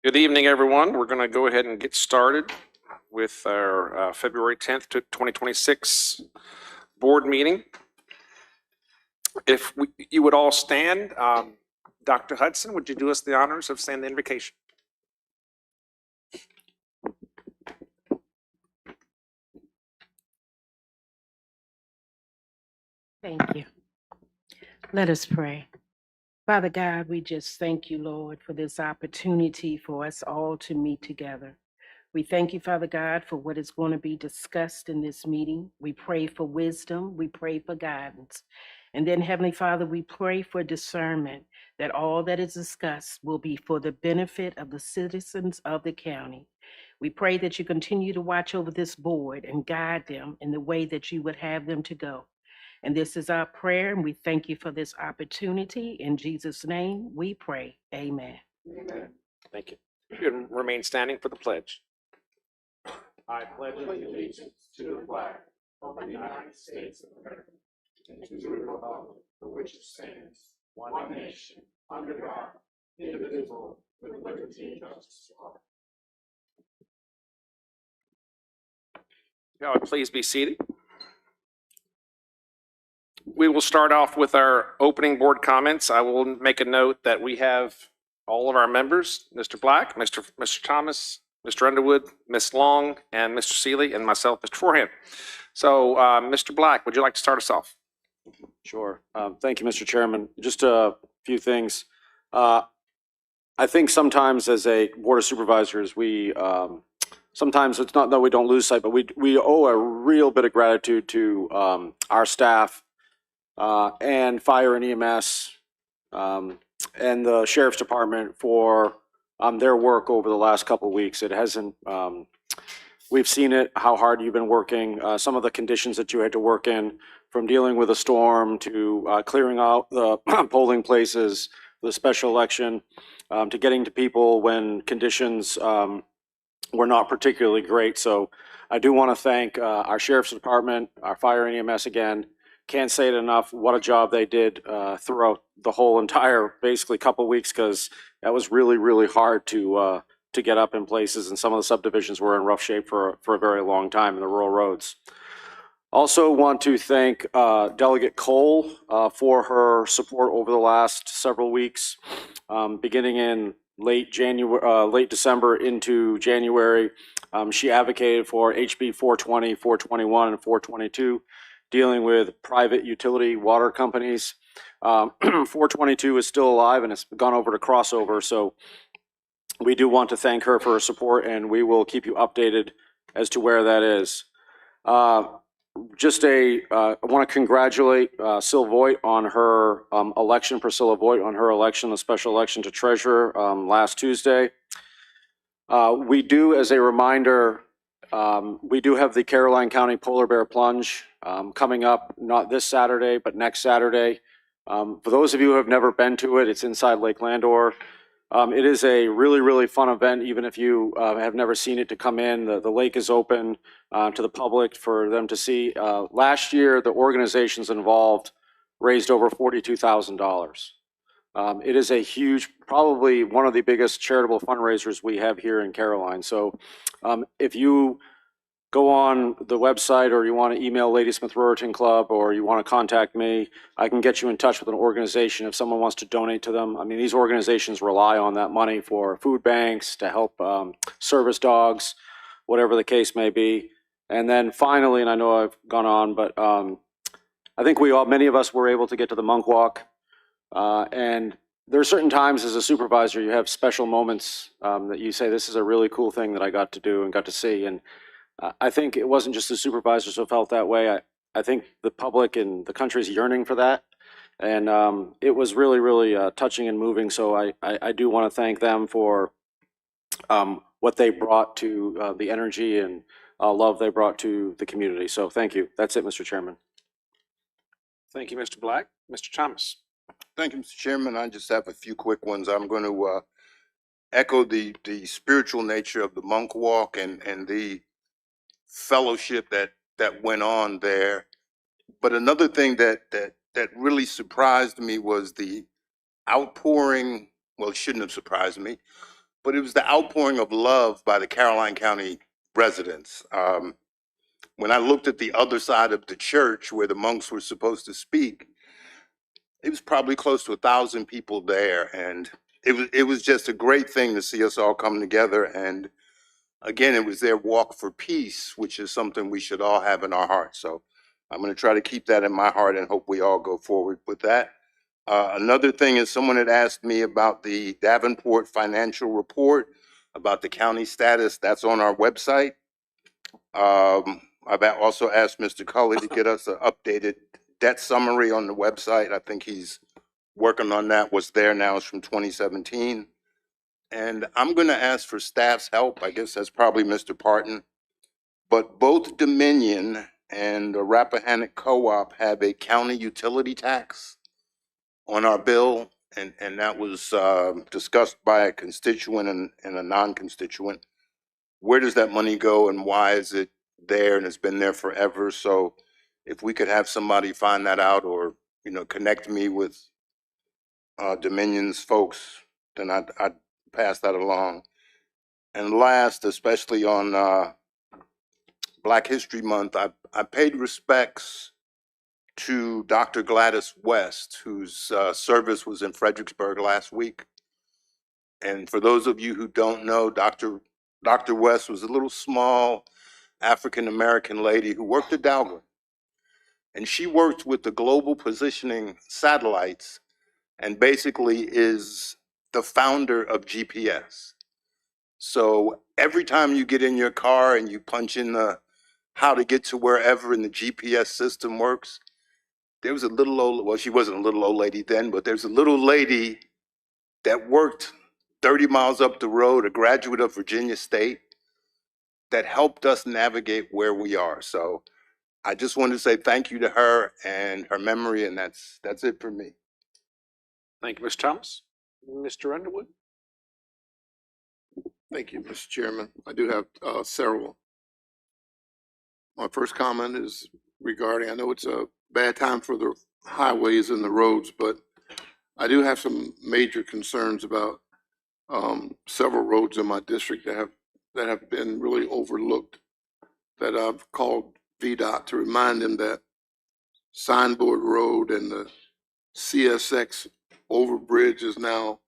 Good evening, everyone. We're going to go ahead and get started with our February 10th to 2026 board meeting. If you would all stand, Dr. Hudson, would you do us the honors of saying the invocation? Thank you. Let us pray. Father God, we just thank you, Lord, for this opportunity for us all to meet together. We thank you, Father God, for what is going to be discussed in this meeting. We pray for wisdom. We pray for guidance. And then, Heavenly Father, we pray for discernment that all that is discussed will be for the benefit of the citizens of the county. We pray that you continue to watch over this board and guide them in the way that you would have them to go. And this is our prayer, and we thank you for this opportunity. In Jesus' name, we pray. Amen. Amen. Thank you. You can remain standing for the pledge. I pledge allegiance to the flag of the United States of America and to the republic for which it stands, one nation, under God, indivisible, with liberty and justice for all. Y'all, please be seated. We will start off with our opening board comments. I will make a note that we have all of our members, Mr. Black, Mr. Thomas, Mr. Underwood, Ms. Long, and Mr. Seeley, and myself, Mr. Forehand. So, Mr. Black, would you like to start us off? Sure. Thank you, Mr. Chairman. Just a few things. I think sometimes as a Board of Supervisors, we sometimes it's not that we don't lose sight, but we owe a real bit of gratitude to our staff and fire and EMS and the Sheriff's Department for their work over the last couple of weeks. It hasn't, we've seen it, how hard you've been working, some of the conditions that you had to work in, from dealing with a storm to clearing out the polling places, the special election, to getting to people when conditions were not particularly great. So I do want to thank our Sheriff's Department, our fire and EMS again. Can't say it enough, what a job they did throughout the whole entire, basically, couple weeks, because that was really, really hard to get up in places, and some of the subdivisions were in rough shape for a very long time in the rural roads. Also want to thank Delegate Cole for her support over the last several weeks, beginning in late December into January. She advocated for HB 420, 421, and 422. Dealing with private utility water companies. 422 is still alive and it's gone over to crossover. So we do want to thank her for her support, and we will keep you updated as to where that is. I want to congratulate Sil Voigt on her election, Priscilla Voigt on her election, the special election to treasurer last Tuesday. We do, as a reminder, we do have the Caroline County Polar Bear Plunge coming up, not this Saturday, but next Saturday. For those of you who have never been to it, it's inside Lake Landor. It is a really, really fun event, even if you have never seen it, to come in. The lake is open to the public for them to see. Last year, the organizations involved raised over $42,000. It is a huge, probably one of the biggest charitable fundraisers we have here in Caroline. So if you go on the website, or you want to email Ladysmith Ruritan Club, or you want to contact me, I can get you in touch with an organization if someone wants to donate to them. I mean, these organizations rely on that money for food banks, to help service dogs, whatever the case may be. And then finally, and I know I've gone on, but I think many of us were able to get to the Monk Walk. And there are certain times as a supervisor, you have special moments that you say, this is a really cool thing that I got to do and got to see. And I think it wasn't just the supervisors who felt that way. I think the public and the country is yearning for that. And it was really, really touching and moving. So I do want to thank them for what they brought to the energy and love they brought to the community. So thank you. That's it, Mr. Chairman. Thank you, Mr. Black. Mr. Thomas. Thank you, Mr. Chairman. I just have a few quick ones. I'm going to echo the spiritual nature of the Monk Walk and the fellowship that went on there. But another thing that really surprised me was the outpouring. Well, it shouldn't have surprised me, but it was the outpouring of love by the Caroline County residents. When I looked at the other side of the church where the monks were supposed to speak, it was probably close to 1,000 people there, and it was just a great thing to see us all come together. And again, it was their walk for peace, which is something we should all have in our hearts. So I'm going to try to keep that in my heart and hope we all go forward with that. Another thing is someone had asked me about the Davenport financial report, about the county status. That's on our website. I've also asked Mr. Cully to get us an updated debt summary on the website. I think he's working on that. What's there now is from 2017. And I'm going to ask for staff's help. I guess that's probably Mr. Parton. But both Dominion and the Rappahannock Co-op have a county utility tax on our bill. And that was discussed by a constituent and a non-constituent. Where does that money go and why is it there? And it's been there forever. So if we could have somebody find that out or, connect me with Dominion's folks, then I'd pass that along. And last, especially on Black History Month, I paid respects to Dr. Gladys West, whose service was in Fredericksburg last week. And for those of you who don't know, Dr. West was a little small African-American lady who worked at Dahlgren. And she worked with the global positioning satellites and basically is the founder of GPS. So every time you get in your car and you punch in how to get to wherever and the GPS system works, there was a little old, well, she wasn't a little old lady then, but there's a little lady that worked 30 miles up the road, a graduate of Virginia State, that helped us navigate where we are. So I just wanted to say thank you to her and her memory, and that's it for me. Thank you, Mr. Thomas. Mr. Underwood? Thank you, Mr. Chairman. I do have several. My first comment is regarding, I know it's a bad time for the highways and the roads, but I do have some major concerns about several roads in my district that have been really overlooked, that I've called VDOT to remind them that Signboard Road and the CSX overbridge is now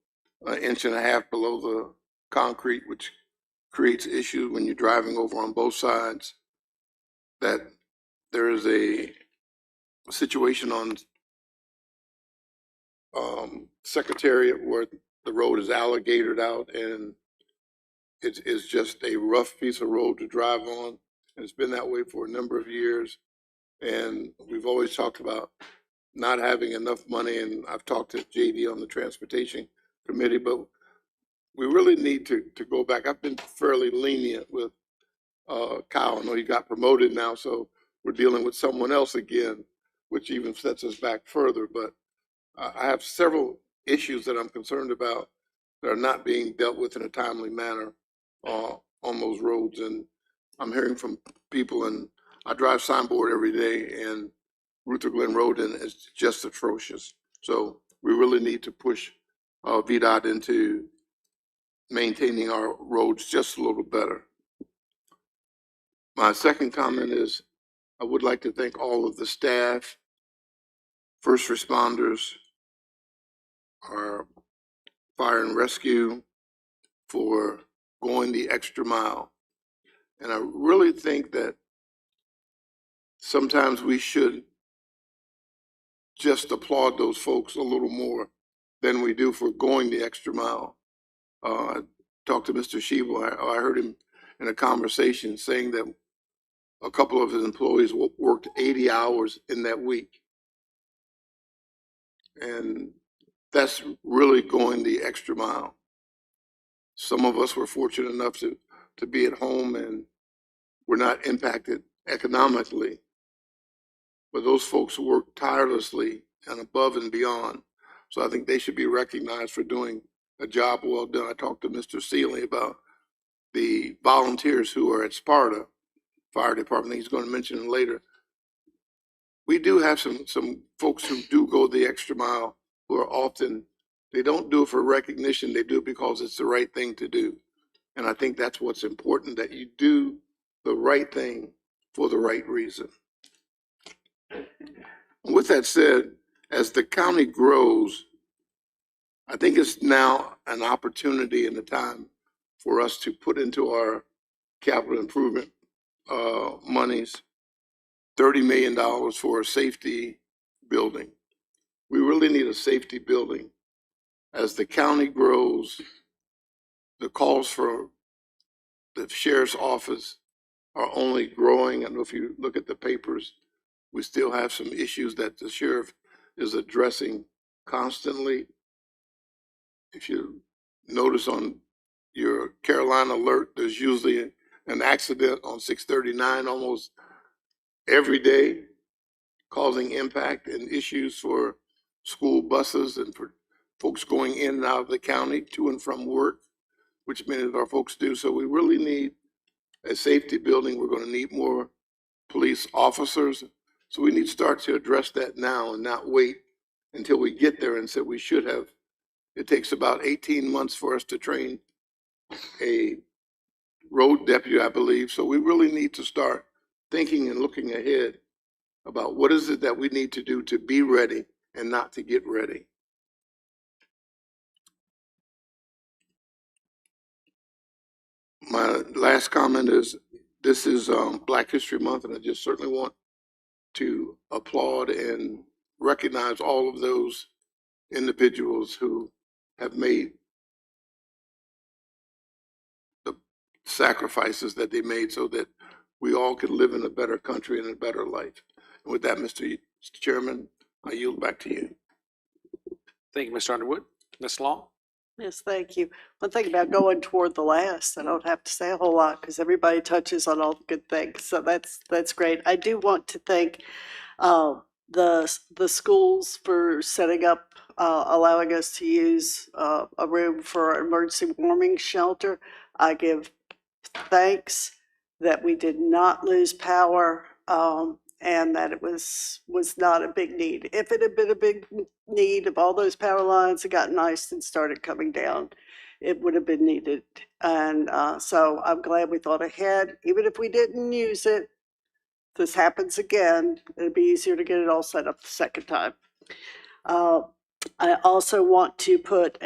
1.5 inches below the concrete, which creates issues when you're driving over on both sides. That there is a situation on Secretariat where the road is alligatored out and it is just a rough piece of road to drive on. And it's been that way for a number of years. And we've always talked about not having enough money, and I've talked to JD on the Transportation Committee, but we really need to go back. I've been fairly lenient with Kyle. I know he got promoted now, so we're dealing with someone else again, which even sets us back further. But I have several issues that I'm concerned about that are not being dealt with in a timely manner on those roads. And I'm hearing from people, and I drive Signboard every day, and Ruther Glen Road, and it's just atrocious. So we really need to push VDOT into maintaining our roads just a little better. My second comment is I would like to thank all of the staff, first responders, our fire and rescue for going the extra mile. And I really think that sometimes we should just applaud those folks a little more than we do for going the extra mile. I talked to Mr. Sheba. I heard him in a conversation saying that a couple of his employees worked 80 hours in that week. And that's really going the extra mile. Some of us were fortunate enough to be at home and we're not impacted economically. But those folks work tirelessly and above and beyond. So I think they should be recognized for doing a job well done. I talked to Mr. Seeley about the volunteers who are at Sparta Fire Department. He's going to mention it later. We do have some folks who do go the extra mile who are often They don't do it for recognition. They do it because it's the right thing to do. And I think that's what's important, that you do the right thing for the right reason. With that said, as the county grows, I think it's now an opportunity and a time for us to put into our capital improvement monies $30 million for a safety building. We really need a safety building. As the county grows, the calls for the sheriff's office are only growing. I don't know if you look at the papers, we still have some issues that the sheriff is addressing constantly. If you notice on your Carolina alert, there's usually an accident on 639 almost every day, causing impact and issues for school buses and for folks going in and out of the county to and from work, which many of our folks do. So we really need a safety building. We're going to need more police officers. So we need to start to address that now and not wait until we get there and say we should have. It takes about 18 months for us to train a road deputy, I believe. So we really need to start thinking and looking ahead about what is it that we need to do to be ready and not to get ready. My last comment is, this is Black History Month, and I just certainly want to applaud and recognize all of those individuals who have made the sacrifices that they made so that we all can live in a better country and a better life. And with that, Mr. Chairman, I yield back to you. Thank you, Mr. Underwood. Ms. Long? Yes, thank you. One thing about going toward the last, I don't have to say a whole lot because everybody touches on all the good things. So that's great. I do want to thank the schools for setting up, allowing us to use a room for our emergency warming shelter. I give thanks that we did not lose power and that it was not a big need. If it had been a big need, if all those power lines had gotten iced and started coming down, it would have been needed. And so I'm glad we thought ahead. Even if we didn't use it, if this happens again, it'd be easier to get it all set up the second time. I also want to put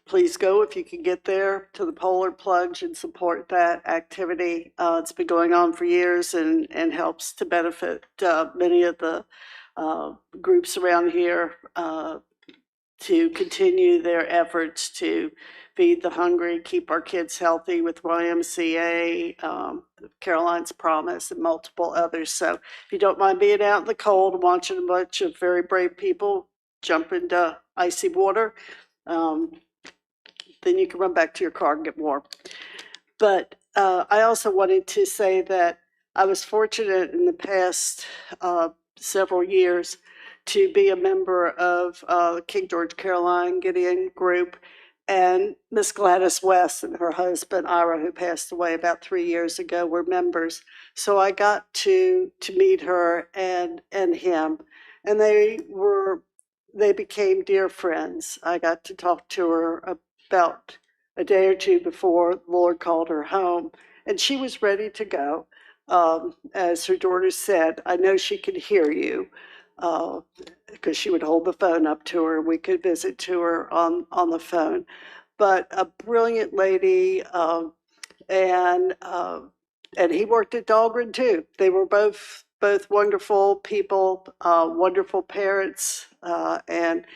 please go if you can get there to the Polar Plunge and support that activity. It's been going on for years and helps to benefit many of the groups around here to continue their efforts to feed the hungry, keep our kids healthy with YMCA, Caroline's Promise, and multiple others. So if you don't mind being out in the cold and watching a bunch of very brave people jump into icy water, then you can run back to your car and get warm. But I also wanted to say that I was fortunate in the past several years to be a member of King George Caroline Gideon group, and Miss Gladys West and her husband Ira, who passed away about 3 years ago, were members. So I got to meet her and him, and they became dear friends. I got to talk to her about a day or two before the Lord called her home, and she was ready to go. As her daughter said, I know she can hear you, because she would hold the phone up to her. We could visit to her on the phone. But a brilliant lady, and he worked at Dahlgren too. They were both wonderful people, wonderful parents, and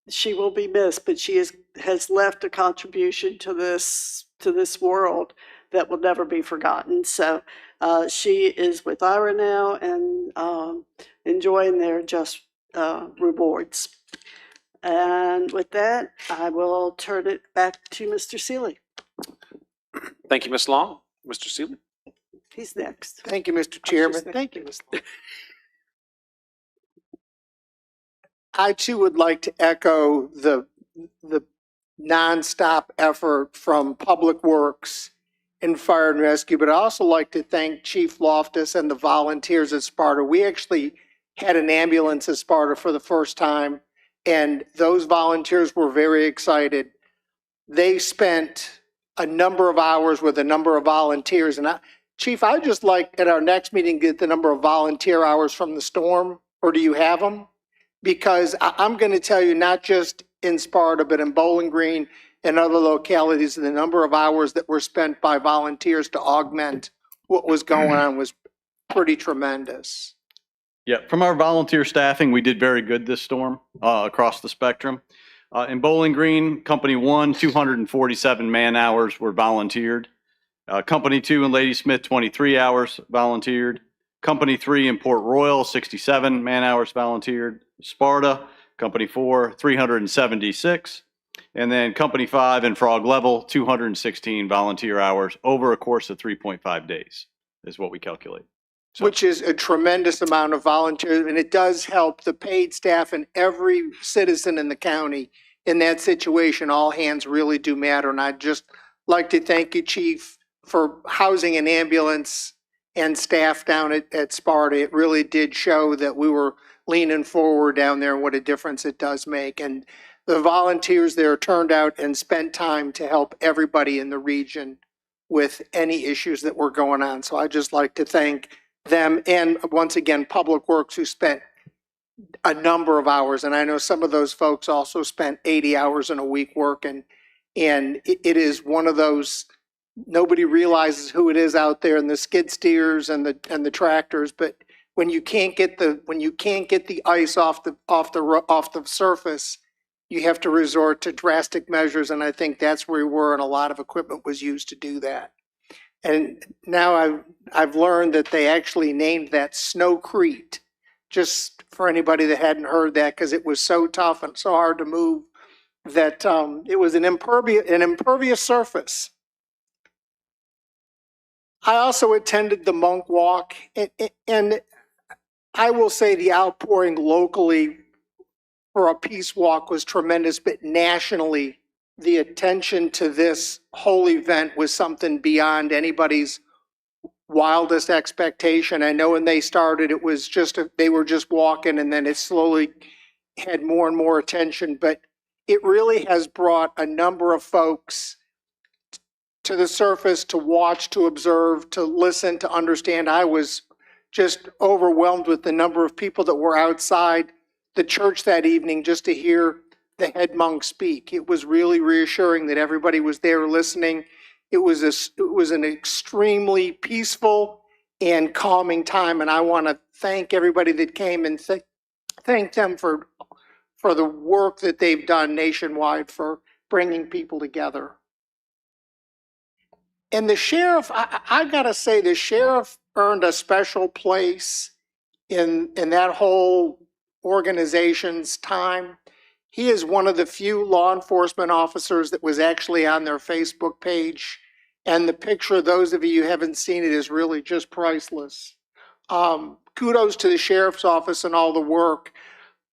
she will be missed, but she has left a contribution to this world that will never be forgotten. So she is with Ira now and enjoying their just rewards. And with that, I will turn it back to Mr. Seeley. Thank you, Ms. Long. Mr. Seeley? He's next. Thank you, Mr. Chairman. Thank you, Ms. Long. I too would like to echo the nonstop effort from Public Works and Fire and Rescue, but I also like to thank Chief Loftus and the volunteers at Sparta. We actually had an ambulance at Sparta for the first time, and those volunteers were very excited. They spent a number of hours with a number of volunteers. And Chief, I'd just like at our next meeting, get the number of volunteer hours from the storm, or do you have them? Because I'm going to tell you, not just in Sparta, but in Bowling Green and other localities, the number of hours that were spent by volunteers to augment what was going on was pretty tremendous. Yeah, from our volunteer staffing, we did very good this storm across the spectrum. In Bowling Green, Company 1, 247 man hours were volunteered. Company 2 in Ladysmith, 23 hours volunteered. Company 3 in Port Royal, 67 man hours volunteered. Sparta, Company 4, 376. And then Company 5 in Frog Level, 216 volunteer hours over a course of 3.5 days is what we calculate. So- Which is a tremendous amount of volunteers, and it does help the paid staff and every citizen in the county in that situation. All hands really do matter, and I'd just like to thank you, Chief, for housing an ambulance and staff down at Sparta. It really did show that we were leaning forward down there and what a difference it does make. And the volunteers there turned out and spent time to help everybody in the region with any issues that were going on. So I'd just like to thank them, and once again, Public Works, who spent a number of hours. And I know some of those folks also spent 80 hours in a week working. And it is one of those, nobody realizes who it is out there, and the skid steers and the tractors. But when you can't get the ice off the surface, you have to resort to drastic measures. And I think that's where we were, and a lot of equipment was used to do that. And now I've learned that they actually named that Snowcrete, just for anybody that hadn't heard that, because it was so tough and so hard to move that it was an impervious surface. I also attended the Monk Walk, and I will say the outpouring locally for a peace walk was tremendous, but nationally, the attention to this whole event was something beyond anybody's wildest expectation. I know when they started, it was just, they were just walking, and then it slowly had more and more attention, but it really has brought a number of folks to the surface to watch, to observe, to listen, to understand. I was just overwhelmed with the number of people that were outside the church that evening just to hear the head monk speak. It was really reassuring that everybody was there listening. It was an extremely peaceful and calming time, and I want to thank everybody that came and thank them for the work that they've done nationwide for bringing people together. And the sheriff, I gotta say, the sheriff earned a special place in that whole organization's time. He is one of the few law enforcement officers that was actually on their Facebook page. And the picture, those of you who haven't seen it, is really just priceless. Kudos to the sheriff's office and all the work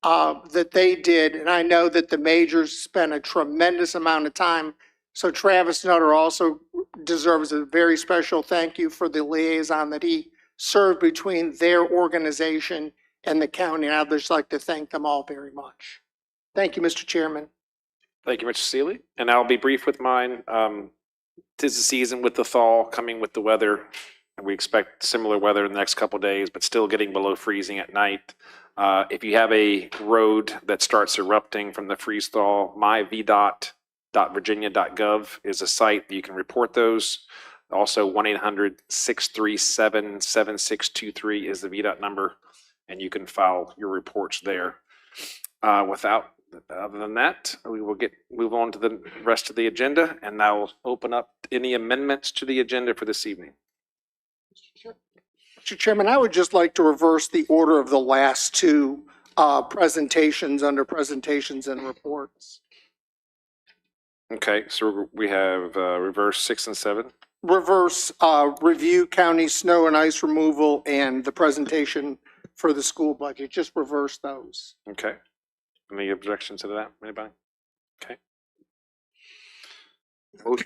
that they did. And I know that the majors spent a tremendous amount of time. So Travis Nutter also deserves a very special thank you for the liaison that he served between their organization and the county. And I'd just like to thank them all very much. Thank you, Mr. Chairman. Thank you, Mr. Seeley. And I'll be brief with mine. 'Tis the season with the thaw coming with the weather. And we expect similar weather in the next couple of days, but still getting below freezing at night. If you have a road that starts erupting from the freeze thaw, myvdot.virginia.gov is a site that you can report those. Also, 1-800-637-7623 is the VDOT number, and you can file your reports there. Other than that, we will move on to the rest of the agenda, and I will open up any amendments to the agenda for this evening. Mr. Chairman, I would just like to reverse the order of the last two presentations under presentations and reports. Okay, so we have reverse 6 and 7. Reverse review county snow and ice removal and the presentation for the school budget. Just reverse those. Okay. Any objections to that? Anybody? Okay.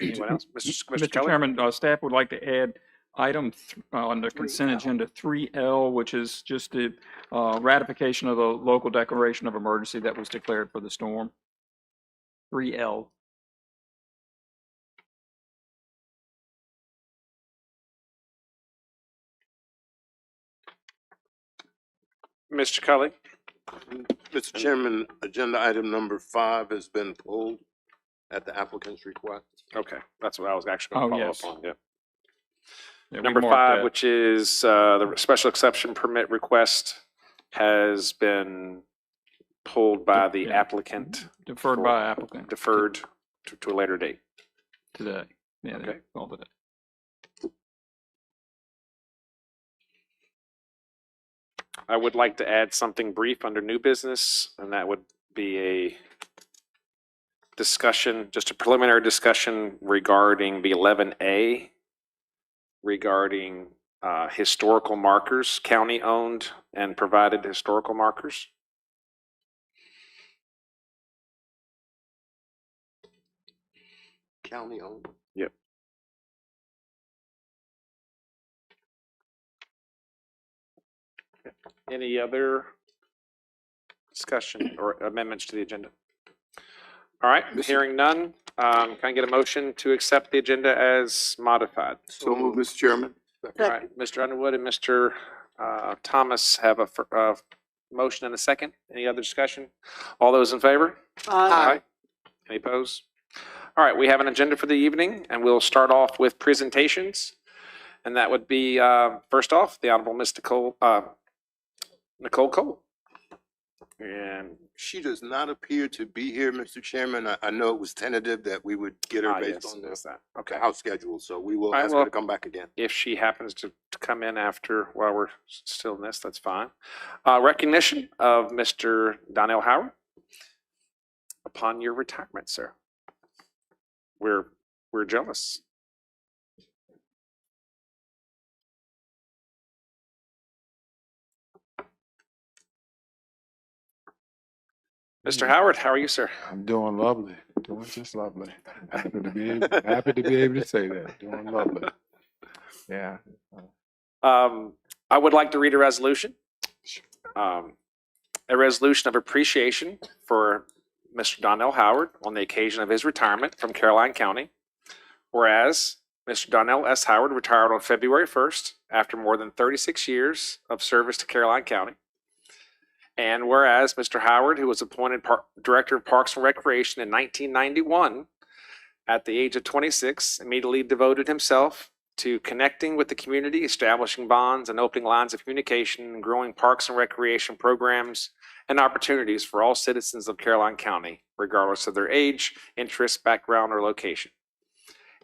Anyone else? Mr. Mr. Kelly? Chairman, staff would like to add on the consent agenda 3L, which is just the ratification of the local declaration of emergency that was declared for the storm. 3L. Mr. Cully? Mr. Chairman, agenda item number 5 has been pulled at the applicant's request. Okay, that's what I was actually going Oh, to follow yes. up on. Yeah. Yeah, we Number marked 5, that. which is the special exception permit request, has been pulled by the Yeah. applicant, Deferred for- by applicant. deferred to a later date. Today. Yeah, they Okay. called it. I would like to add something brief under new business, and that would be a discussion, just a preliminary discussion regarding the 11A, regarding historical markers, county-owned and provided historical markers. County owned. Yep. Any other discussion or amendments to the agenda? All right, hearing none, can I get a motion to accept the agenda as modified? So move, Mr. Chairman. All right, Mr. Underwood and Mr. Thomas have a motion and a second. Any other discussion? All those in favor? Aye. Any opposed? All right, we have an agenda for the evening, and we'll start off with presentations. And that would be, first off, the Honorable Ms. Nicole Cole. And, She does not appear to be here, Mr. Chairman. I know it was tentative that we would get her based yes, on that's that. the Okay. house schedule, so we will All right, ask her well- to come back again. If she happens to come in after, while we're still in this, that's fine. Recognition of Mr. Donnell Howard upon your retirement, sir. We're jealous. Mr. Howard, how are you, sir? I'm doing lovely, doing just lovely. Happy to be able to say that. Doing lovely. Yeah. I would like to read a resolution. A resolution of appreciation for Mr. Donnell Howard on the occasion of his retirement from Caroline County. Whereas Mr. Donnell S. Howard retired on February 1st after more than 36 years of service to Caroline County. And whereas Mr. Howard, who was appointed Director of Parks and Recreation in 1991, at the age of 26, immediately devoted himself to connecting with the community, establishing bonds and opening lines of communication, and growing parks and recreation programs and opportunities for all citizens of Caroline County, regardless of their age, interest, background, or location.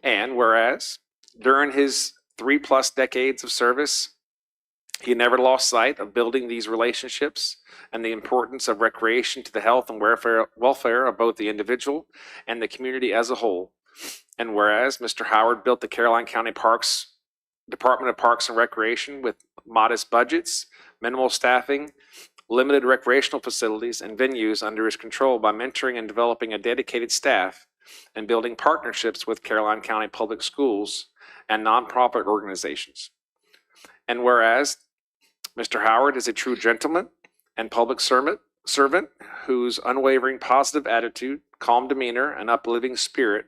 And whereas during his 3+ decades of service, he never lost sight of building these relationships and the importance of recreation to the health and welfare of both the individual and the community as a whole. And whereas Mr. Howard built the Caroline County Department of Parks and Recreation with modest budgets, minimal staffing, limited recreational facilities, and venues under his control by mentoring and developing a dedicated staff and building partnerships with Caroline County Public Schools and nonprofit organizations. And whereas Mr. Howard is a true gentleman and public servant whose unwavering positive attitude, calm demeanor, and uplifting spirit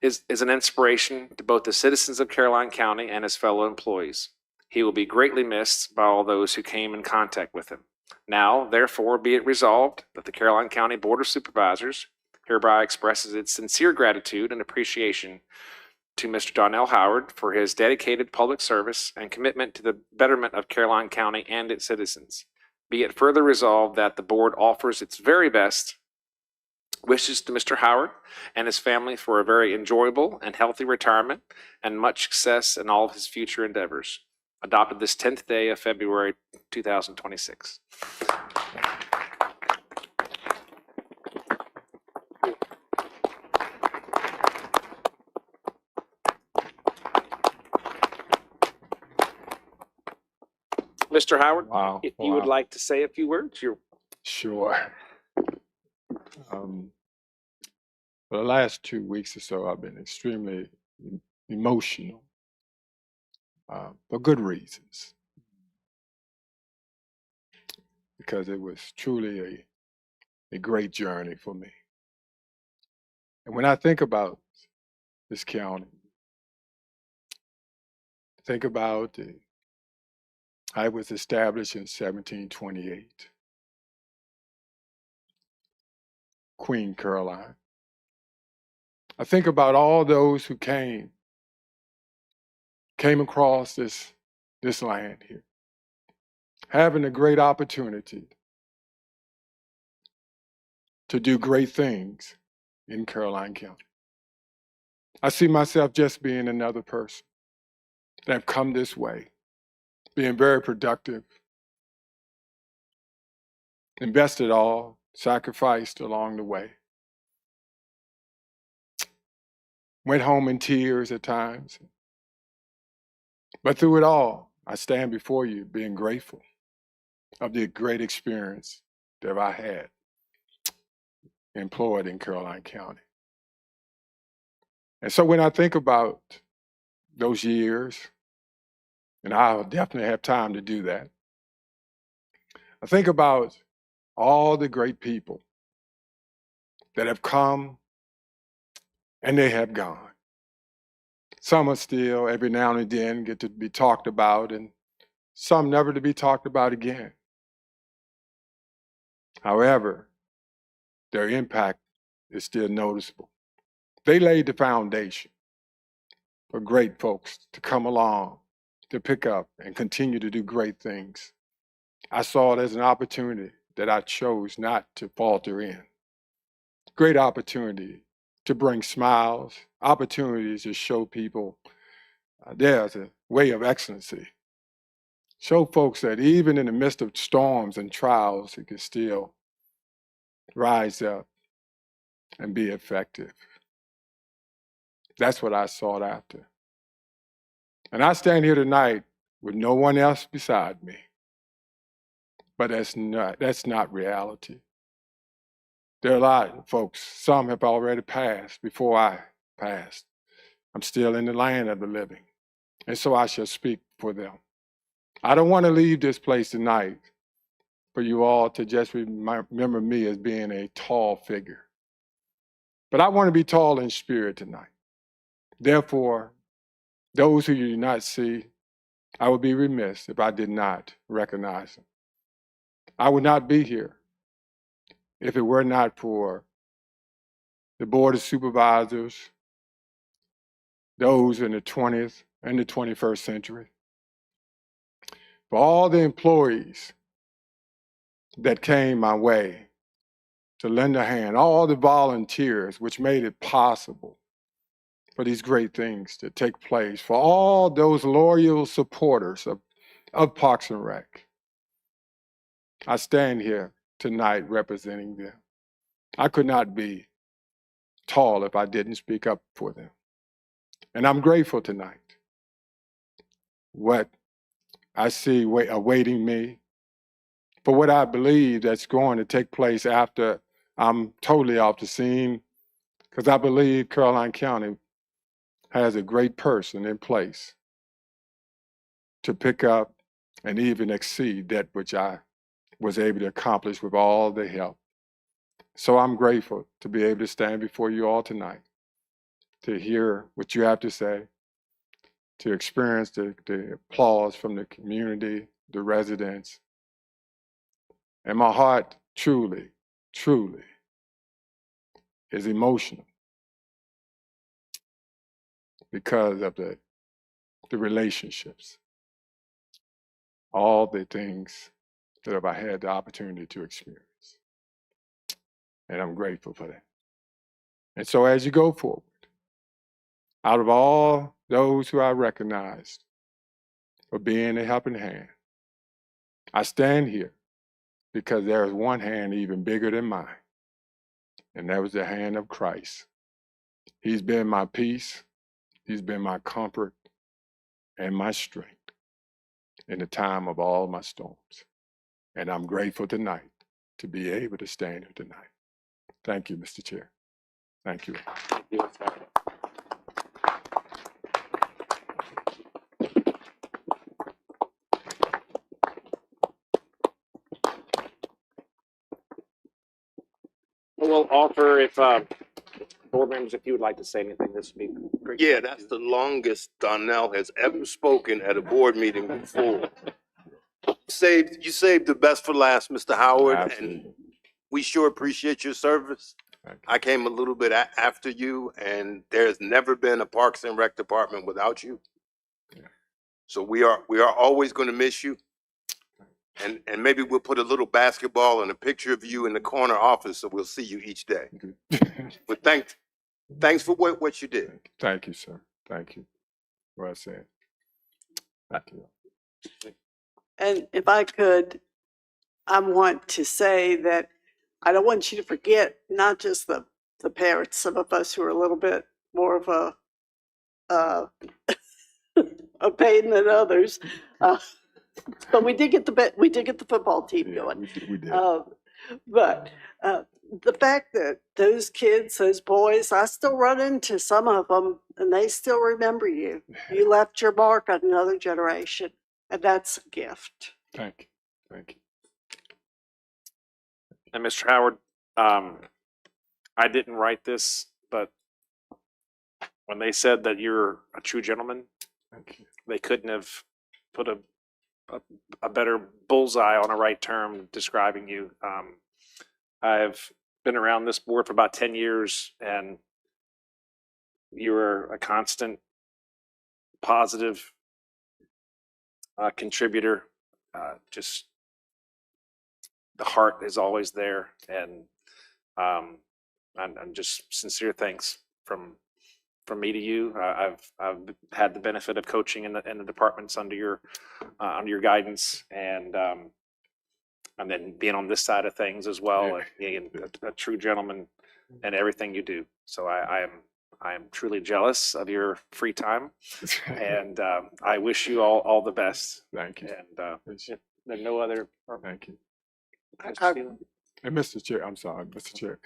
is an inspiration to both the citizens of Caroline County and his fellow employees. He will be greatly missed by all those who came in contact with him. Now, therefore, be it resolved that the Caroline County Board of Supervisors hereby expresses its sincere gratitude and appreciation to Mr. Donnell Howard for his dedicated public service and commitment to the betterment of Caroline County and its citizens. Be it further resolved that the board offers its very best wishes to Mr. Howard and his family for a very enjoyable and healthy retirement and much success in all of his future endeavors. Adopted this 10th day of February 2026. Mr. Howard, Wow. if you would wow. like to say a few words, you're Sure. For the last 2 weeks or so, I've been extremely emotional for good reasons. Because it was truly a great journey for me. And when I think about this county, think about how it was established in 1728, Queen Caroline. I think about all those who came across this land here, having a great opportunity to do great things in Caroline County. I see myself just being another person that have come this way, being very productive, invested all, sacrificed along the way. Went home in tears at times. But through it all, I stand before you being grateful of the great experience that I had employed in Caroline County. And so when I think about those years, and I'll definitely have time to do that, I think about all the great people that have come and they have gone. Some are still every now and then get to be talked about, and some never to be talked about again. However, their impact is still noticeable. They laid the foundation for great folks to come along, to pick up and continue to do great things. I saw it as an opportunity that I chose not to falter in. Great opportunity to bring smiles, opportunities to show people there's a way of excellency. Show folks that even in the midst of storms and trials, it can still rise up and be effective. That's what I sought after. And I stand here tonight with no one else beside me. But that's not reality. There are a lot of folks, some have already passed before I passed. I'm still in the land of the living. And so I shall speak for them. I don't want to leave this place tonight for you all to just remember me as being a tall figure. But I want to be tall in spirit tonight. Therefore, those who you do not see, I would be remiss if I did not recognize them. I would not be here if it were not for the Board of Supervisors, those in the 20th and the 21st century, for all the employees that came my way to lend a hand, all the volunteers which made it possible for these great things to take place, for all those loyal supporters of Parks and Rec. I stand here tonight representing them. I could not be tall if I didn't speak up for them. And I'm grateful tonight. What I see awaiting me, for what I believe that's going to take place after I'm totally off the scene, because I believe Caroline County has a great person in place to pick up and even exceed that which I was able to accomplish with all the help. So I'm grateful to be able to stand before you all tonight, to hear what you have to say, to experience the applause from the community, the residents. And my heart truly, truly is emotional because of the relationships, all the things that I've had the opportunity to experience. And I'm grateful for that. And so as you go forward, out of all those who I recognized for being a helping hand, I stand here because there is one hand even bigger than mine, and that was the hand of Christ. He's been my peace, he's been my comfort and my strength in the time of all my storms. And I'm grateful tonight to be able to stand here tonight. Thank you, Mr. Chair. Thank you. will offer if, board members, if you would like to say anything, this would be great. Yeah, that's the longest Donnell has ever spoken at a board meeting before. You saved the best for last, Mr. Howard, and Absolutely. we sure appreciate your service. Thank you. I came a little bit after you, and there's never been a Parks and Rec department without you. Yeah. So we are always going to miss you. And maybe we'll put a little basketball and a picture of you in the corner office so we'll see you each day. But thanks for what you did. Thank you, sir. Thank you. Well said. Thank you. And if I could, I want to say that I don't want you to forget, not just the parents, some of us who are a little bit more of a pain than others. But we did get the football team Yeah, going. we did. But the fact that those kids, those boys, I still run into some of them and they still remember you. You left your mark on another generation, and that's a gift. Thank you. Thank you. And Mr. Howard, I didn't write this, but when they said that you're a true gentleman, Thank you. they couldn't have put a better bullseye on a right term describing you. I've been around this board for about 10 years, and you were a constant positive contributor. Just the heart is always there, and just sincere thanks from me to you. I've had the benefit of coaching in the departments under your guidance, and then being on this side of things as well, Yeah. and being a true gentleman in everything you do. So I am truly jealous of your free time, and I wish you all the best. Thank you. And there are no other. Thank you. Mr. Steele? And Mr. Chair, I'm sorry, Mr. Chair.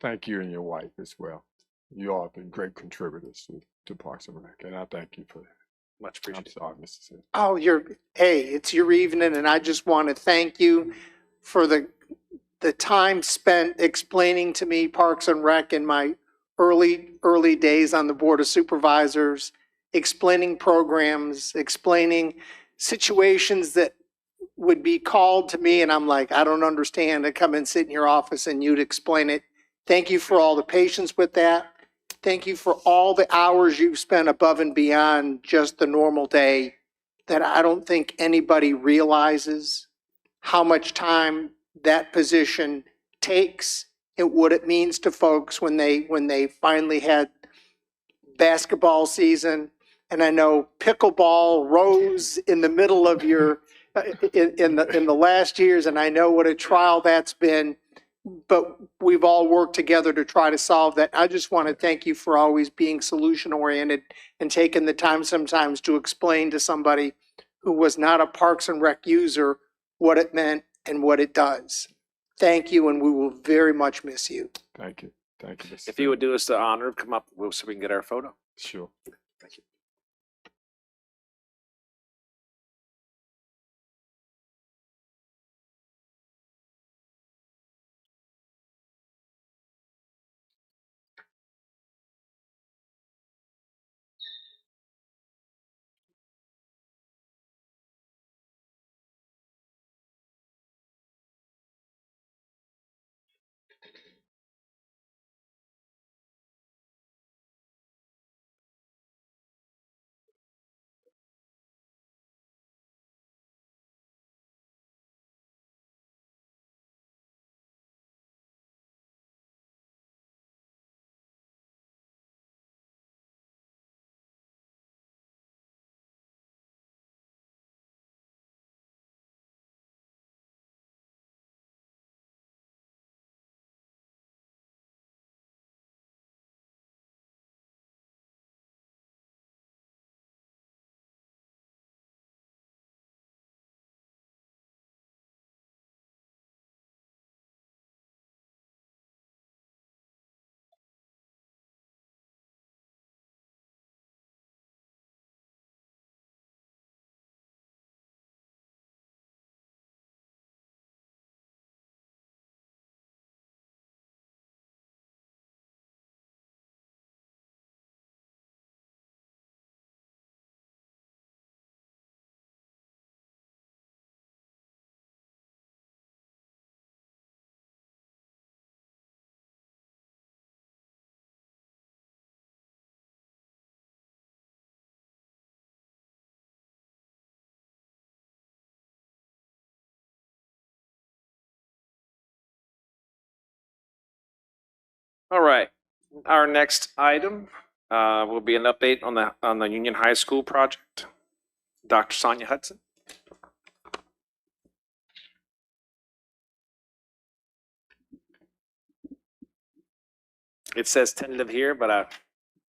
Thank you and your wife as well. You all have been great contributors to Parks and Rec, and I thank you for that. Much I'm appreciated. sorry, Mr. Chair. Oh, it's your evening, and I just want to thank you for the time spent explaining to me Parks and Rec in my early days on the Board of Supervisors, explaining programs, explaining situations that would be called to me, and I'm like, I don't understand. I come and sit in your office and you'd explain it. Thank you for all the patience with that. Thank you for all the hours you've spent above and beyond just the normal day, that I don't think anybody realizes how much time that position takes and what it means to folks when they finally had basketball season. And I know pickleball rose in the middle of your in the last years, and I know what a trial that's been. But we've all worked together to try to solve that. I just want to thank you for always being solution oriented and taking the time sometimes to explain to somebody who was not a Parks and Rec user what it meant and what it does. Thank you, and we will very much miss you. Thank you. Thank you, Mr. If you would do us the honor of come up so we can get our photo. Sure. Thank you. All right. Our next item will be an update on the Union High School project. Dr. Sonia Hudson. It says tentative here, but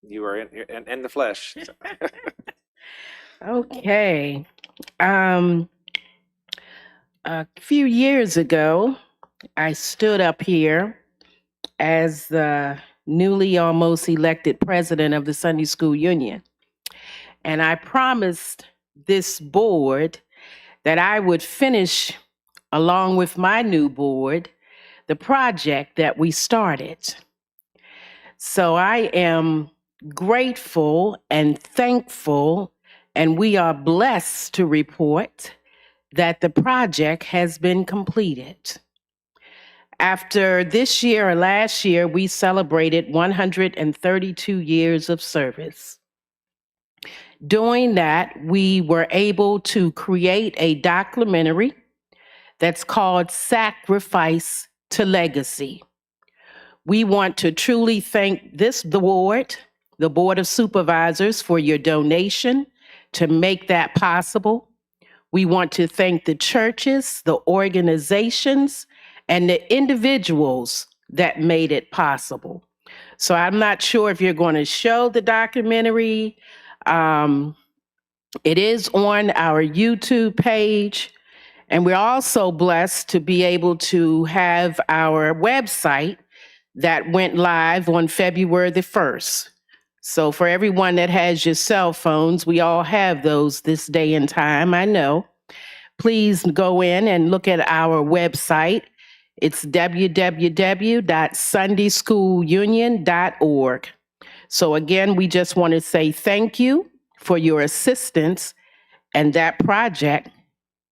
you are in the flesh. So. Okay. A few years ago, I stood up here as the newly almost elected president of the Sunday School Union. And I promised this board that I would finish, along with my new board, the project that we started. So I am grateful and thankful, and we are blessed to report that the project has been completed. After this year or last year, we celebrated 132 years of service. Doing that, we were able to create a documentary that's called Sacrifice to Legacy. We want to truly thank the Board of Supervisors, for your donation to make that possible. We want to thank the churches, the organizations, and the individuals that made it possible. So I'm not sure if you're going to show the documentary. It is on our YouTube page. And we're also blessed to be able to have our website that went live on February the 1st. So for everyone that has your cell phones, we all have those this day and time, I know. Please go in and look at our website. It's www.sundayschoolunion.org. So again, we just want to say thank you for your assistance, and that project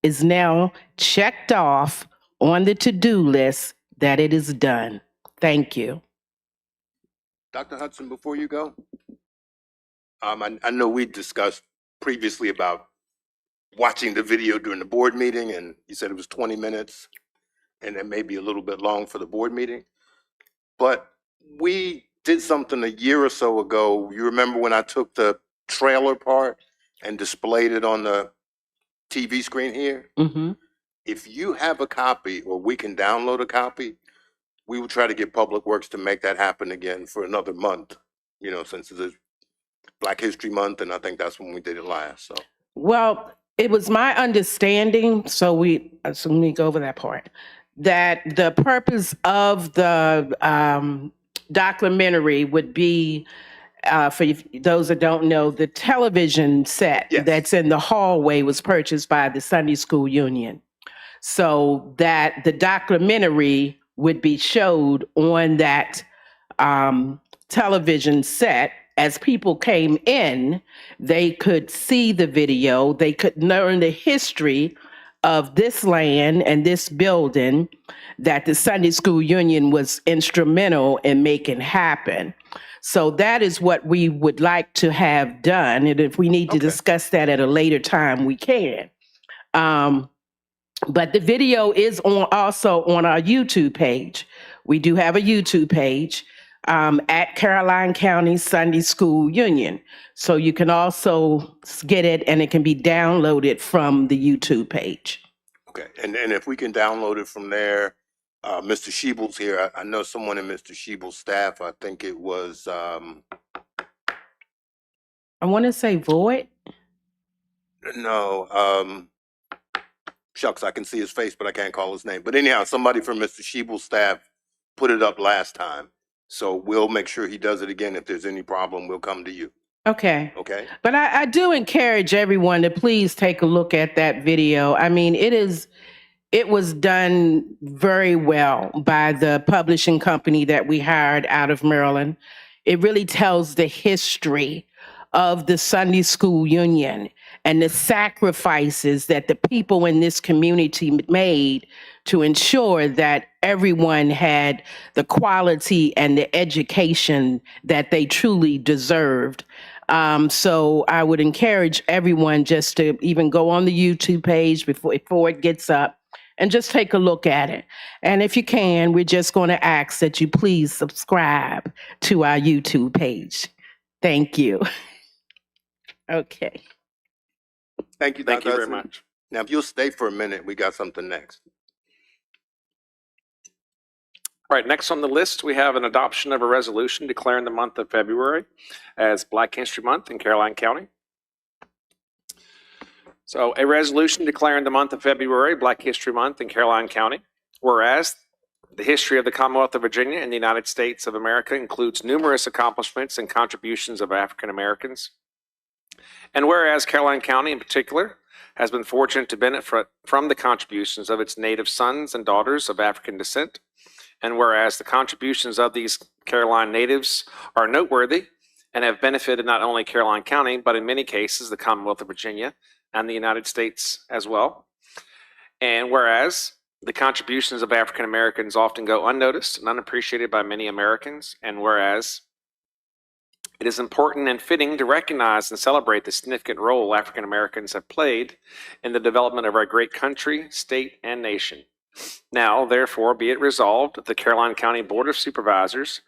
is now checked off on the to-do list that it is done. Thank you. Dr. Hudson, before you go, I know we discussed previously about watching the video during the board meeting, and you said it was 20 minutes, and it may be a little bit long for the board meeting. But we did something a year or so ago. You remember when I took the trailer part and displayed it on the TV screen here? Mm-hmm. If you have a copy, or we can download a copy, we will try to get Public Works to make that happen again for another month, since it's Black History Month, and I think that's when we did it last, so. Well, it was my understanding, so let me go over that part, that the purpose of the documentary would be, for those that don't know, the television set that's in the hallway was purchased by the Sunday School Union. So that the documentary would be showed on that television set. As people came in, they could see the video, they could learn the history of this land and this building that the Sunday School Union was instrumental in making happen. So that is what we would like to have done. And if we need to discuss that at a later time, we can. But the video is also on our YouTube page. We do have a YouTube page at Caroline County Sunday School Union. So you can also get it, and it can be downloaded from the YouTube page. Okay, and if we can download it from there, Mr. Sheeble's here. I know someone in Mr. Sheeble's staff. I think it was. I want to say Void. No, shucks, I can see his face, but I can't call his name. But anyhow, somebody from Mr. Sheeble's staff put it up last time. So we'll make sure he does it again. If there's any problem, we'll come to you. Okay. Okay. But I do encourage everyone to please take a look at that video. I mean, it was done very well by the publishing company that we hired out of Maryland. It really tells the history of the Sunday School Union and the sacrifices that the people in this community made to ensure that everyone had the quality and the education that they truly deserved. So I would encourage everyone just to even go on the YouTube page before it gets up and just take a look at it. And if you can, we're just going to ask that you please subscribe to our YouTube page. Thank you. Okay. Thank you, Thank Dr. you very Hudson. much. Now, if you'll stay for a minute, we got something next. All right, next on the list, we have an adoption of a resolution declaring the month of February as Black History Month in Caroline County. So a resolution declaring the month of February Black History Month in Caroline County. Whereas the history of the Commonwealth of Virginia and the United States of America includes numerous accomplishments and contributions of African Americans. And whereas Caroline County in particular has been fortunate to benefit from the contributions of its native sons and daughters of African descent. And whereas the contributions of these Caroline natives are noteworthy and have benefited not only Caroline County, but in many cases the Commonwealth of Virginia and the United States as well. And whereas the contributions of African Americans often go unnoticed and unappreciated by many Americans, and whereas it is important and fitting to recognize and celebrate the significant role African Americans have played in the development of our great country, state, and nation. Now, therefore, be it resolved that the Caroline County Board of Supervisors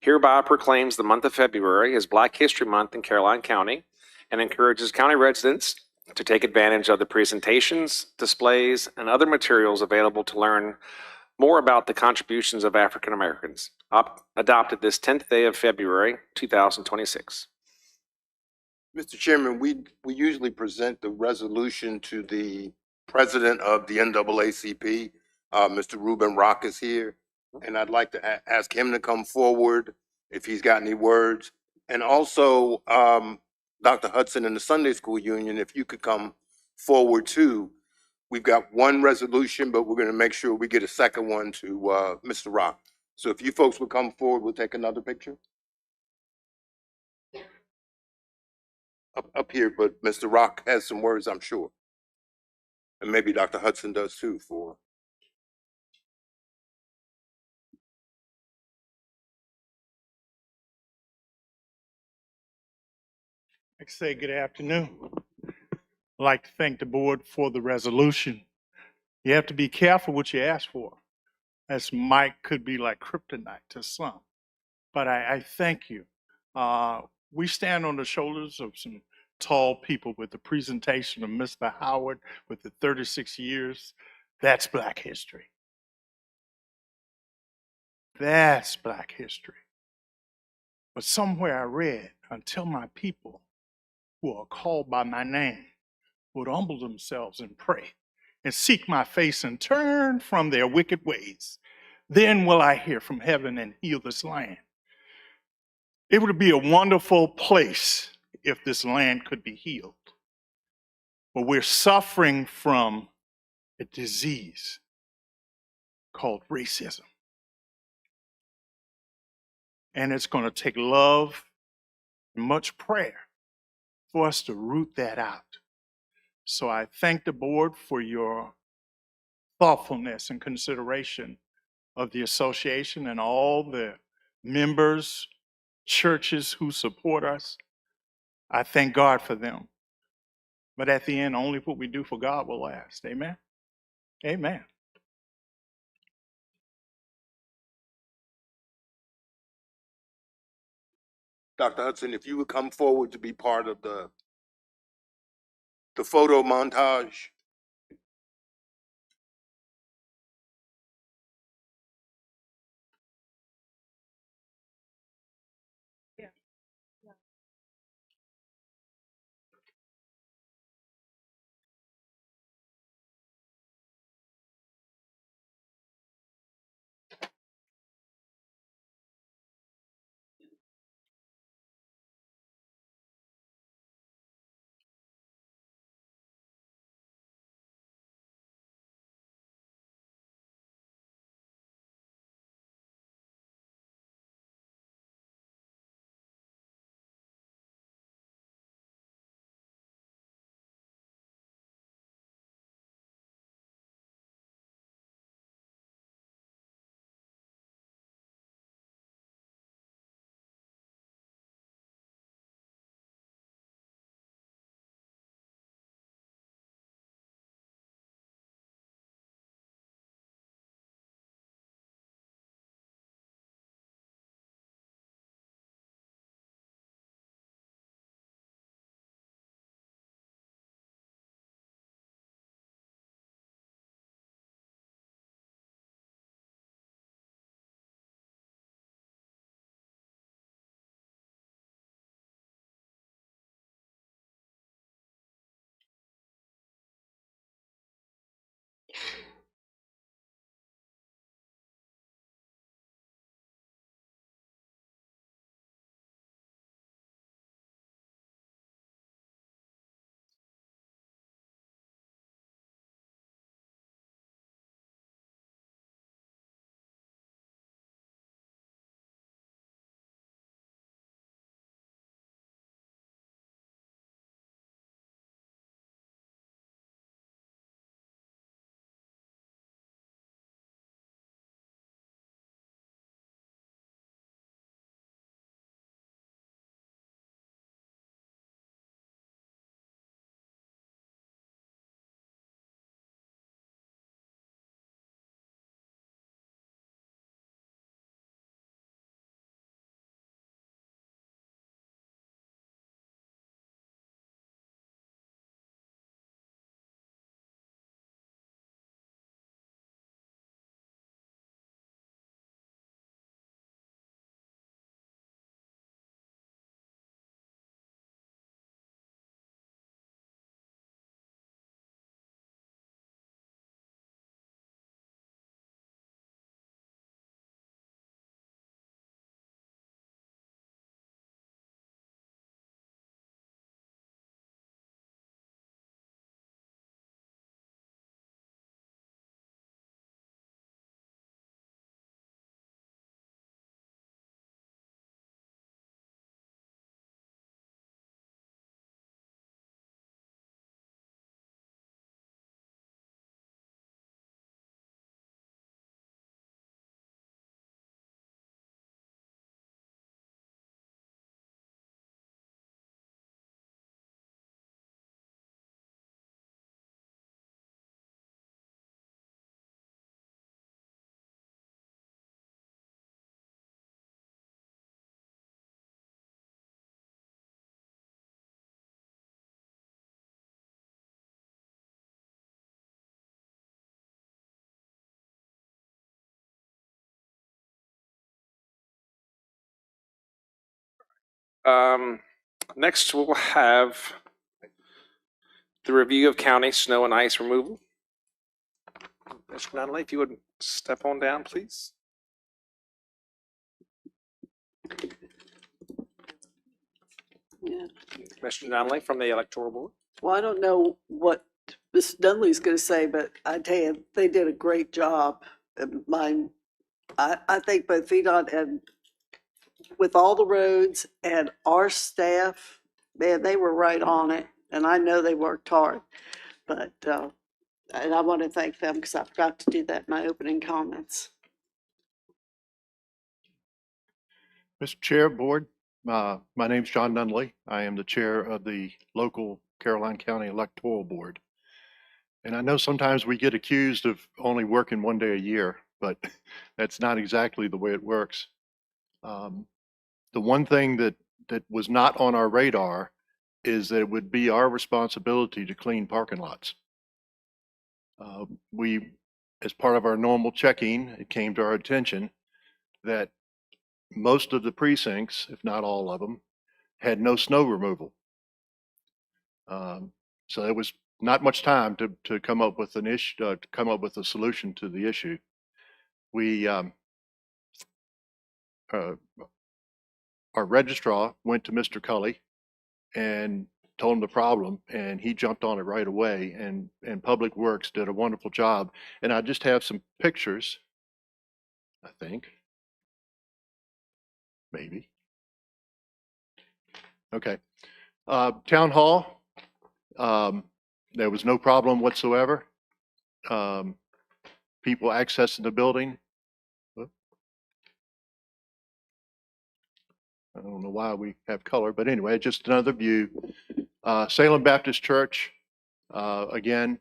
hereby proclaims the month of February as Black History Month in Caroline County and encourages county residents to take advantage of the presentations, displays, and other materials available to learn more about the contributions of African Americans, adopted this 10th day of February, 2026. Mr. Chairman, we usually present the resolution to the president of the NAACP. Mr. Ruben Rock is here, and I'd like to ask him to come forward if he's got any words. And also, Dr. Hudson and the Sunday School Union, if you could come forward too. We've got one resolution, but we're going to make sure we get a second one to Mr. Rock. So if you folks would come forward, we'll take another picture. Up here, but Mr. Rock has some words, I'm sure. And maybe Dr. Hudson does too for. Like I say, good afternoon. I'd like to thank the board for the resolution. You have to be careful what you ask for. As mic could be like kryptonite to some. But I thank you. We stand on the shoulders of some tall people with the presentation of Mr. Howard with the 36 years. That's Black history. That's Black history. But somewhere I read, until my people who are called by my name would humble themselves and pray and seek my face and turn from their wicked ways, then will I hear from heaven and heal this land. It would be a wonderful place if this land could be healed. But we're suffering from a disease called racism. And it's going to take love and much prayer for us to root that out. So I thank the board for your thoughtfulness and consideration of the association and all the members, churches who support us. I thank God for them. But at the end, only what we do for God will last. Amen? Amen. Dr. Hudson, if you would come forward to be part of the photo montage. Next, we'll have the review of county snow and ice removal. Mr. Nunley, if you would step on down, please. Yeah. Mr. Nunley from the Electoral Board. Well, I don't know what Ms. Dunley's going to say, but I tell you, they did a great job. I think both VDOT and with all the roads and our staff, man, they were right on it. And I know they worked hard, but, and I want to thank them because I forgot to do that in my opening comments. Mr. Chair, Board, my name's John Nunley. I am the chair of the local Caroline County Electoral Board. And I know sometimes we get accused of only working one day a year, but that's not exactly the way it works. The one thing that was not on our radar is that it would be our responsibility to clean parking lots. We, as part of our normal checking, it came to our attention that most of the precincts, if not all of them, had no snow removal. So there was not much time to come up with an issue, to come up with a solution to the issue. We, our registrar went to Mr. Cully and told him the problem, and he jumped on it right away, and Public Works did a wonderful job. And I just have some pictures, I think. Maybe. Okay. Town Hall, there was no problem whatsoever. People accessing the building. I don't know why we have color, but anyway, just another view. Salem Baptist Church, again,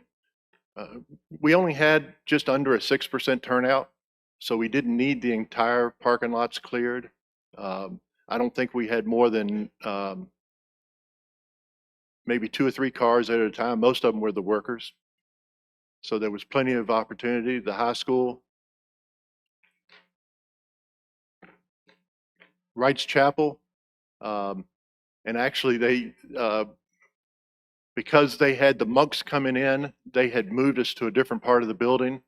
we only had just under a 6% turnout, so we didn't need the entire parking lots cleared. I don't think we had more than maybe 2 or 3 cars at a time. Most of them were the workers. So there was plenty of opportunity. The high school, Wright's Chapel, and actually they, because they had the monks coming in, they had moved us to a different part of the building.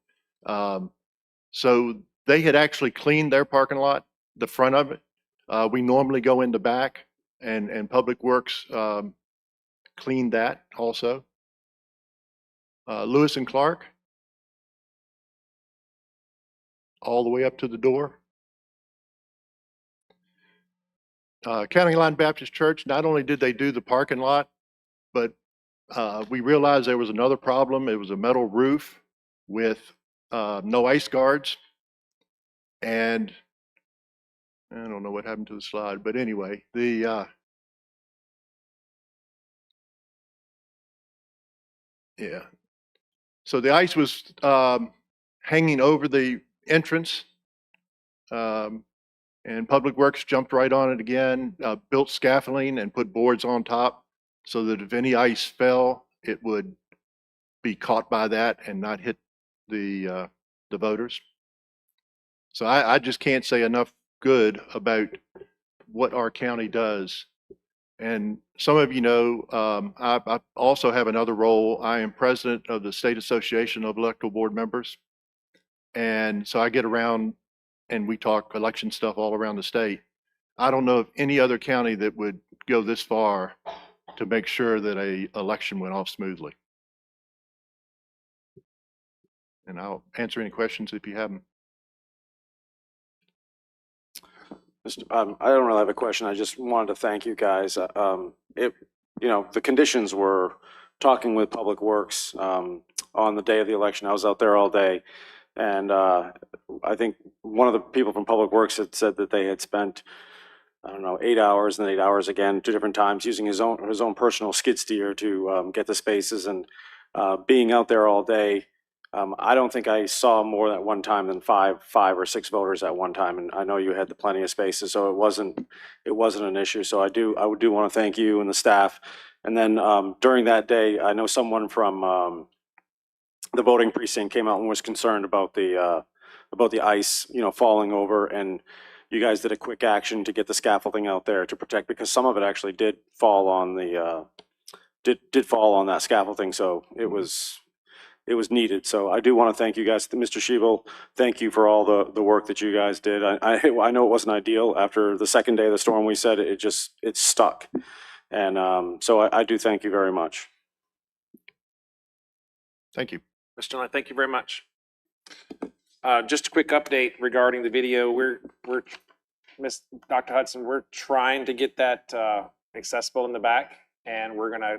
So they had actually cleaned their parking lot, the front of it. We normally go in the back, and Public Works cleaned that also. Lewis and Clark, all the way up to the door. County Line Baptist Church, not only did they do the parking lot, but we realized there was another problem. It was a metal roof with no ice guards. And I don't know what happened to the slide, but anyway, the yeah. So the ice was hanging over the entrance, and Public Works jumped right on it again, built scaffolding and put boards on top so that if any ice fell, it would be caught by that and not hit the voters. So I just can't say enough good about what our county does. And some of you know, I also have another role. I am president of the State Association of Electoral Board Members. And so I get around and we talk election stuff all around the state. I don't know of any other county that would go this far to make sure that a election went off smoothly. And I'll answer any questions if you have them. I don't really have a question. I just wanted to thank you guys. The conditions were talking with Public Works on the day of the election. I was out there all day, and I think one of the people from Public Works had said that they had spent, I don't know, 8 hours and then 8 hours again, 2 different times, using his own personal skid steer to get the spaces. And being out there all day, I don't think I saw more at one time than five or six voters at one time, and I know you had the plenty of spaces, so it wasn't an issue. So I do want to thank you and the staff. And then during that day, I know someone from the voting precinct came out and was concerned about the ice, falling over. And you guys did a quick action to get the scaffolding out there to protect, because some of it actually did fall on the, did fall on that scaffolding, so it was needed. So I do want to thank you guys. Mr. Schiebel, thank you for all the work that you guys did. I know it wasn't ideal. After the second day of the storm, we said it stuck. And so I do thank you very much. Thank you. Mr. Knight, thank you very much. Just a quick update regarding the video. We're Miss Dr. Hudson, we're trying to get that accessible in the back, and we're gonna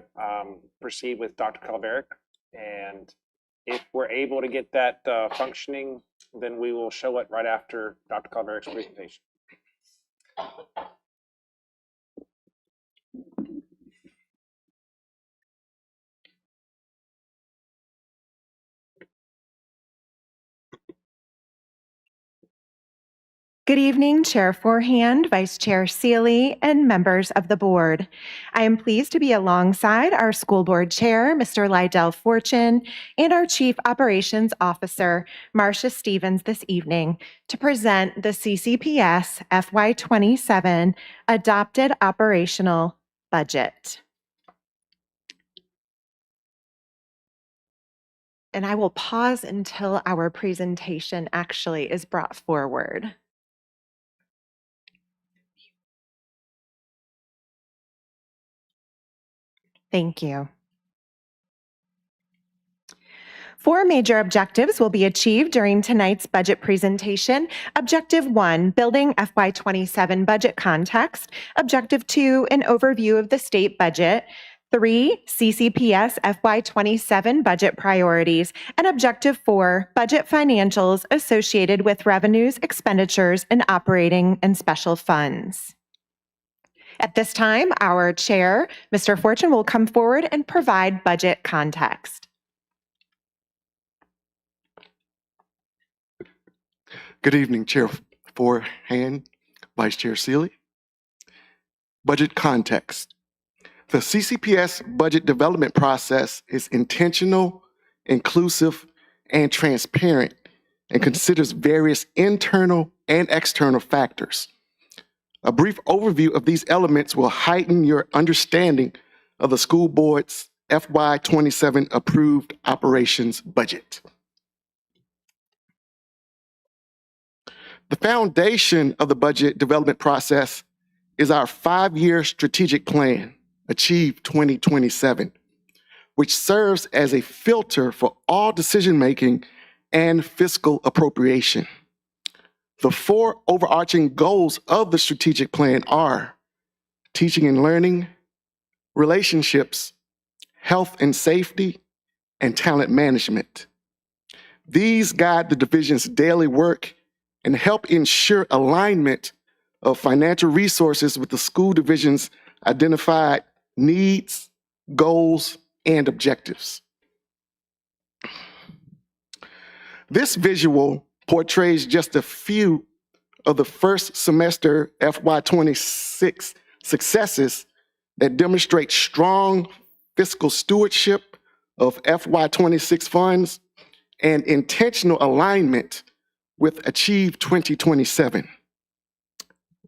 proceed with Dr. Calveric. And if we're able to get that functioning, then we will show it right after Dr. Calveric's presentation. Good evening, Chair Forehand, Vice Chair Seeley, and members of the board. I am pleased to be alongside our school board chair, Mr. Lydell Fortune, and our Chief Operations Officer, Marcia Stevens, this evening to present the CCPS FY27 Adopted Operational Budget. And I will pause until our presentation actually is brought forward. Thank you. 4 major objectives will be achieved during tonight's budget presentation. Objective 1, building FY27 budget context. Objective 2, an overview of the state budget. 3, CCPS FY27 budget priorities. And Objective 4, budget financials associated with revenues, expenditures, and operating and special funds. At this time, our chair, Mr. Fortune, will come forward and provide budget context. Good evening, Chair Forehand, Vice Chair Seeley. Budget context. The CCPS budget development process is intentional, inclusive, and transparent, and considers various internal and external factors. A brief overview of these elements will heighten your understanding of the school board's FY27 approved operations budget. The foundation of the budget development process is our 5-year strategic plan, Achieve 2027, which serves as a filter for all decision-making and fiscal appropriation. The 4 overarching goals of the strategic plan are teaching and learning, relationships, health and safety, and talent management. These guide the division's daily work and help ensure alignment of financial resources with the school division's identified needs, goals, and objectives. This visual portrays just a few of the first semester FY26 successes that demonstrate strong fiscal stewardship of FY26 funds and intentional alignment with Achieve 2027,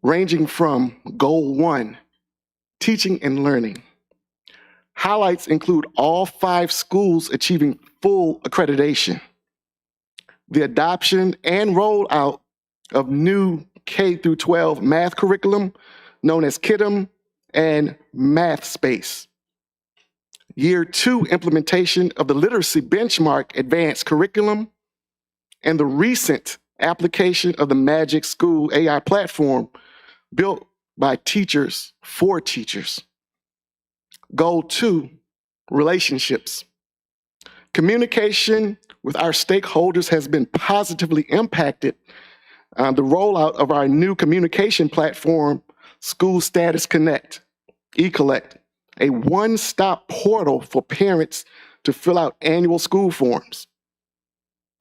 ranging from Goal 1, teaching and learning. Highlights include all 5 schools achieving full accreditation, the adoption and rollout of new K-12 math curriculum known as KIDM and Math Space. Year 2 implementation of the Literacy Benchmark Advanced Curriculum, and the recent application of the Magic School AI platform built by teachers for teachers. Goal 2, relationships. Communication with our stakeholders has been positively impacted. The rollout of our new communication platform, School Status Connect, eCollect, a one-stop portal for parents to fill out annual school forms.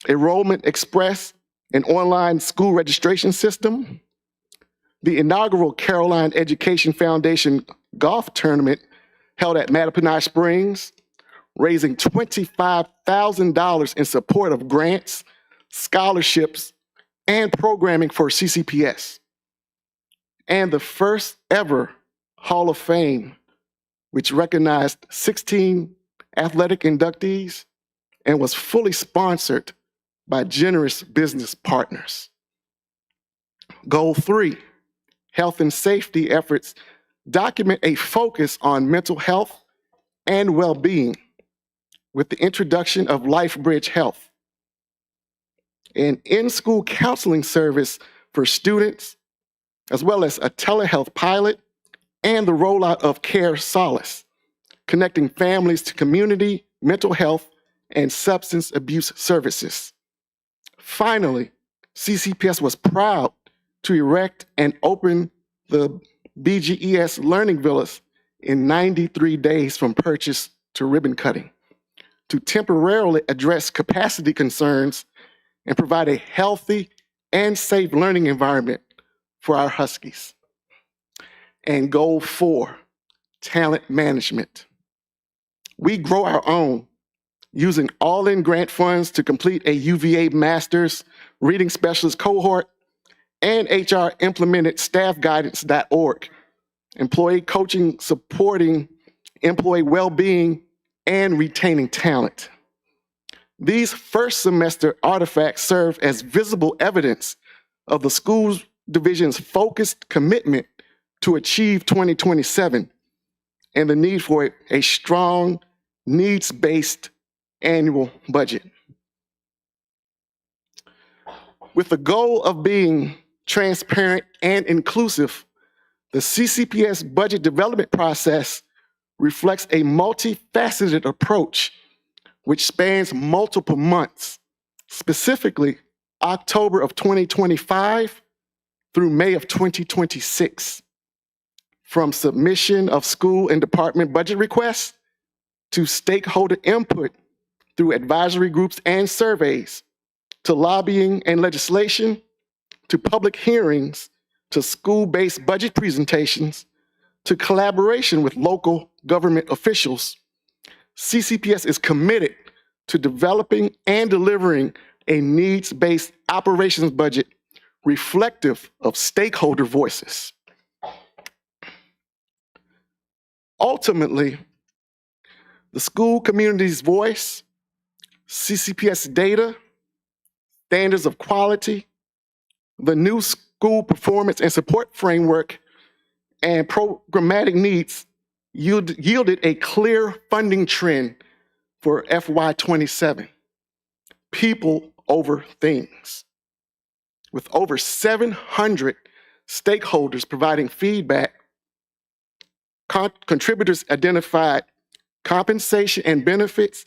Enrollment Express, an online school registration system. The inaugural Caroline Education Foundation golf tournament held at Mattaponi Springs, raising $25,000 in support of grants, scholarships, and programming for CCPS. and the first ever Hall of Fame, which recognized 16 athletic inductees and was fully sponsored by generous business partners. Goal 3, health and safety efforts document a focus on mental health and well-being with the introduction of LifeBridge Health, an in-school counseling service for students, as well as a telehealth pilot and the rollout of Care Solace, connecting families to community, mental health, and substance abuse services. Finally, CCPS was proud to erect and open the BGES Learning Villas in 93 days from purchase to ribbon cutting to temporarily address capacity concerns and provide a healthy and safe learning environment for our Huskies. And goal 4, talent management. We grow our own using all-in grant funds to complete a UVA Master's Reading Specialist cohort and HR implemented staffguidance.org, employee coaching supporting employee well-being and retaining talent. These first semester artifacts serve as visible evidence of the school division's focused commitment to achieve 2027 and the need for a strong, needs-based annual budget. With the goal of being transparent and inclusive, the CCPS budget development process reflects a multifaceted approach which spans multiple months, specifically October of 2025 through May of 2026. From submission of school and department budget requests to stakeholder input through advisory groups and surveys, to lobbying and legislation, to public hearings, to school-based budget presentations, to collaboration with local government officials, CCPS is committed to developing and delivering a needs-based operations budget reflective of stakeholder voices. Ultimately, the school community's voice, CCPS data, standards of quality, the new school performance and support framework, and programmatic needs yielded a clear funding trend for FY27, people over things. With over 700 stakeholders providing feedback, contributors identified compensation and benefits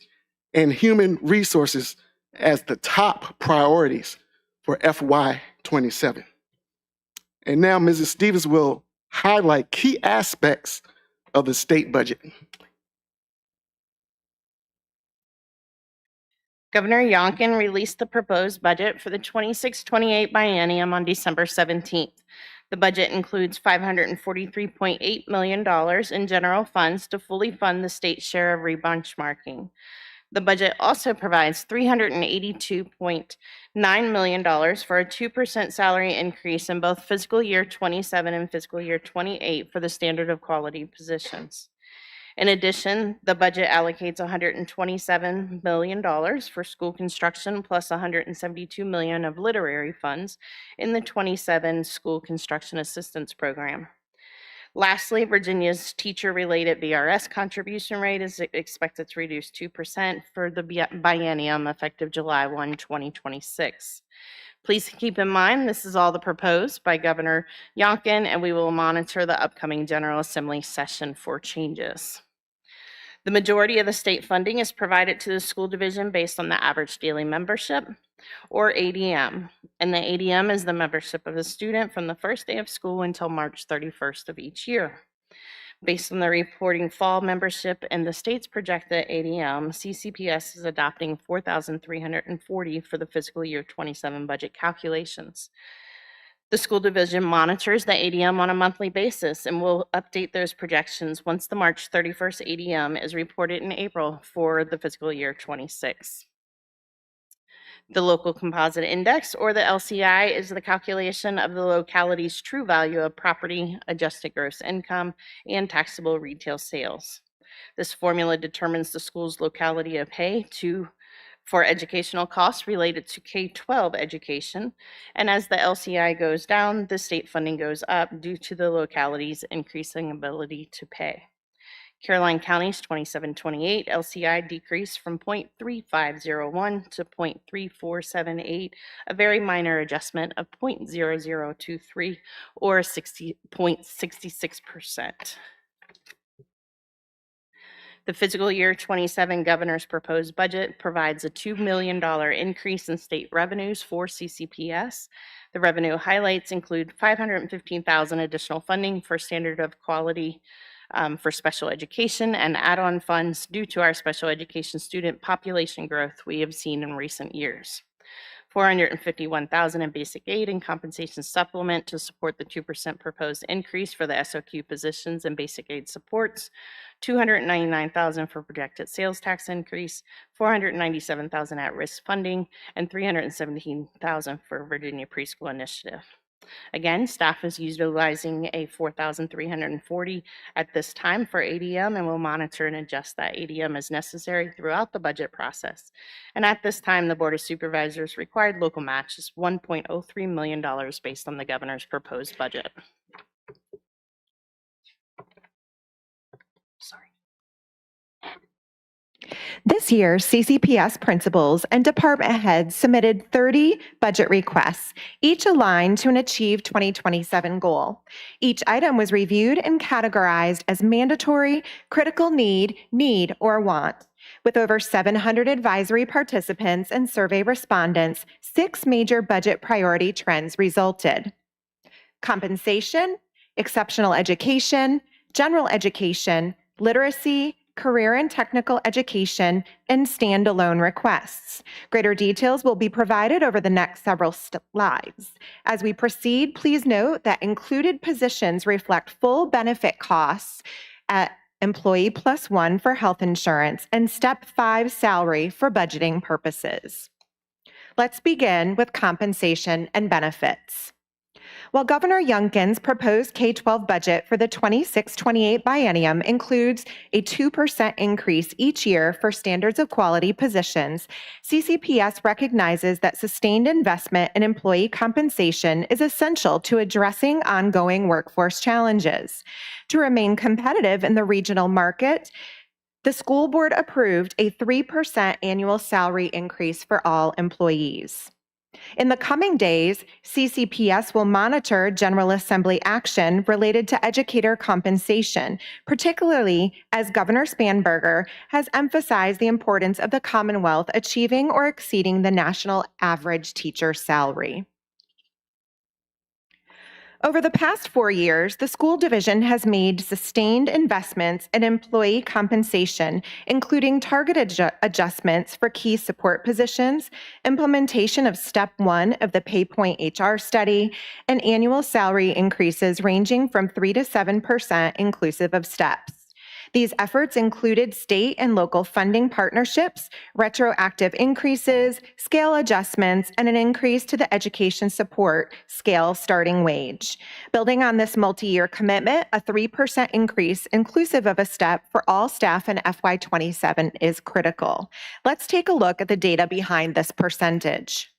and human resources as the top priorities for FY27. And now Mrs. Stevens will highlight key aspects of the state budget. Governor Youngkin released the proposed budget for the 26-28 biennium on December 17th. The budget includes $543.8 million in general funds to fully fund the state's share of rebenchmarking. The budget also provides $382.9 million for a 2% salary increase in both fiscal year 27 and fiscal year 28 for the standard of quality positions. In addition, the budget allocates $127 million for school construction plus $172 million of literary funds in the 27 school construction assistance program. Lastly, Virginia's teacher-related VRS contribution rate is expected to reduce 2% for the biennium effective July 1, 2026. Please keep in mind, this is all the proposed by Governor Youngkin, and we will monitor the upcoming General Assembly session for changes. The majority of the state funding is provided to the school division based on the average daily membership, or ADM. And the ADM is the membership of a student from the first day of school until March 31st of each year. Based on the reporting fall membership and the state's projected ADM, CCPS is adopting 4,340 for the fiscal year 27 budget calculations. The school division monitors the ADM on a monthly basis and will update those projections once the March 31st ADM is reported in April for the fiscal year 26. The local composite index, or the LCI, is the calculation of the locality's true value of property, adjusted gross income, and taxable retail sales. This formula determines the school's locality of pay for educational costs related to K-12 education. And as the LCI goes down, the state funding goes up due to the locality's increasing ability to pay. Caroline County's 27-28 LCI decreased from 0.3501 to 0.3478, a very minor adjustment of 0.0023 or 0.66%. The fiscal year 27 governor's proposed budget provides a $2 million increase in state revenues for CCPS. The revenue highlights include $515,000 additional funding for standard of quality for special education and add-on funds due to our special education student population growth we have seen in recent years. $451,000 in basic aid and compensation supplement to support the 2% proposed increase for the SOQ positions and basic aid supports, $299,000 for projected sales tax increase, $497,000 at-risk funding, and $317,000 for Virginia Preschool Initiative. Again, staff is utilizing a $4,340 at this time for ADM and will monitor and adjust that ADM as necessary throughout the budget process. And at this time, the Board of Supervisors required local match is $1.03 million based on the governor's proposed budget. Sorry. This year, CCPS principals and department heads submitted 30 budget requests, each aligned to an Achieve 2027 goal. Each item was reviewed and categorized as mandatory, critical need, or want. With over 700 advisory participants and survey respondents, 6 major budget priority trends resulted: compensation, exceptional education, general education, literacy, career and technical education, and standalone requests. Greater details will be provided over the next several slides. As we proceed, please note that included positions reflect full benefit costs at Employee Plus One for health insurance and Step 5 salary for budgeting purposes. Let's begin with compensation and benefits. While Governor Youngkin's proposed K-12 budget for the 26-28 biennium includes a 2% increase each year for standards of quality positions, CCPS recognizes that sustained investment in employee compensation is essential to addressing ongoing workforce challenges. To remain competitive in the regional market, the school board approved a 3% annual salary increase for all employees. In the coming days, CCPS will monitor General Assembly action related to educator compensation, particularly as Governor Spanberger has emphasized the importance of the Commonwealth achieving or exceeding the national average teacher salary. Over the past 4 years, the school division has made sustained investments in employee compensation, including targeted adjustments for key support positions, implementation of Step 1 of the PayPoint HR study, and annual salary increases ranging from 3 to 7% inclusive of steps. These efforts included state and local funding partnerships, retroactive increases, scale adjustments, and an increase to the education support scale starting wage. Building on this multi-year commitment, a 3% increase inclusive of a step for all staff in FY27 is critical. Let's take a look at the data behind this percentage.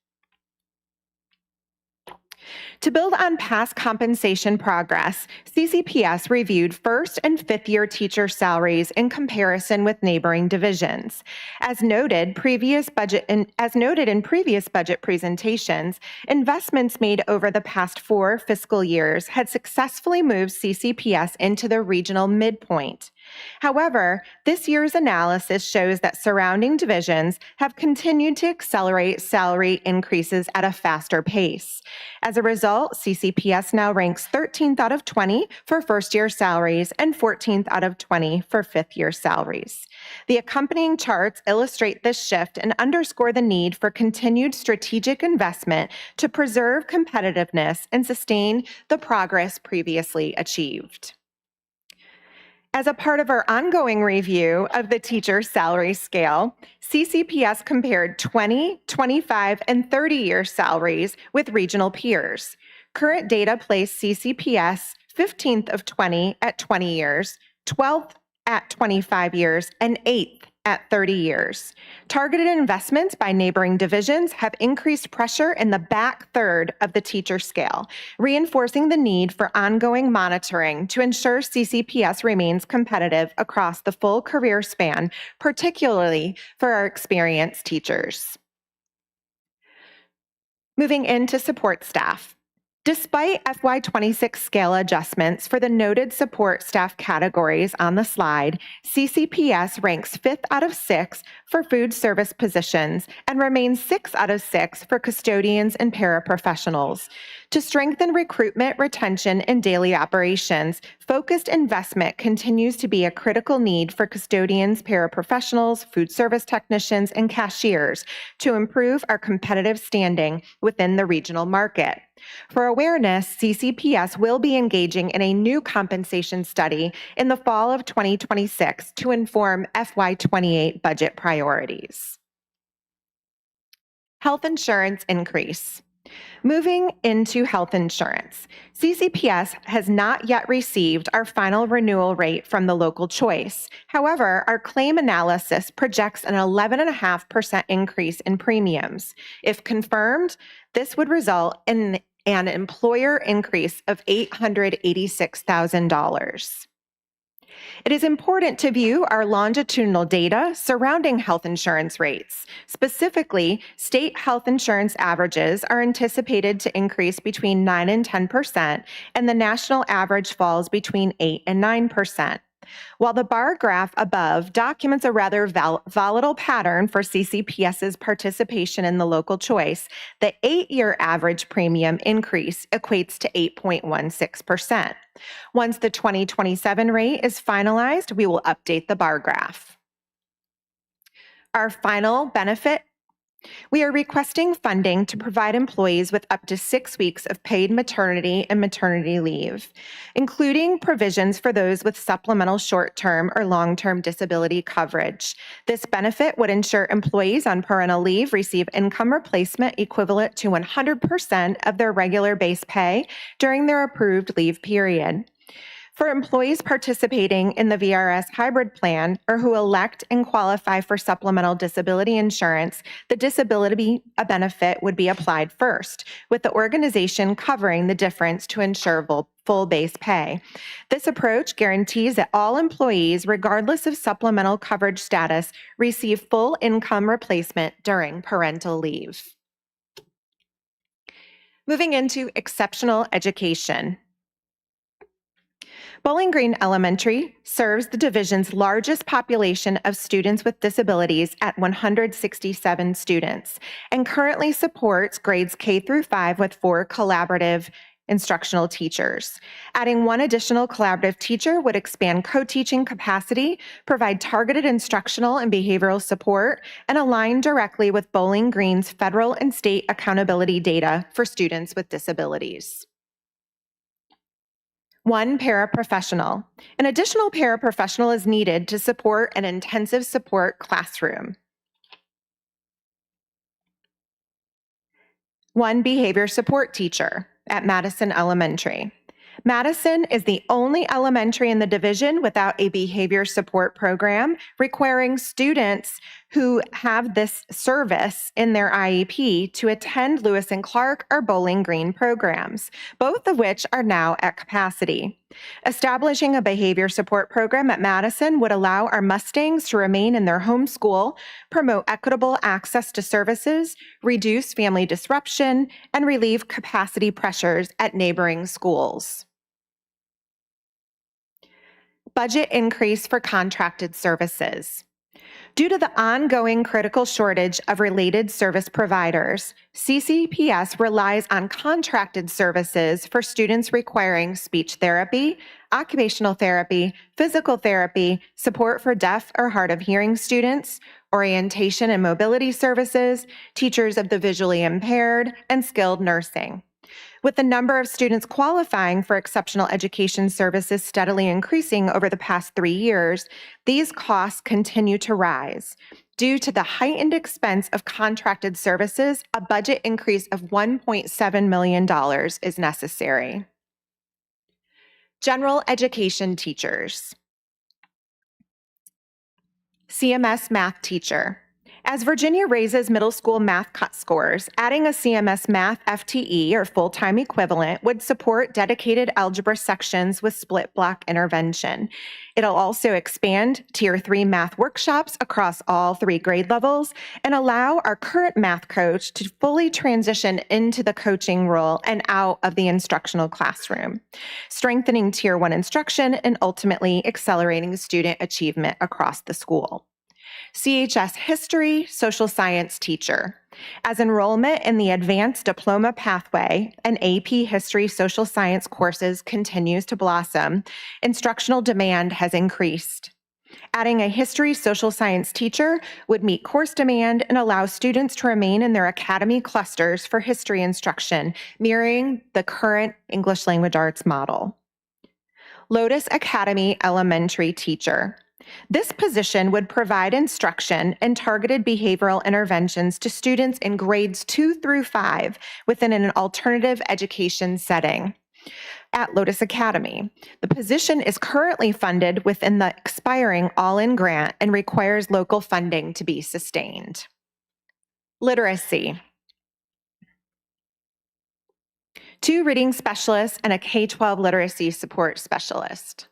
To build on past compensation progress, CCPS reviewed first and fifth-year teacher salaries in comparison with neighboring divisions. As noted in previous budget presentations, investments made over the past 4 fiscal years had successfully moved CCPS into the regional midpoint. However, this year's analysis shows that surrounding divisions have continued to accelerate salary increases at a faster pace. As a result, CCPS now ranks 13th out of 20 for first-year salaries and 14th out of 20 for fifth-year salaries. The accompanying charts illustrate this shift and underscore the need for continued strategic investment to preserve competitiveness and sustain the progress previously achieved. As a part of our ongoing review of the teacher salary scale, CCPS compared 20, 25, and 30-year salaries with regional peers. Current data placed CCPS 15th of 20 at 20 years, 12th at 25 years, and 8th at 30 years. Targeted investments by neighboring divisions have increased pressure in the back third of the teacher scale, reinforcing the need for ongoing monitoring to ensure CCPS remains competitive across the full career span, particularly for our experienced teachers. Moving into support staff. Despite FY26 scale adjustments for the noted support staff categories on the slide, CCPS ranks 5th out of 6 for food service positions and remains 6th out of 6 for custodians and paraprofessionals. To strengthen recruitment, retention, and daily operations, focused investment continues to be a critical need for custodians, paraprofessionals, food service technicians, and cashiers to improve our competitive standing within the regional market. For awareness, CCPS will be engaging in a new compensation study in the fall of 2026 to inform FY28 budget priorities. Health insurance increase. Moving into health insurance, CCPS has not yet received our final renewal rate from the local choice. However, our claim analysis projects an 11.5% increase in premiums. If confirmed, this would result in an employer increase of $886,000. It is important to view our longitudinal data surrounding health insurance rates. Specifically, state health insurance averages are anticipated to increase between 9 and 10%, and the national average falls between 8 and 9%. While the bar graph above documents a rather volatile pattern for CCPS's participation in the local choice, the 8-year average premium increase equates to 8.16%. Once the 2027 rate is finalized, we will update the bar graph. Our final benefit. We are requesting funding to provide employees with up to 6 weeks of paid maternity and maternity leave, including provisions for those with supplemental short-term or long-term disability coverage. This benefit would ensure employees on parental leave receive income replacement equivalent to 100% of their regular base pay during their approved leave period. For employees participating in the VRS hybrid plan or who elect and qualify for supplemental disability insurance, the disability benefit would be applied first, with the organization covering the difference to ensure full base pay. This approach guarantees that all employees, regardless of supplemental coverage status, receive full income replacement during parental leave. Moving into exceptional education. Bowling Green Elementary serves the division's largest population of students with disabilities at 167 students and currently supports grades K through 5 with 4 collaborative instructional teachers. Adding 1 additional collaborative teacher would expand co-teaching capacity, provide targeted instructional and behavioral support, and align directly with Bowling Green's federal and state accountability data for students with disabilities. 1 paraprofessional. An additional paraprofessional is needed to support an intensive support classroom. 1 behavior support teacher at Madison Elementary. Madison is the only elementary in the division without a behavior support program, requiring students who have this service in their IEP to attend Lewis and Clark or Bowling Green programs, both of which are now at capacity. Establishing a behavior support program at Madison would allow our Mustangs to remain in their home school, promote equitable access to services, reduce family disruption, and relieve capacity pressures at neighboring schools. Budget increase for contracted services. Due to the ongoing critical shortage of related service providers, CCPS relies on contracted services for students requiring speech therapy, occupational therapy, physical therapy, support for deaf or hard of hearing students, orientation and mobility services, teachers of the visually impaired, and skilled nursing. With the number of students qualifying for exceptional education services steadily increasing over the past 3 years, these costs continue to rise. Due to the heightened expense of contracted services, a budget increase of $1.7 million is necessary. General education teachers. CMS math teacher. As Virginia raises middle school math cut scores, adding a CMS math FTE or full-time equivalent would support dedicated algebra sections with split block intervention. It'll also expand Tier 3 math workshops across all 3 grade levels and allow our current math coach to fully transition into the coaching role and out of the instructional classroom, strengthening Tier 1 instruction and ultimately accelerating student achievement across the school. CHS History Social Science teacher. As enrollment in the Advanced Diploma Pathway and AP History Social Science courses continues to blossom, instructional demand has increased. Adding a History Social Science teacher would meet course demand and allow students to remain in their academy clusters for history instruction, mirroring the current English Language Arts model. Lotus Academy Elementary teacher. This position would provide instruction and targeted behavioral interventions to students in grades 2 through 5 within an alternative education setting at Lotus Academy. The position is currently funded within the expiring all-in grant and requires local funding to be sustained. Literacy. 2 reading specialists and a K-12 literacy support specialist.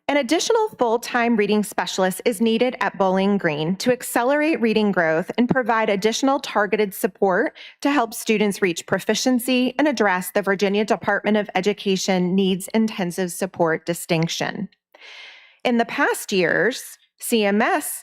An additional full-time reading specialist is needed at Bowling Green to accelerate reading growth and provide additional targeted support to help students reach proficiency and address the Virginia Department of Education Needs Intensive Support distinction. In the past years, CMS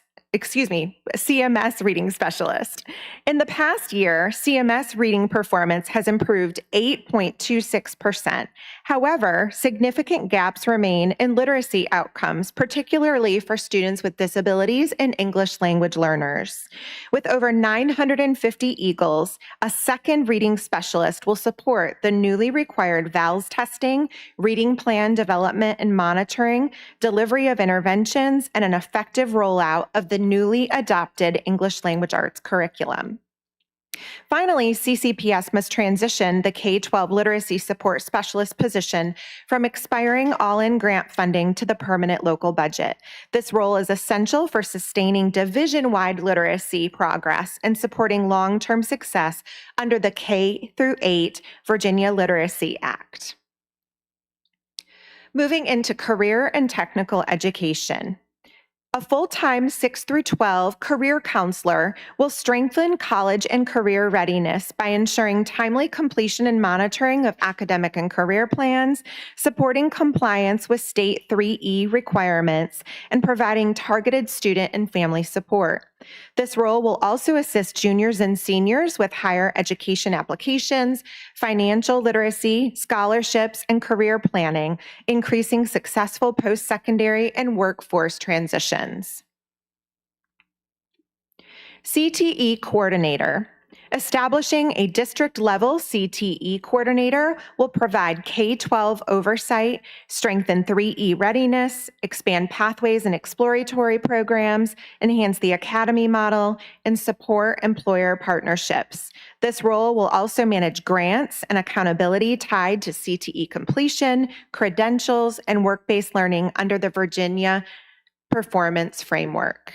reading specialist. In the past year, CMS reading performance has improved 8.26%. However, significant gaps remain in literacy outcomes, particularly for students with disabilities and English language learners. With over 950 Eagles, a second reading specialist will support the newly required VALS testing, reading plan development and monitoring, delivery of interventions, and an effective rollout of the newly adopted English Language Arts curriculum. Finally, CCPS must transition the K-12 literacy support specialist position from expiring all-in grant funding to the permanent local budget. This role is essential for sustaining division-wide literacy progress and supporting long-term success under the K-8 Virginia Literacy Act. Moving into career and technical education. A full-time 6 through 12 career counselor will strengthen college and career readiness by ensuring timely completion and monitoring of academic and career plans, supporting compliance with state 3E requirements, and providing targeted student and family support. This role will also assist juniors and seniors with higher education applications, financial literacy, scholarships, and career planning, increasing successful post-secondary and workforce transitions. CTE coordinator. Establishing a district-level CTE coordinator will provide K-12 oversight, strengthen 3E readiness, expand pathways and exploratory programs, enhance the academy model, and support employer partnerships. This role will also manage grants and accountability tied to CTE completion, credentials, and work-based learning under the Virginia Performance Framework.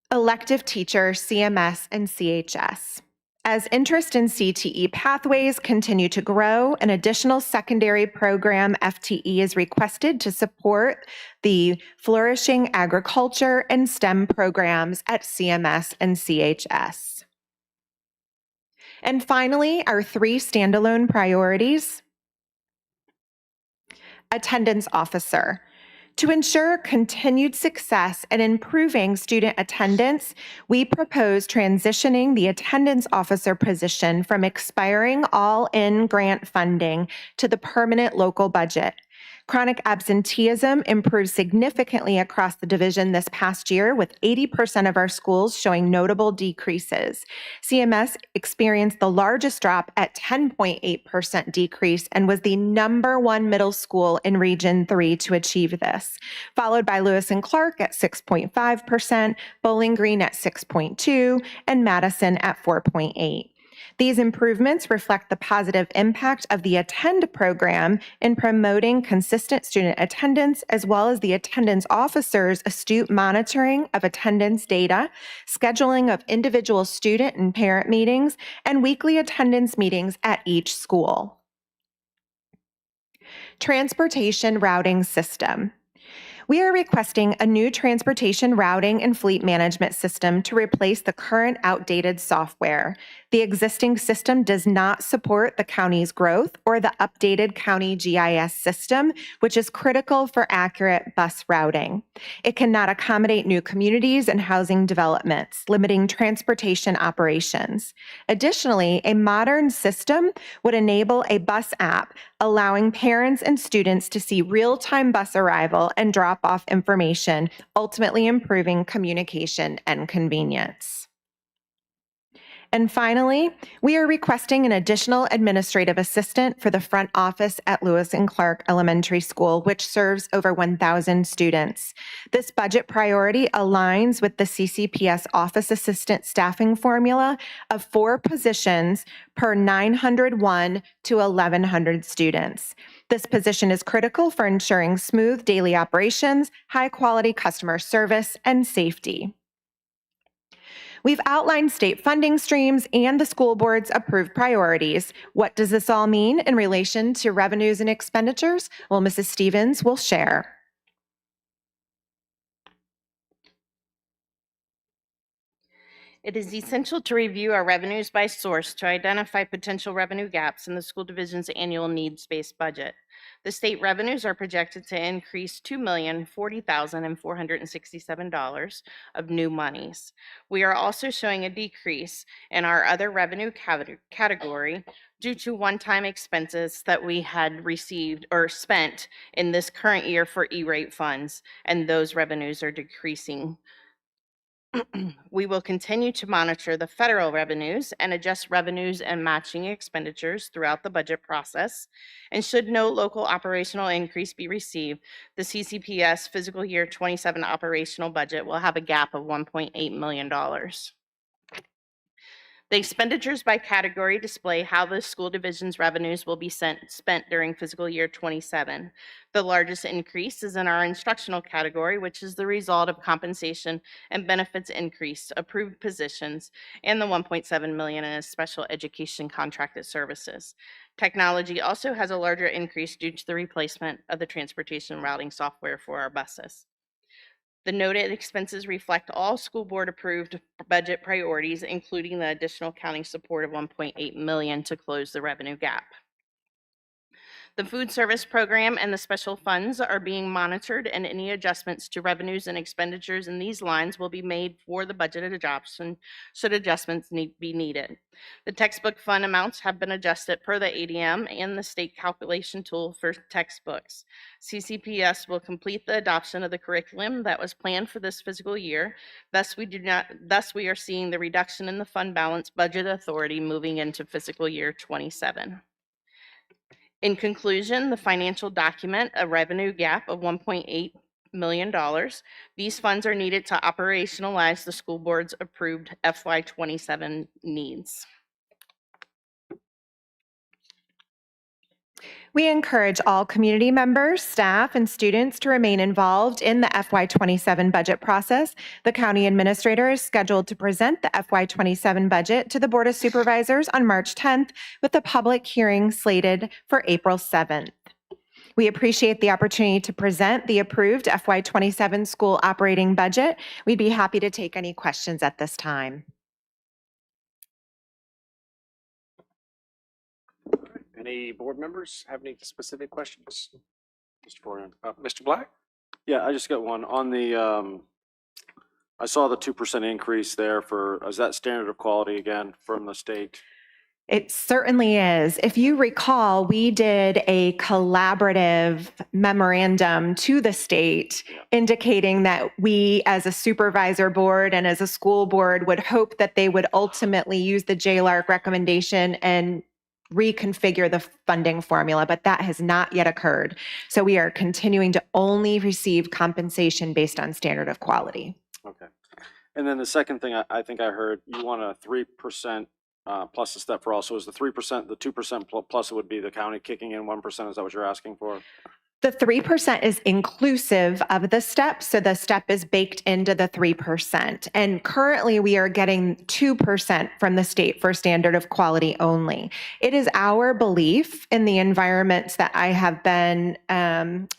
Elective teacher, CMS, and CHS. As interest in CTE pathways continue to grow, an additional secondary program FTE is requested to support the flourishing agriculture and STEM programs at CMS and CHS. And finally, our 3 standalone priorities. Attendance officer. To ensure continued success in improving student attendance, we propose transitioning the attendance officer position from expiring all-in grant funding to the permanent local budget. Chronic absenteeism improved significantly across the division this past year, with 80% of our schools showing notable decreases. CMS experienced the largest drop at 10.8% decrease and was the #1 middle school in Region 3 to achieve this, followed by Lewis and Clark at 6.5%, Bowling Green at 6.2%, and Madison at 4.8%. These improvements reflect the positive impact of the ATTEND program in promoting consistent student attendance, as well as the attendance officers' astute monitoring of attendance data, scheduling of individual student and parent meetings, and weekly attendance meetings at each school. Transportation routing system. We are requesting a new transportation routing and fleet management system to replace the current outdated software. The existing system does not support the county's growth or the updated county GIS system, which is critical for accurate bus routing. It cannot accommodate new communities and housing developments, limiting transportation operations. Additionally, a modern system would enable a bus app, allowing parents and students to see real-time bus arrival and drop-off information, ultimately improving communication and convenience. And finally, we are requesting an additional administrative assistant for the front office at Lewis and Clark Elementary School, which serves over 1,000 students. This budget priority aligns with the CCPS office assistant staffing formula of 4 positions per 901 to 1,100 students. This position is critical for ensuring smooth daily operations, high-quality customer service, and safety. We've outlined state funding streams and the school board's approved priorities. What does this all mean in relation to revenues and expenditures? Well, Mrs. Stevens will share. It is essential to review our revenues by source to identify potential revenue gaps in the school division's annual needs-based budget. The state revenues are projected to increase $2,040,467 of new monies. We are also showing a decrease in our other revenue category due to one-time expenses that we had received or spent in this current year for E-rate funds, and those revenues are decreasing. We will continue to monitor the federal revenues and adjust revenues and matching expenditures throughout the budget process. And should no local operational increase be received, the CCPS fiscal year 27 operational budget will have a gap of $1.8 million. The expenditures by category display how the school division's revenues will be spent during fiscal year 27. The largest increase is in our instructional category, which is the result of compensation and benefits increase, approved positions, and the $1.7 million in special education contracted services. Technology also has a larger increase due to the replacement of the transportation routing software for our buses. The noted expenses reflect all school board approved budget priorities, including the additional county support of $1.8 million to close the revenue gap. The food service program and the special funds are being monitored, and any adjustments to revenues and expenditures in these lines will be made for the budget adoption should adjustments be needed. The textbook fund amounts have been adjusted per the ADM and the state calculation tool for textbooks. CCPS will complete the adoption of the curriculum that was planned for this fiscal year. Thus, we are seeing the reduction in the fund balance budget authority moving into fiscal year 27. In conclusion, the financial document a revenue gap of $1.8 million. These funds are needed to operationalize the school board's approved FY27 needs. We encourage all community members, staff, and students to remain involved in the FY27 budget process. The county administrator is scheduled to present the FY27 budget to the Board of Supervisors on March 10th, with a public hearing slated for April 7th. We appreciate the opportunity to present the approved FY27 school operating budget. We'd be happy to take any questions at this time. Any board members have any specific questions? Mr. Black? Yeah, I just got one. On the, I saw the 2% increase there for, is that standard of quality again from the state? It certainly is. If you recall, we did a collaborative memorandum to the state indicating that we, as a supervisor board and as a school board, would hope that they would ultimately use the JLARC recommendation and reconfigure the funding formula, but that has not yet occurred. So we are continuing to only receive compensation based on standard of quality. Okay. And then the second thing I think I heard, you want a 3% plus a step for all. So is the 3%, the 2% plus it would be the county kicking in 1%? Is that what you're asking for? The 3% is inclusive of the step. So the step is baked into the 3%. And currently we are getting 2% from the state for standard of quality only. It is our belief in the environments that I have been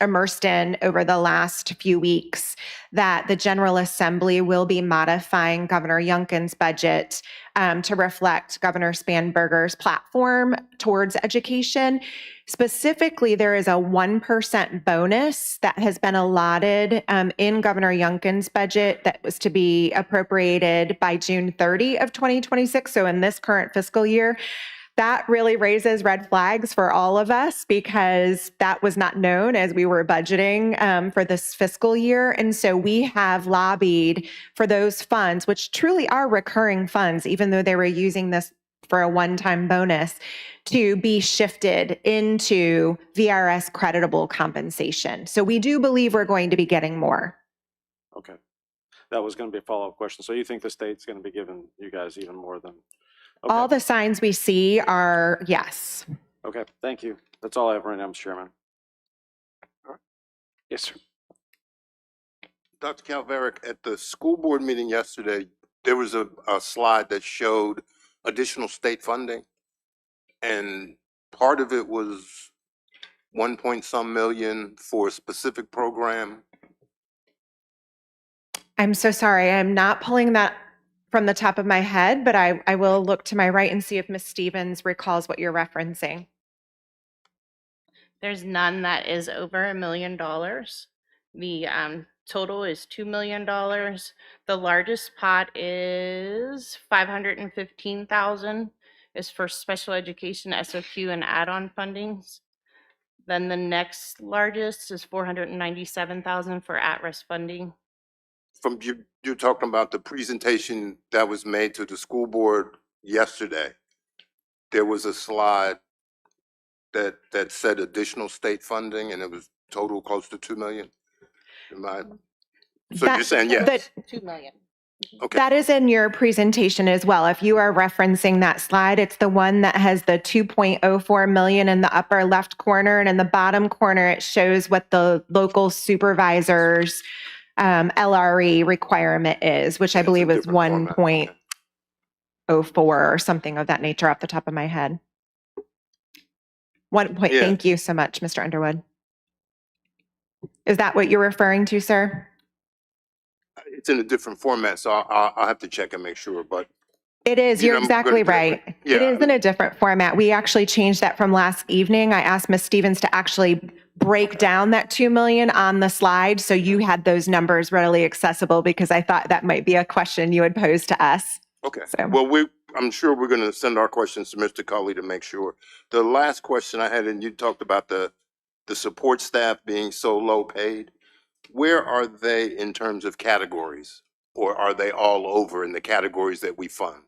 immersed in over the last few weeks that the General Assembly will be modifying Governor Youngkin's budget to reflect Governor Spanberger's platform towards education. Specifically, there is a 1% bonus that has been allotted in Governor Youngkin's budget that was to be appropriated by June 30 of 2026. So in this current fiscal year, that really raises red flags for all of us because that was not known as we were budgeting for this fiscal year. And so we have lobbied for those funds, which truly are recurring funds, even though they were using this for a one-time bonus, to be shifted into VRS creditable compensation. So we do believe we're going to be getting more. Okay. That was going to be a follow-up question. So you think the state's going to be giving you guys even more than? Okay. All the signs we see are yes. Okay, thank you. That's all I have right now, Mr. Chairman. Yes, sir. Dr. Calveric, at the school board meeting yesterday, there was a slide that showed additional state funding. And part of it was 1 point some million for a specific program. I'm so sorry. I'm not pulling that from the top of my head, but I will look to my right and see if Ms. Stevens recalls what you're referencing. There's none that is over $1 million. The total is $2 million. The largest pot is $515,000 is for special education, SOQ, and add-on fundings. Then the next largest is $497,000 for at-risk funding. From you're talking about the presentation that was made to the school board yesterday. There was a slide that said additional state funding, and it was total close to 2 million. So you're saying yes? 2 million. Okay. That is in your presentation as well. If you are referencing that slide, it's the one that has the 2.04 million in the upper left corner, and in the bottom corner, it shows what the local supervisors LRE requirement is, which I believe is 1.04 or something of that nature off the top of my head. Yeah. Thank you so much, Mr. Underwood. Is that what you're referring to, sir? It's in a different format, so I'll have to check and make sure, but. It is. You're exactly right. Yeah. It is in a different format. We actually changed that from last evening. I asked Ms. Stevens to actually break down that 2 million on the slide so you had those numbers readily accessible because I thought that might be a question you would pose to us. Okay. So. Well, I'm sure we're going to send our questions to Mr. Culley to make sure. The last question I had, and you talked about the support staff being so low paid. Where are they in terms of categories, or are they all over in the categories that we fund?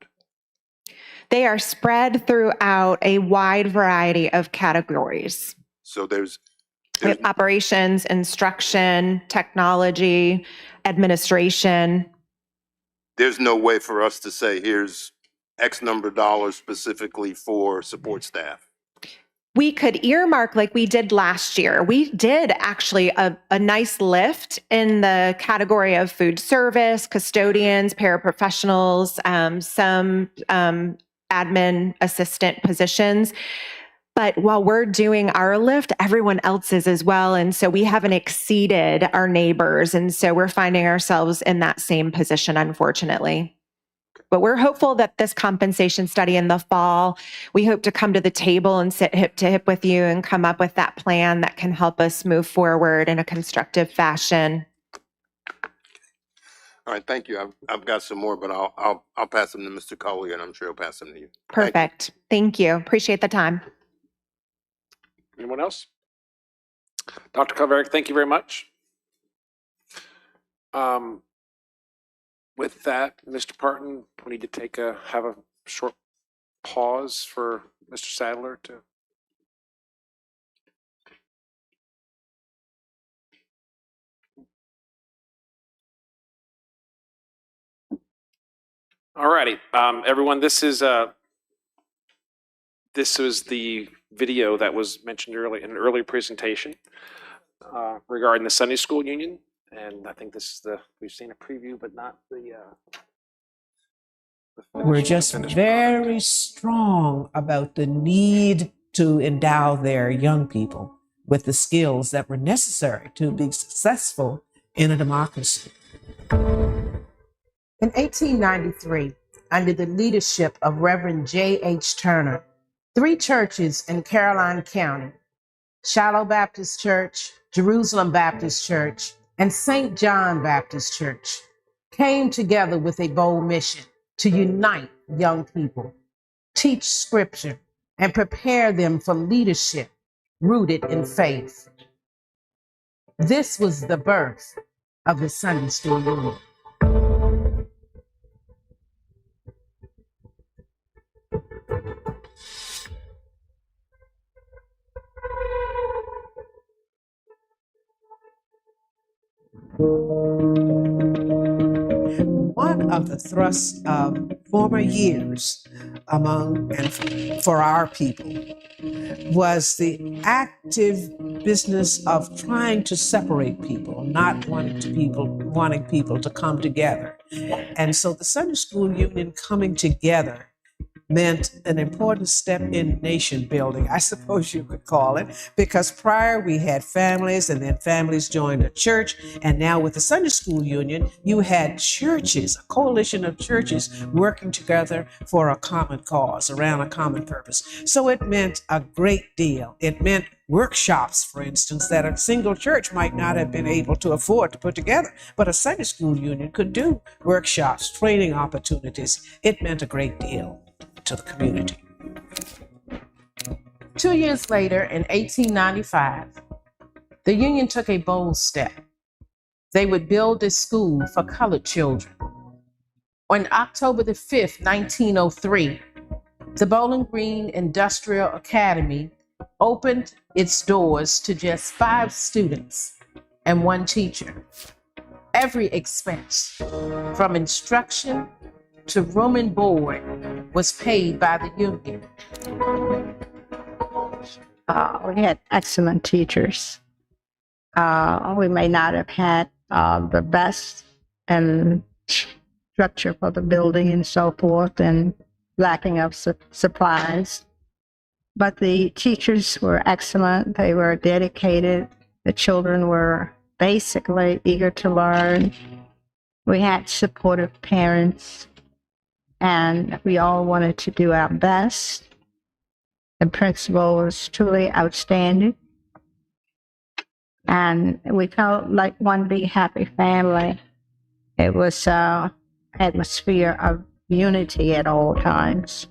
They are spread throughout a wide variety of categories. So there's operations, instruction, technology, administration. There's no way for us to say, here's X number of dollars specifically for support staff. We could earmark like we did last year. We did actually a nice lift in the category of food service, custodians, paraprofessionals, some admin assistant positions. But while we're doing our lift, everyone else is as well. And so we haven't exceeded our neighbors. And so we're finding ourselves in that same position, unfortunately. But we're hopeful that this compensation study in the fall, we hope to come to the table and sit hip to hip with you and come up with that plan that can help us move forward in a constructive fashion. All right, thank you. I've got some more, but I'll pass them to Mr. Collier, and I'm sure he'll pass them to you. Thank you. Perfect. Thank you. Appreciate the time. Anyone else? Dr. Kovaric, thank you very much. With that, Mr. Parton, we need to have a short pause for Mr. Sadler to. All righty, everyone, this was the video that was mentioned earlier in an earlier presentation regarding the Sunday School Union. And I think this is we've seen a preview, but not the We're just very strong about the need to endow their young people with the skills that were necessary to be successful in a democracy. In 1893, under the leadership of Reverend J.H. Turner, 3 churches in Caroline County, Shiloh Baptist Church, Jerusalem Baptist Church, and St. John Baptist Church, came together with a bold mission to unite young people, teach scripture, and prepare them for leadership rooted in faith. This was the birth of the Sunday School Union. One of the thrusts of former years among and for our people was the active business of trying to separate people, not wanting people to come together. And so the Sunday School Union coming together meant an important step in nation building, I suppose you could call it, because prior we had families, and then families joined a church, and now with the Sunday School Union, you had churches, a coalition of churches working together for a common cause, around a common purpose. So it meant a great deal. It meant workshops, for instance, that a single church might not have been able to afford to put together, but a Sunday School Union could do workshops, training opportunities. It meant a great deal to the community. 2 years later, in 1895, the union took a bold step. They would build a school for colored children. On October the 5th, 1903, the Bowling Green Industrial Academy opened its doors to just 5 students and 1 teacher. Every expense, from instruction to room and board, was paid by the union. We had excellent teachers. We may not have had the best and structure for the building and so forth, and lacking of supplies. But the teachers were excellent. They were dedicated. The children were basically eager to learn. We had supportive parents, and we all wanted to do our best. The principal was truly outstanding, and we felt like one big happy family. It was an atmosphere of unity at all times.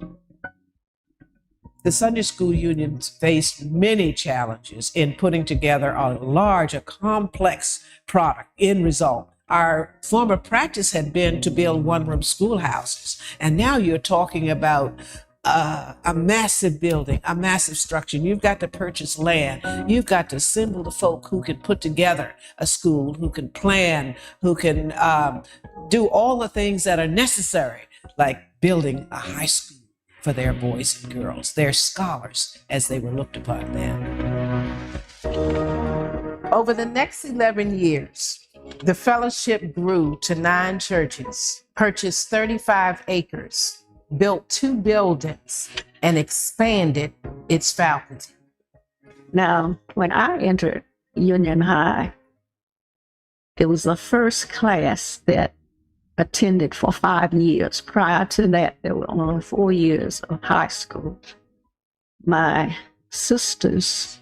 The Sunday School Union faced many challenges in putting together a large, a complex product. End result, our former practice had been to build one-room schoolhouses, and now you're talking about a massive building, a massive structure. You've got to purchase land. You've got to assemble the folk who can put together a school, who can plan, who can do all the things that are necessary, like building a high school for their boys and girls, their scholars, as they were looked upon then. Over the next 11 years, the fellowship grew to 9 churches, purchased 35 acres, built 2 buildings, and expanded its faculty. Now, when I entered Union High, it was the first class that attended for 5 years. Prior to that, there were only 4 years of high school. My sisters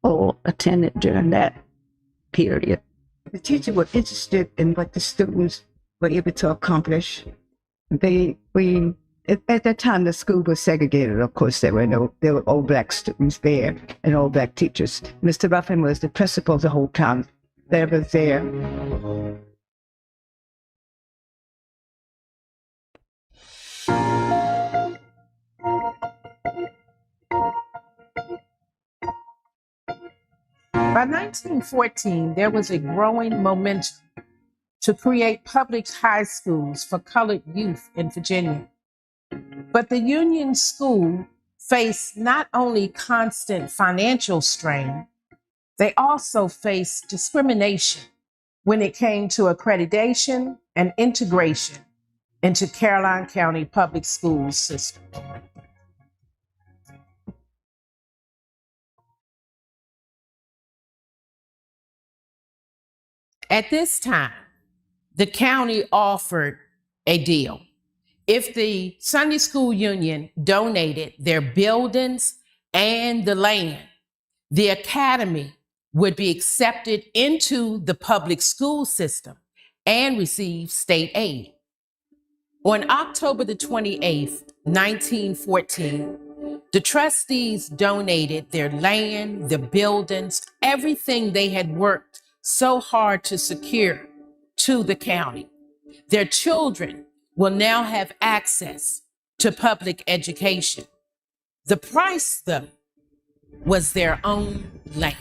all attended during that period. The teacher was interested in what the students were able to accomplish. At that time, the school was segregated. Of course, there were all black students there and all black teachers. Mr. Ruffin was the principal the whole time that was there. By 1914, there was a growing momentum to create public high schools for colored youth in Virginia. But the Union School faced not only constant financial strain, they also faced discrimination when it came to accreditation and integration into Caroline County Public Schools system. At this time, the county offered a deal. If the Sunday School Union donated their buildings and the land, the academy would be accepted into the public school system and receive state aid. On October the 28th, 1914, the trustees donated their land, the buildings, everything they had worked so hard to secure to the county. Their children will now have access to public education. The price, though, was their own land.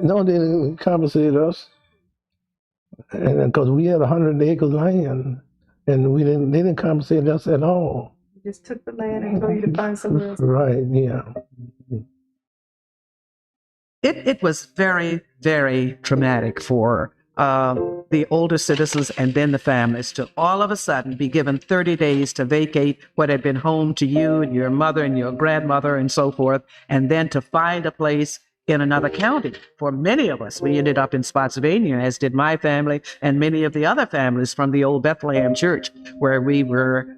No, they didn't compensate us, and because we had 100 acres land, and they didn't compensate us at all. Just took the land and told you to find somewhere else. Right? Yeah. It was very, very traumatic for the older citizens and then the families to all of a sudden be given 30 days to vacate what had been home to you and your mother and your grandmother and so forth, and then to find a place in another county. For many of us, we ended up in Spotsylvania, as did my family and many of the other families from the old Bethlehem Church, where we were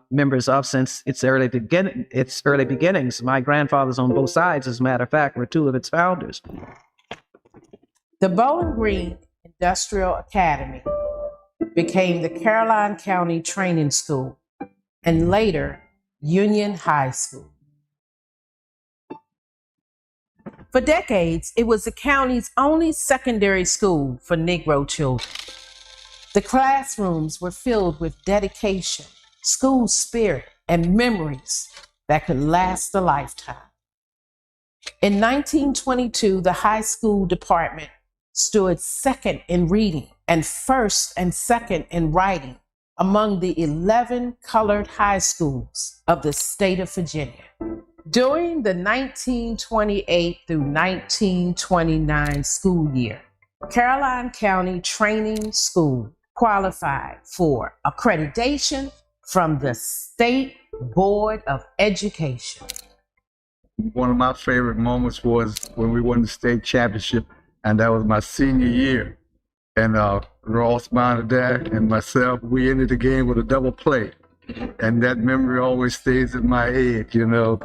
members of since its early beginnings. My grandfathers on both sides, as a matter of fact, were two of its founders. The Bowling Green Industrial Academy became the Caroline County Training School and later Union High School. For decades, it was the county's only secondary school for Negro children. The classrooms were filled with dedication, school spirit, and memories that could last a lifetime. In 1922, the high school department stood second in reading and first and second in writing among the 11 colored high schools of the state of Virginia. During the 1928 through 1929 school year, Caroline County Training School qualified for accreditation from the State Board of Education. One of my favorite moments was when we won the state championship, and that was my senior year. And Ross Monadad and myself, we ended the game with a double play. And that memory always stays in my head, you know.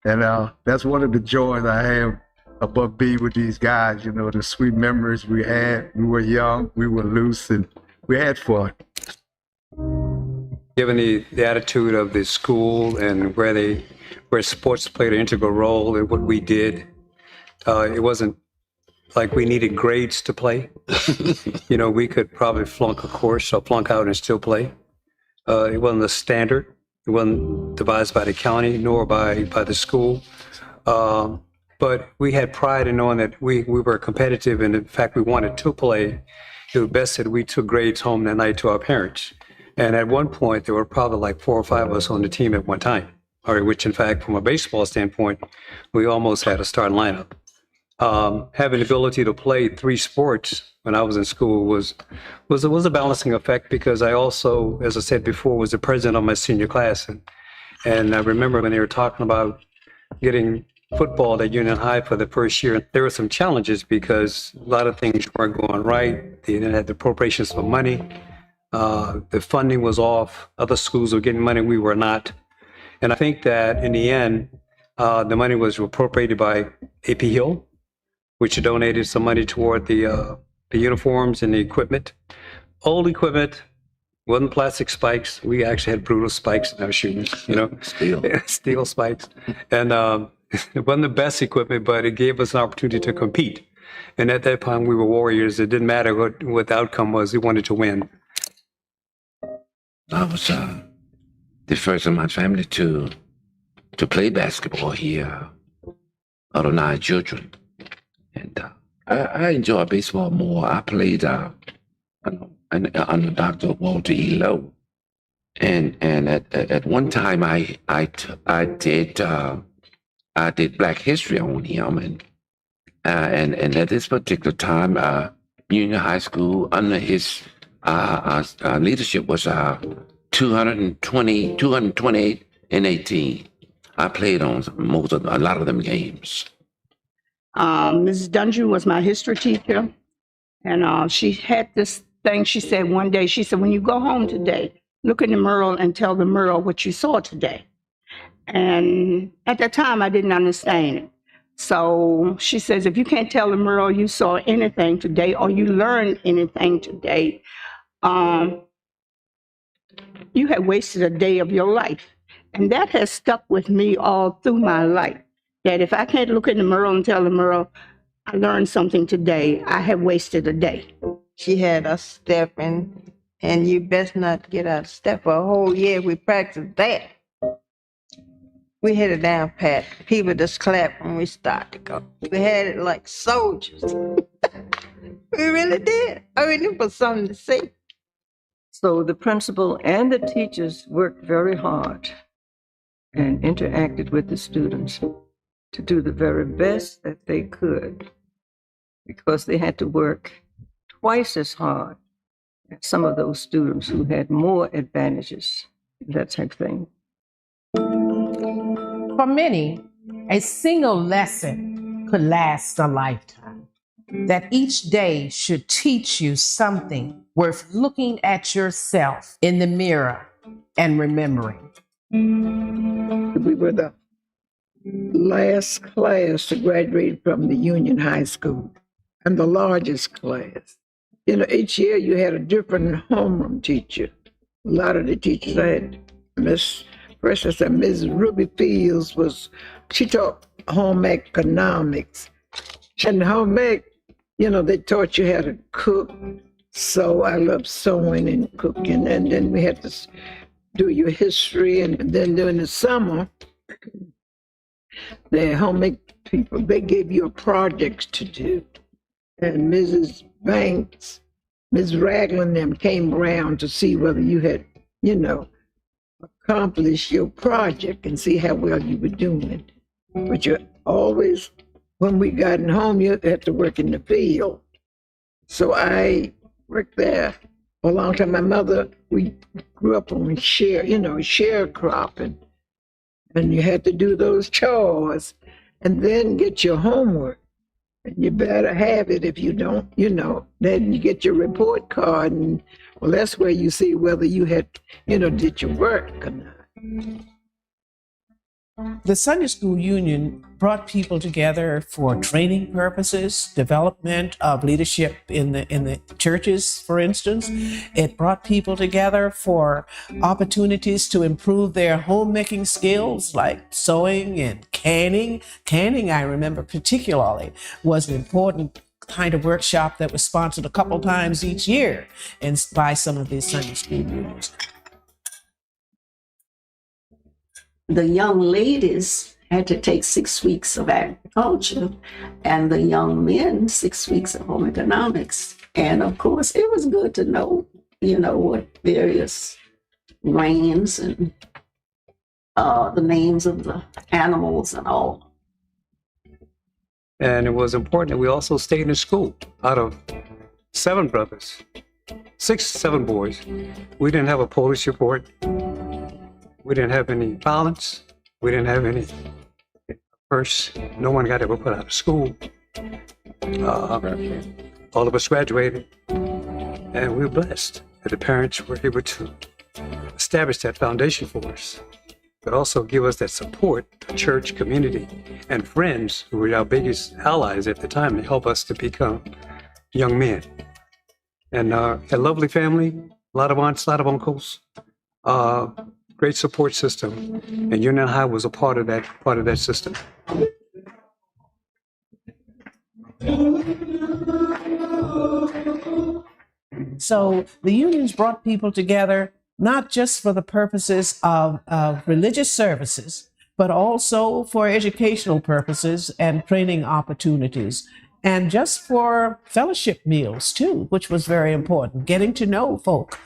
And that's one of the joys I have above being with these guys, you know, the sweet memories we had. We were young, we were loose, and we had fun. Given the attitude of the school and where sports played an integral role in what we did, it wasn't like we needed grades to play. You know, we could probably flunk a course or flunk out and still play. It wasn't a standard. It wasn't devised by the county nor by the school. But we had pride in knowing that we were competitive, and in fact, we wanted to play. It was best that we took grades home that night to our parents. And at one point, there were probably like 4 or 5 of us on the team at one time, which in fact, from a baseball standpoint, we almost had a starting lineup. Having the ability to play 3 sports when I was in school was a balancing effect, because I also, as I said before, was the president of my senior class. And I remember when they were talking about getting football at Union High for the first year, there were some challenges because a lot of things weren't going right. They didn't have the appropriations for money. The funding was off. Other schools were getting money, we were not. And I think that in the end, The money was appropriated by AP Hill, which donated some money toward the uniforms and the equipment. Old equipment, wasn't plastic spikes. We actually had brutal spikes in our shoes, steel spikes. And it wasn't the best equipment, but it gave us an opportunity to compete. And at that time, we were warriors. It didn't matter what the outcome was. We wanted to win. I was the first in my family to play basketball here, out of 9 children. And I enjoy baseball more. I played under Dr. Walter E. Lowe. And at one time I did Black History on him, and at this particular time, Union High School under his leadership was 228 and 18. I played on a lot of them games. Mrs. Dungeon was my history teacher, and she had this thing she said one day. She said, when you go home today, look in the mirror and tell the mirror what you saw today. And at that time, I didn't understand it. So she says, if you can't tell the mirror you saw anything today or you learned anything today, you have wasted a day of your life. And that has stuck with me all through my life, that if I can't look in the mirror and tell the mirror, I learned something today, I have wasted a day. She had us stepping, and you best not get out of step for a whole year. We practiced that. We hit it down pat. People just clapped when we started to go. We had it like soldiers. We really did. I mean, it was something to see. So the principal and the teachers worked very hard and interacted with the students to do the very best that they could, because they had to work twice as hard as some of those students who had more advantages, that type of thing. For many, a single lesson could last a lifetime. That each day should teach you something worth looking at yourself in the mirror and remembering. We were the last class to graduate from the Union High School and the largest class. Each year you had a different homeroom teacher. A lot of the teachers I had, Miss Ruby Fields she taught home economics. And home ec, they taught you how to cook. So I loved sewing and cooking. And then we had to do your history. And then during the summer, the home ec people, they gave you a project to do. And Mrs. Banks, Ms. Ragland, them came around to see whether you had, accomplished your project and see how well you were doing. But you always, when we got home, you had to work in the field. So I worked there for a long time. My mother, we grew up on sharecropping. And you had to do those chores and then get your homework. And you better have it. If you don't, then you get your report card. And well, that's where you see whether you had, did your work or not. The Sunday School Union brought people together for training purposes, development of leadership in the churches, for instance. It brought people together for opportunities to improve their homemaking skills, like sewing and canning. Canning, I remember particularly, was an important kind of workshop that was sponsored a couple times each year by some of these Sunday School unions. The young ladies had to take 6 weeks of agriculture and the young men 6 weeks of home economics. And of course, it was good to know, what various grains and the names of the animals and all. And it was important that we also stayed in school. Out of 7 brothers, 7 boys, we didn't have a police report. We didn't have any violence. We didn't have any first. No one got ever put out of school. All of us graduated, and we were blessed that the parents were able to establish that foundation for us. but also give us that support, the church, community, and friends who were our biggest allies at the time to help us to become young men. And a lovely family, a lot of aunts, a lot of uncles, great support system. And Union High was a part of that system. So the unions brought people together, not just for the purposes of religious services, but also for educational purposes and training opportunities, and just for fellowship meals too, which was very important, getting to know folk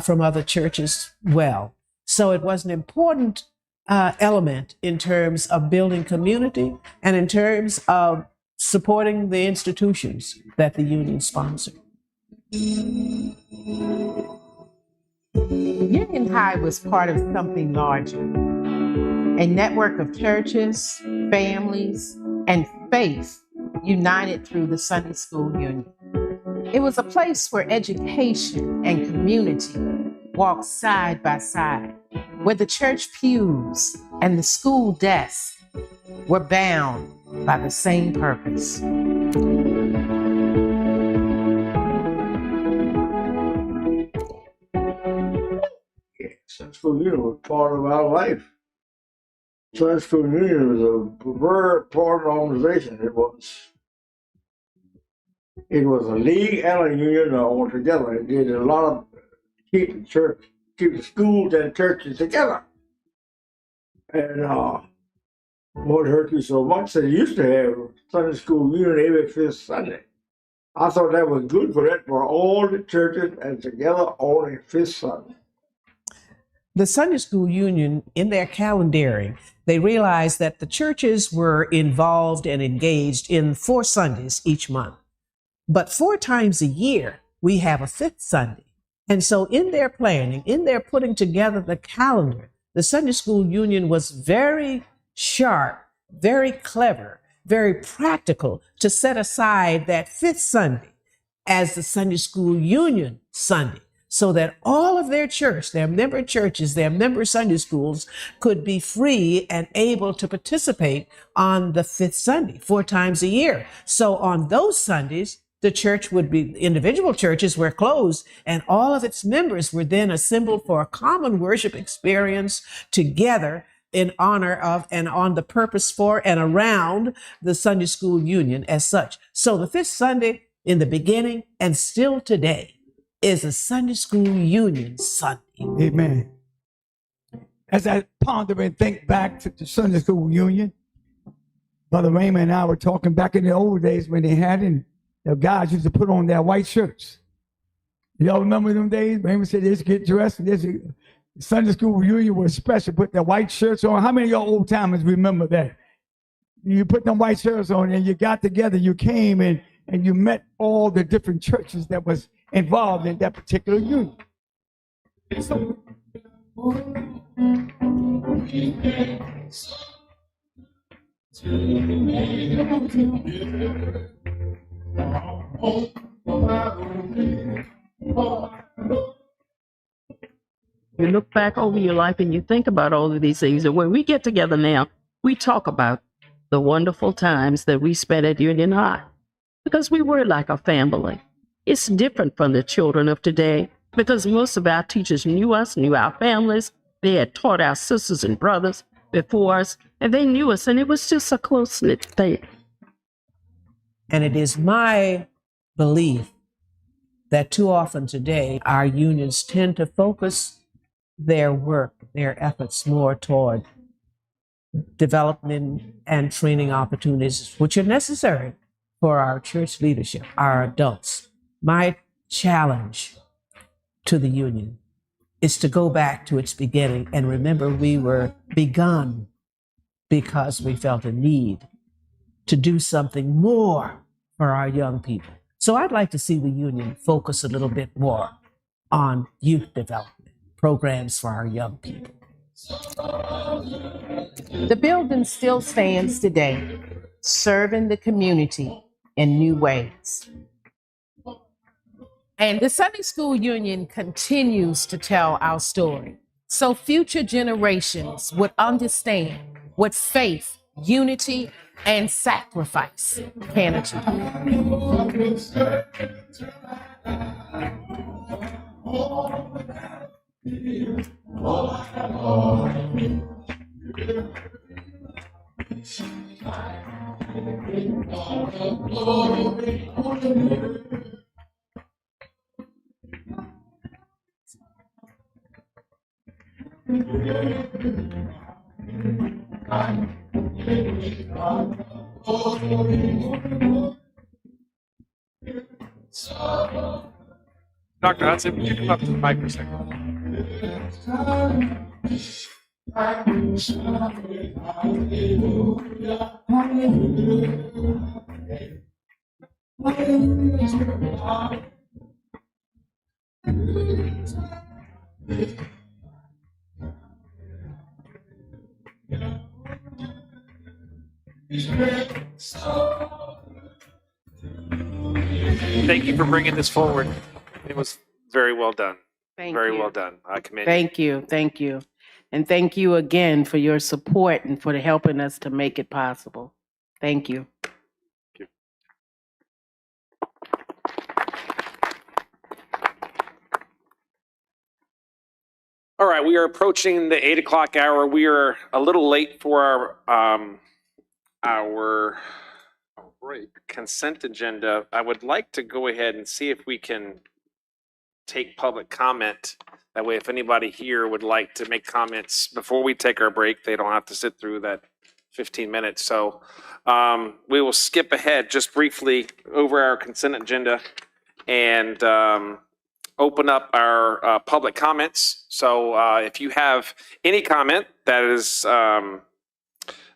from other churches well. So it was an important element in terms of building community and in terms of supporting the institutions that the union sponsored. Union High was part of something larger, a network of churches, families, and faith united through the Sunday School Union. It was a place where education and community walked side by side, where the church pews and the school desks were bound by the same purpose. Sunday School Union was part of our life. Sunday School Union was a very important organization. It was a league and a union all together. It did a lot of keep the schools and churches together. And what hurt me so much, they used to have Sunday School Union every fifth Sunday. I thought that was good for all the churches and together on a fifth Sunday. The Sunday School Union, in their calendaring, they realized that the churches were involved and engaged in 4 Sundays each month. But 4 times a year, we have a fifth Sunday. And so in their planning, in their putting together the calendar, the Sunday School Union was very sharp, very clever, very practical to set aside that fifth Sunday as the Sunday School Union Sunday, so that all of their church, their member churches, their member Sunday schools could be free and able to participate on the fifth Sunday, 4 times a year. So on those Sundays, the church would be, individual churches were closed, and all of its members were then assembled for a common worship experience together in honor of and on the purpose for and around the Sunday School Union as such. So the fifth Sunday in the beginning and still today is a Sunday School Union Sunday. Amen. As I ponder and think back to the Sunday School Union, Brother Raymond and I were talking back in the old days when they had, and the guys used to put on their white shirts. Y'all remember them days? Raymond said, let's get dressed. Sunday School Union was special, put their white shirts on. How many of y'all old timers remember that? You put them white shirts on and you got together, you came and you met all the different churches that was involved in that particular union. So, You look back over your life and you think about all of these things. And when we get together now, we talk about the wonderful times that we spent at Union High, because we were like a family. It's different from the children of today, because most of our teachers knew us, knew our families. They had taught our sisters and brothers before us, and they knew us, and it was just a close-knit thing. And it is my belief that too often today, our unions tend to focus their work, their efforts more toward development and training opportunities, which are necessary for our church leadership, our adults. My challenge to the union is to go back to its beginning and remember we were begun because we felt a need to do something more for our young people. So I'd like to see the union focus a little bit more on youth development programs for our young people. The building still stands today, serving the community in new ways. And the Sunday School Union continues to tell our story. so future generations would understand what faith, unity, and sacrifice can achieve. Dr. Hudson, would you come up to the mic for a second? Thank you for bringing this forward. It was very well done. Thank Very you. well done. I commend you. Thank you. Thank you. And thank you again for your support and for helping us to make it possible. Thank you. All right, we are approaching the 8 o'clock hour. We are a little late for our consent agenda. I would like to go ahead and see if we can take public comment. That way, if anybody here would like to make comments before we take our break, they don't have to sit through that 15 minutes. So we will skip ahead just briefly over our consent agenda and open up our public comments. So if you have any comment that is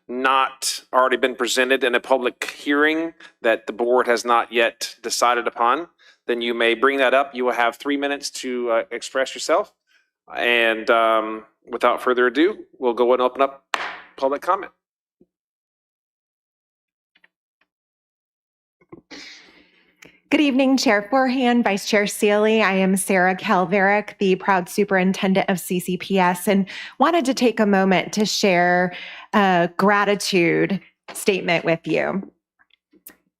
not already been presented in a public hearing that the board has not yet decided upon, then you may bring that up. You will have 3 minutes to express yourself. And without further ado, we'll go and open up public comment. Good evening, Chair Forehand, Vice Chair Sealy. I am Sarah Calverick, the proud superintendent of CCPS, and wanted to take a moment to share a gratitude statement with you.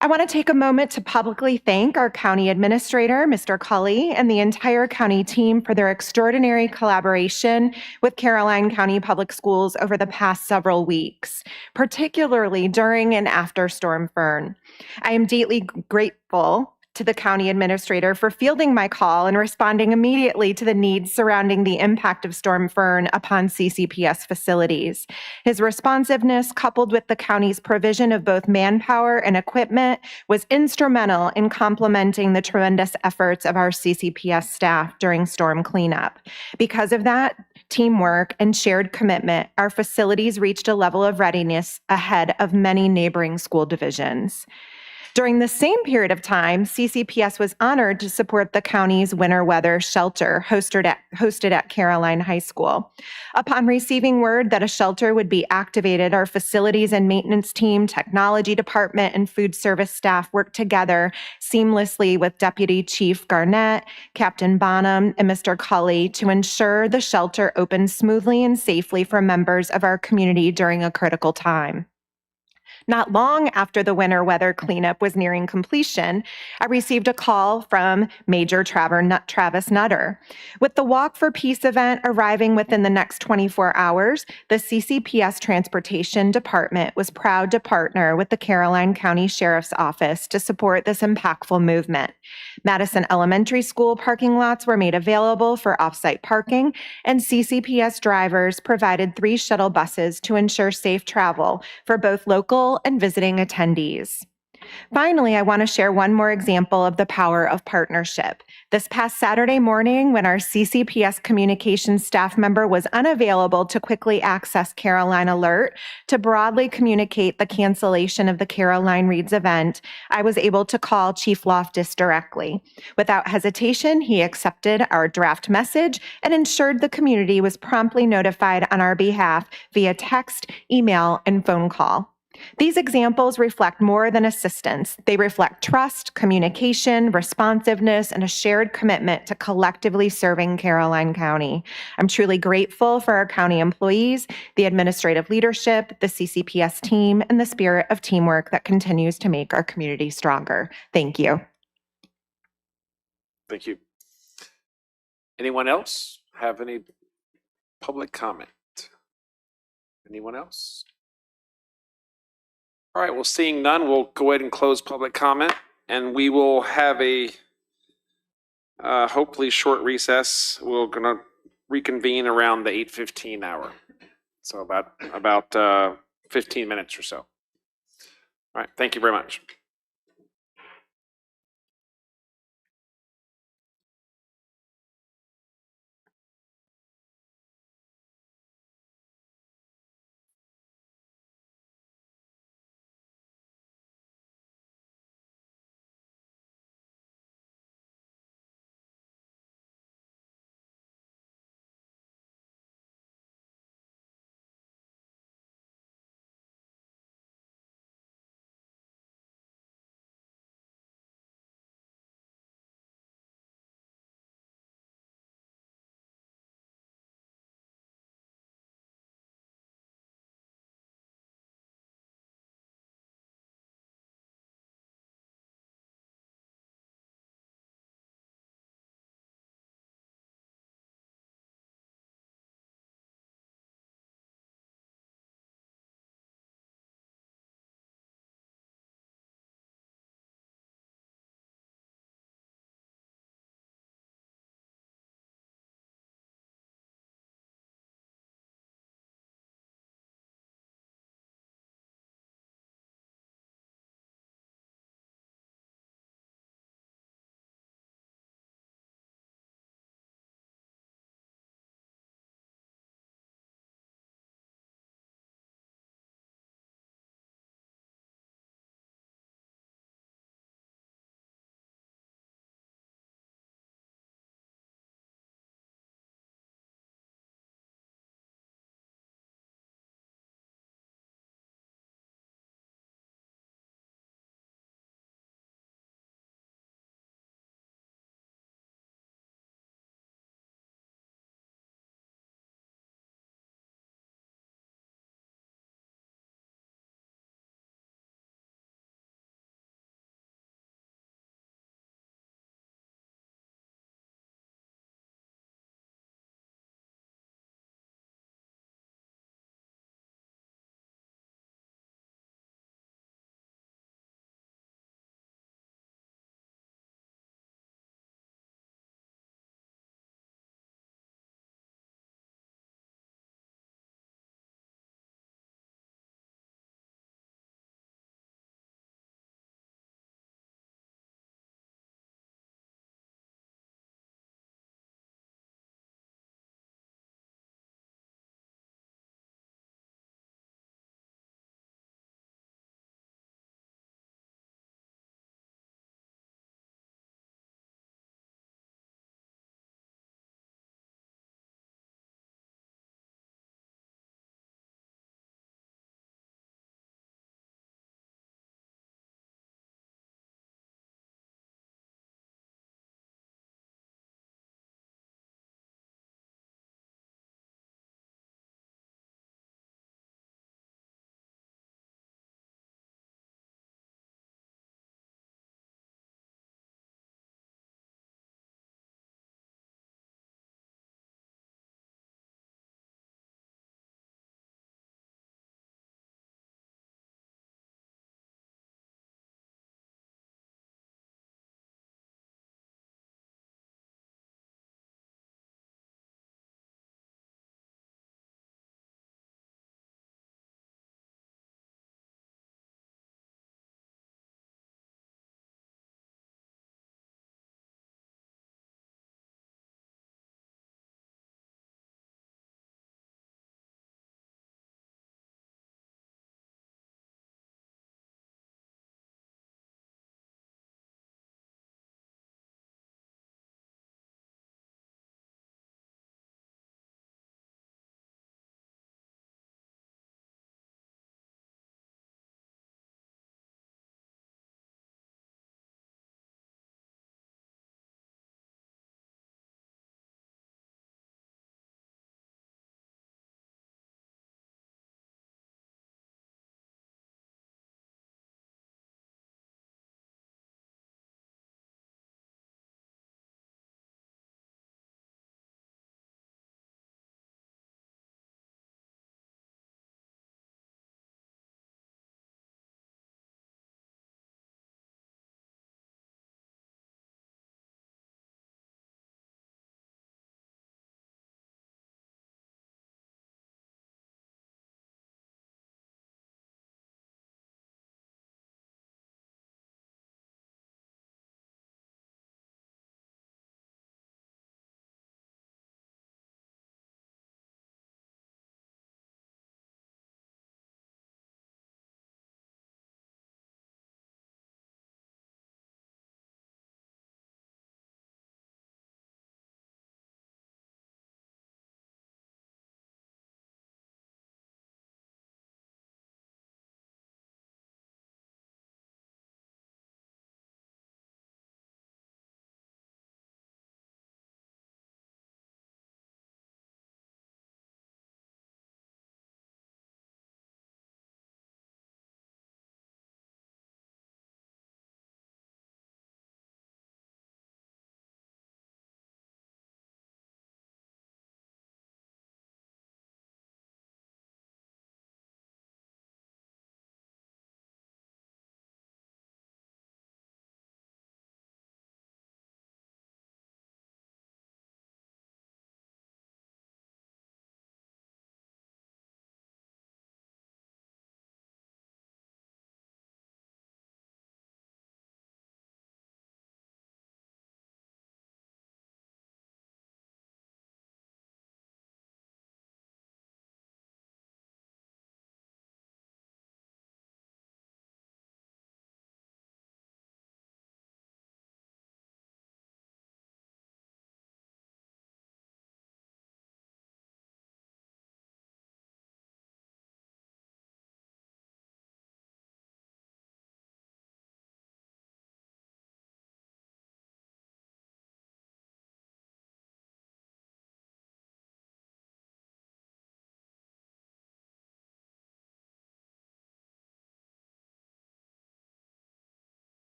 I want to take a moment to publicly thank our county administrator, Mr. Cully, and the entire county team for their extraordinary collaboration with Caroline County Public Schools over the past several weeks, particularly during and after Storm Fern. I am deeply grateful to the county administrator for fielding my call and responding immediately to the needs surrounding the impact of Storm Fern upon CCPS facilities. His responsiveness, coupled with the county's provision of both manpower and equipment, was instrumental in complementing the tremendous efforts of our CCPS staff during storm cleanup. Because of that teamwork and shared commitment, our facilities reached a level of readiness ahead of many neighboring school divisions. During the same period of time, CCPS was honored to support the county's winter weather shelter hosted at Caroline High School. Upon receiving word that a shelter would be activated, our facilities and maintenance team, technology department, and food service staff worked together seamlessly with Deputy Chief Garnett, Captain Bonham, and Mr. Cully to ensure the shelter opened smoothly and safely for members of our community during a critical time. Not long after the winter weather cleanup was nearing completion, I received a call from Major Travis Nutter. With the Walk for Peace event arriving within the next 24 hours, the CCPS Transportation Department was proud to partner with the Caroline County Sheriff's Office to support this impactful movement. Madison Elementary School parking lots were made available for off-site parking, and CCPS drivers provided 3 shuttle buses to ensure safe travel for both local and visiting attendees. Finally, I want to share one more example of the power of partnership. This past Saturday morning, when our CCPS communications staff member was unavailable to quickly access Caroline Alert to broadly communicate the cancellation of the Caroline Reads event, I was able to call Chief Loftus directly. Without hesitation, he accepted our draft message and ensured the community was promptly notified on our behalf via text, email, and phone call. These examples reflect more than assistance. They reflect trust, communication, responsiveness, and a shared commitment to collectively serving Caroline County. I'm truly grateful for our county employees, the administrative leadership, the CCPS team, and the spirit of teamwork that continues to make our community stronger. Thank you. Thank you. Anyone else have any public comment? Anyone else? All right, well, seeing none, we'll go ahead and close public comment, and we will have a hopefully short recess. We're going to reconvene around the 8:15 hour. So about 15 minutes or so. All right, thank you very much.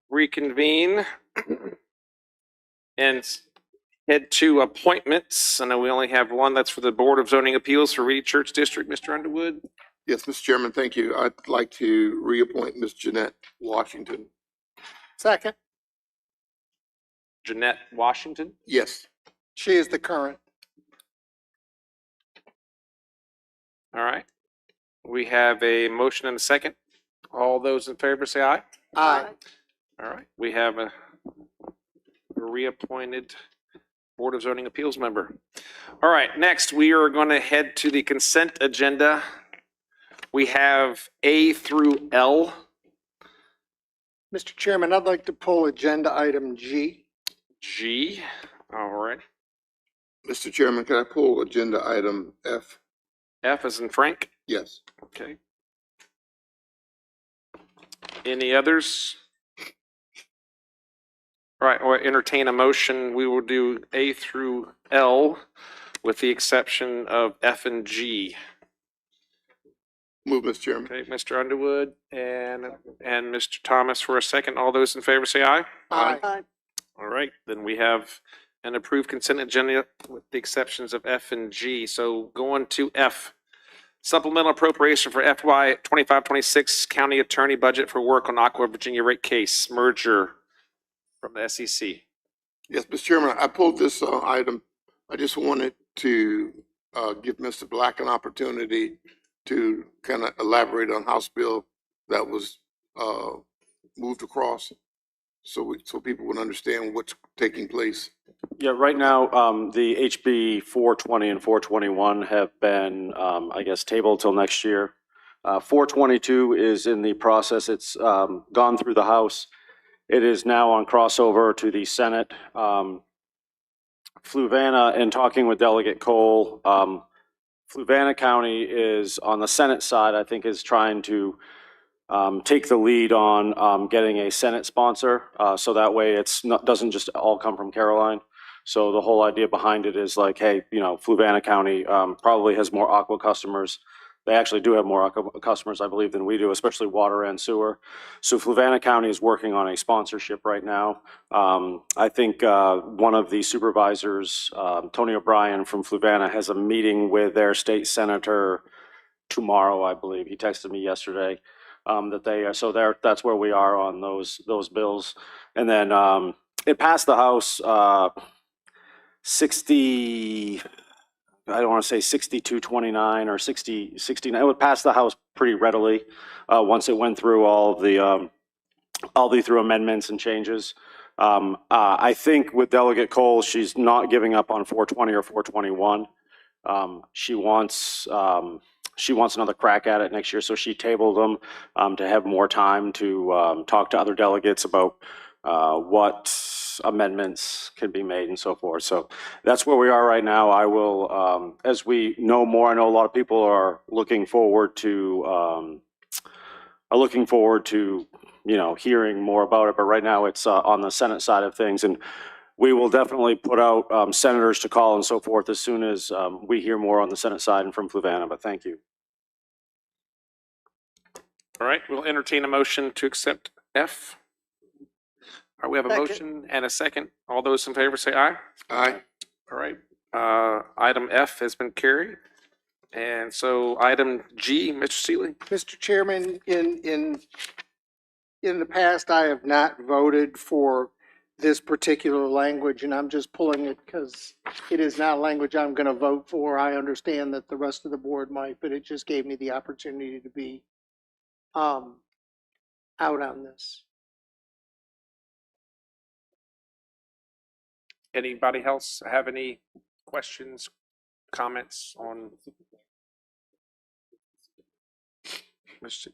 reconvene and head to appointments. I know we only have one. That's for the Board of Zoning Appeals for Reed Church District. Mr. Underwood. Yes, Mr. Chairman, thank you. I'd like to reappoint Ms. Jeanette Washington. Second, Jeanette Washington. Yes. she is the current. All right. We have a motion and a second. All those in favor say aye. Aye. All right. We have a reappointed Board of Zoning Appeals member. All right. Next, we are going to head to the consent agenda. We have A through L. Mr. Chairman, I'd like to pull agenda item G. G. All right. Mr. Chairman, can I pull agenda item F? F as in Frank. Yes. Okay. Any others? All right, or entertain a motion. We will do A through L with the exception of F and G. Move, Mr. Chairman. Okay, Mr. Underwood and Mr. Thomas for a second. All those in favor say aye. Aye. All right, then we have an approved consent agenda with the exceptions of F and G. So going to F, supplemental appropriation for FY 25-26 county attorney budget for work on Aqua Virginia rate case merger from the SEC. Yes, Mr. Chairman, I pulled this item. I just wanted to give Mr. Black an opportunity to kind of elaborate on House bill that was moved across, so people would understand what's taking place. Yeah, right now, the HB 420 and 421 have been, I guess, tabled till next year. 422 is in the process. It's gone through the House. It is now on crossover to the Senate. Fluvanna, in talking with Delegate Cole, Fluvanna County is on the Senate side, I think, is trying to take the lead on getting a Senate sponsor. So that way it's not, doesn't just all come from Caroline. So the whole idea behind it is like, hey, you know, Fluvanna County probably has more aqua customers. They actually do have more aqua customers, I believe, than we do, especially water and sewer. So Fluvanna County is working on a sponsorship right now. I think one of the supervisors, Tony O'Brien from Fluvanna, has a meeting with their state senator tomorrow, I believe. He texted me yesterday that they are, so that's where we are on those bills. And then it passed the House 60, I don't want to say 62-29 or 60-69. It would pass the House pretty readily once it went through all the through amendments and changes. I think with Delegate Cole, she's not giving up on 420 or 421. She wants another crack at it next year, so she tabled them to have more time to talk to other delegates about what amendments can be made and so forth. So that's where we are right now. I will, as we know more, I know a lot of people are looking forward to hearing more about it. But right now it's on the Senate side of things, and we will definitely put out senators to call and so forth as soon as we hear more on the Senate side and from Fluvanna. But thank you. All right, we'll entertain a motion to accept F. All right, we have a motion and a second. All those in favor say aye. Aye. All right, item F has been carried. And so item G, Mr. Seeley. Mr. Chairman, in the past, I have not voted for this particular language, and I'm just pulling it because it is not a language I'm going to vote for. I understand that the rest of the board might, but it just gave me the opportunity to be out on this. Anybody else have any questions, comments on Mr.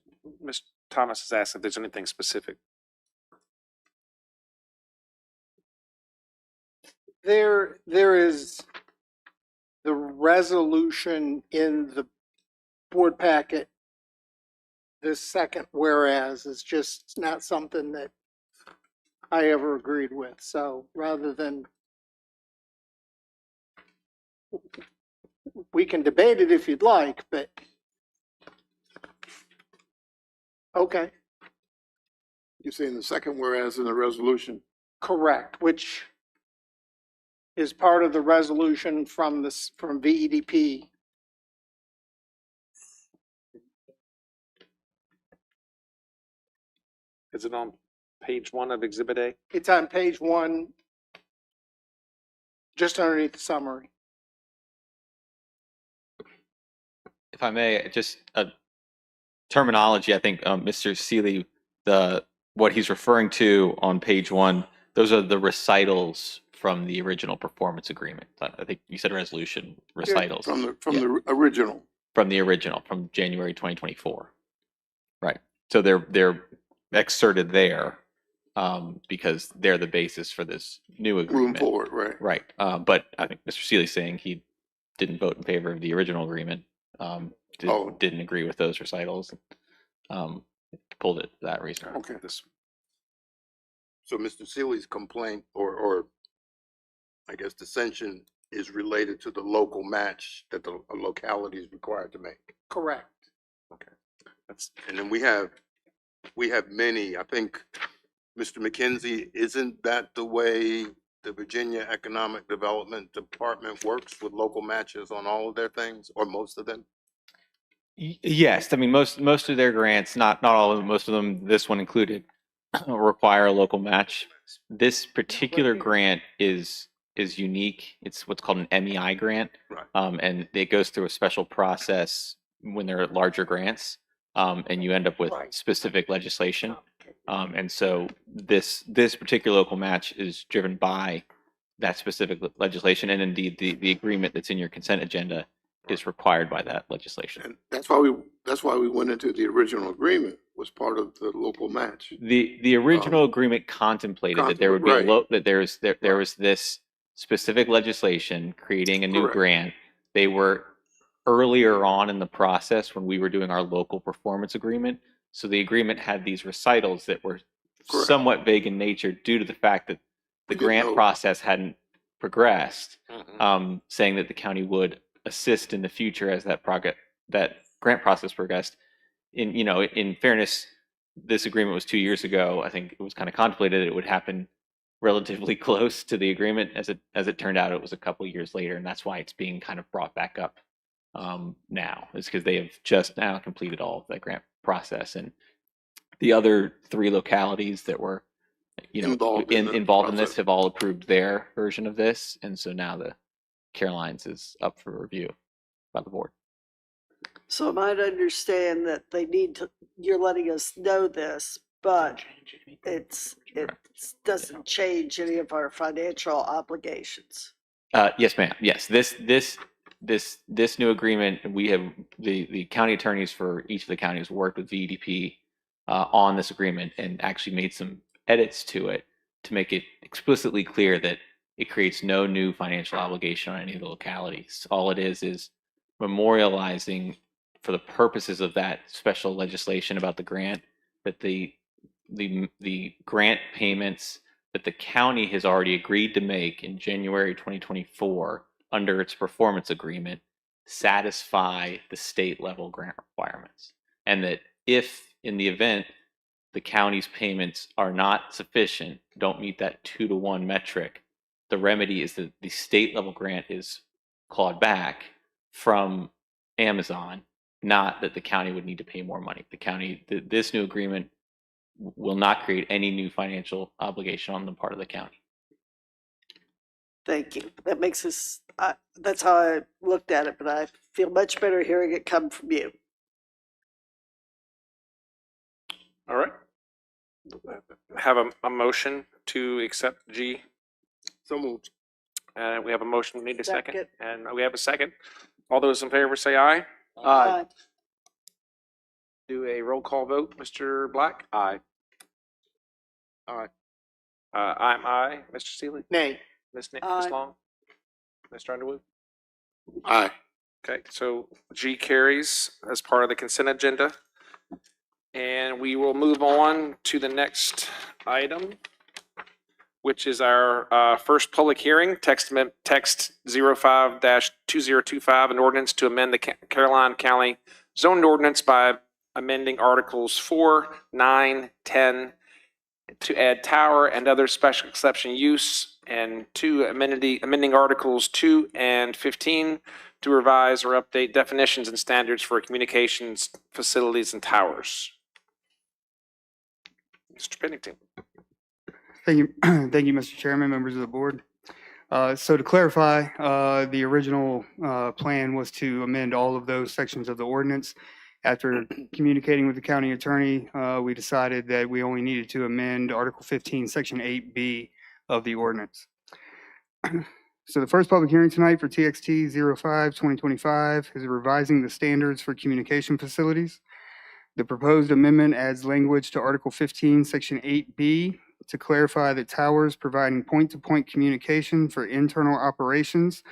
Thomas has asked if there's anything specific. There is the resolution in the board packet. This second whereas is just not something that I ever agreed with. So rather than, we can debate it if you'd like, but okay. You're saying the second whereas in the resolution? Correct, which is part of the resolution from this, from VEDP. Is it on page 1 of Exhibit A? It's on page 1, just underneath the summary. If I may, just a terminology, I think Mr. Seeley, what he's referring to on page 1, those are the recitals from the original performance agreement. I think you said resolution recitals. From the original. From the original, from January 2024. Right. So they're excerpted there because they're the basis for this new agreement. Moving forward, right. Right. But I think Mr. Seeley's saying he didn't vote in favor of the original agreement. Didn't agree with those recitals. Pulled it for that reason. Okay. So Mr. Seeley's complaint or I guess dissension is related to the local match that the locality is required to make. Correct. Okay. And then we have many, I think, Mr. McKenzie, isn't that the way the Virginia Economic Development Department works with local matches on all of their things or most of them? Yes, I mean most of their grants, not all of them, most of them, this one included, require a local match. This particular grant is unique. It's what's called an MEI grant, and it goes through a special process when there are larger grants, and you end up with specific legislation. And so this particular local match is driven by that specific legislation, and indeed the agreement that's in your consent agenda is required by that legislation. And that's why we went into the original agreement, was part of the local match. The original agreement contemplated that there would be there was this specific legislation creating a new grant. They were earlier on in the process when we were doing our local performance agreement. So the agreement had these recitals that were somewhat vague in nature due to the fact that the grant process hadn't progressed, saying that the county would assist in the future as that grant process progressed. In fairness, this agreement was 2 years ago. I think it was kind of contemplated that it would happen relatively close to the agreement. As it turned out, it was a couple of years later, and that's why it's being kind of brought back up now. It's because they have just now completed all of that grant process, and the other 3 localities that were involved in this have all approved their version of this, and so now the Caroline's is up for review by the board. So I might understand that you're letting us know this, but it doesn't change any of our financial obligations. Yes, ma'am. Yes, this new agreement, we have the county attorneys for each of the counties worked with VEDP on this agreement and actually made some edits to it to make it explicitly clear that it creates no new financial obligation on any of the localities. All it is memorializing, for the purposes of that special legislation about the grant, that the grant payments that the county has already agreed to make in January 2024 under its performance agreement satisfy the state level grant requirements. And that if in the event the county's payments are not sufficient, don't meet that 2-to-1 metric, the remedy is that the state level grant is clawed back from Amazon, not that the county would need to pay more money. This new agreement will not create any new financial obligation on the part of the county. Thank you. That makes us, that's how I looked at it, but I feel much better hearing it come from you. All right. Have a motion to accept G. So moved. We have a motion. We need a second. And we have a second. All those in favor say aye. Aye. Do a roll call vote. Mr. Black? Aye. Aye. I'm aye. Mr. Seeley? Nay. Ms. Aye. Long? Mr. Underwood? Aye. Okay, so G carries as part of the consent agenda. And we will move on to the next item, which is our first public hearing, text 05-2025, an ordinance to amend the Caroline County zoning ordinance by amending Articles 4, 9, 10, to add tower and other special exception use, and 2, amending Articles 2 and 15 to revise or update definitions and standards for communications facilities and towers. Mr. Pennington. Thank you, thank you, Mr. Chairman, members of the board. So to clarify, the original plan was to amend all of those sections of the ordinance. After communicating with the county attorney, we decided that we only needed to amend Article 15, Section 8B of the ordinance. So the first public hearing tonight for TXT 05-2025 is revising the standards for communication facilities. The proposed amendment adds language to Article 15, Section 8B to clarify that towers providing point-to-point communication for internal operations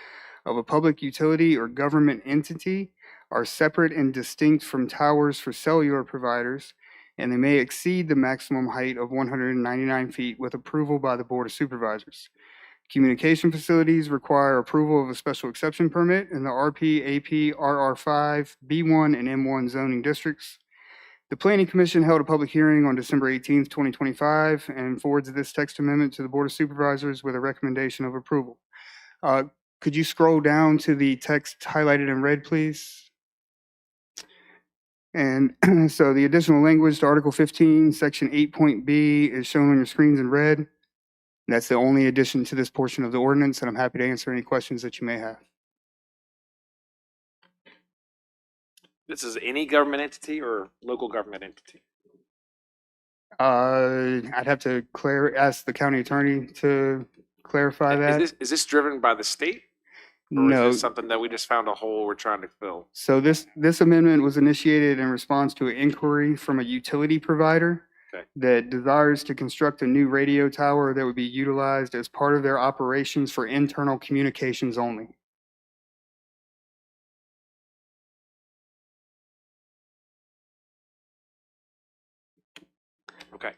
of a public utility or government entity are separate and distinct from towers for cellular providers, and they may exceed the maximum height of 199 feet with approval by the Board of Supervisors. Communication facilities require approval of a special exception permit in the RP, AP, RR5, B1, and M1 zoning districts. The Planning Commission held a public hearing on December 18th, 2025, and forwards this text amendment to the Board of Supervisors with a recommendation of approval. Could you scroll down to the text highlighted in red, please? And so the additional language to Article 15, Section 8.b is shown on your screens in red. That's the only addition to this portion of the ordinance, and I'm happy to answer any questions that you may have. This is any government entity or local government entity? I'd have to ask the county attorney to clarify that. Is this driven by the state? Or No. is this something that we just found a hole we're trying to fill? So this amendment was initiated in response to an inquiry from a utility provider that desires to construct a new radio tower that would be utilized as part of their operations for internal communications only. Okay,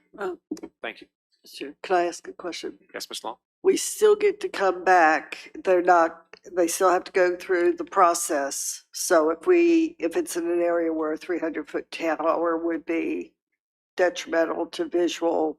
thank you. Sure. Can I ask a question? Yes, Ms. Long? We still get to come back. They still have to go through the process. So if it's in an area where a 300-foot tower would be detrimental to visual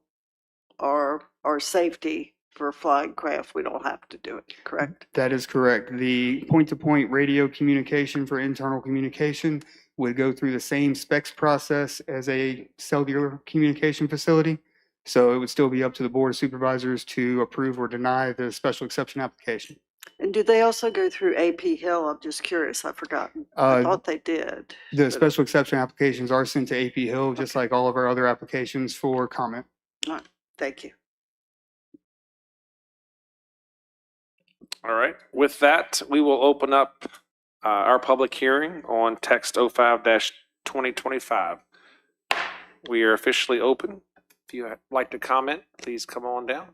or safety for flying craft, we don't have to do it, correct? That is correct. The point-to-point radio communication for internal communication would go through the same specs process as a cellular communication facility. So it would still be up to the Board of Supervisors to approve or deny the special exception application. And do they also go through AP Hill? I'm just curious. I've forgotten. I thought they did. The special exception applications are sent to AP Hill, just like all of our other applications for comment. All right. Thank you. All right, with that, we will open up our public hearing on text 05-2025. We are officially open. If you would like to comment, please come on down.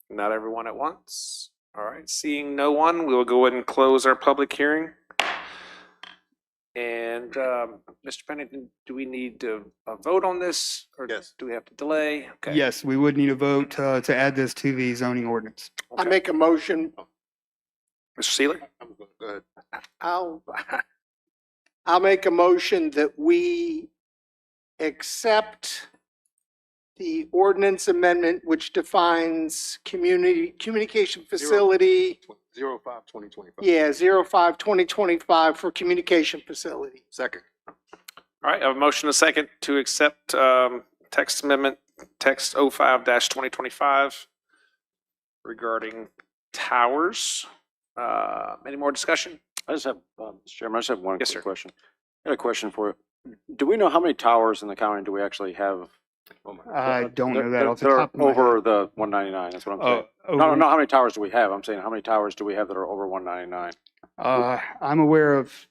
Not everyone at once. All right, seeing no one, we will go ahead and close our public hearing. And Mr. Pennington, do we need to vote on this, or do we have to delay? Okay. Yes, we would need a vote to add this to the zoning ordinance. I make a motion. Mr. Seeler? Go ahead. I'll make a motion that we accept the ordinance amendment which defines communication facility. 05-2025. Yeah, 05-2025 for communication facility. Second. All right, I have a motion and a second to accept text amendment, text 05-2025 regarding towers. Any more discussion? I just have, Mr. Chairman, I just have one Yes, quick sir. question. I got a question for you. Do we know how many towers in the county do we actually have? I don't know that That off the are top of my over head. the 199, that's what I'm saying. over- No, how many towers do we have? I'm saying how many towers do we have that are over 199? I'm aware of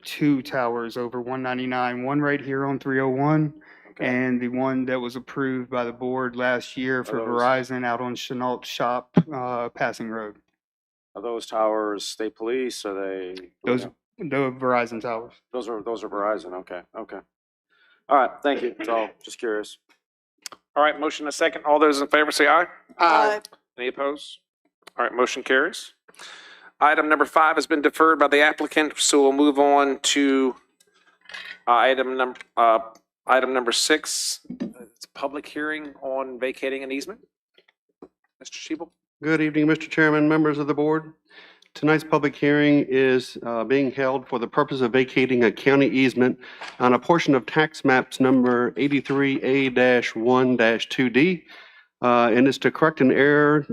2 towers over 199, one right here on 301, and the one that was approved by the board last year for those- Verizon out on Chenault Shop Passing Road. Are those towers state police? Are they? Those the Verizon towers. Those are Verizon, okay. All right, thank you, that's all, just curious. All right, motion and a second. All those in favor say aye. Aye. Any opposed? All right, motion carries. Item number 5 has been deferred by the applicant, so we'll move on to item number Item number 6, it's a public hearing on vacating an easement. Mr. Shebel? Good evening, Mr. Chairman, members of the board. Tonight's public hearing is being held for the purpose of vacating a county easement on a portion of tax maps number 83A-1-2D. And it's to correct an error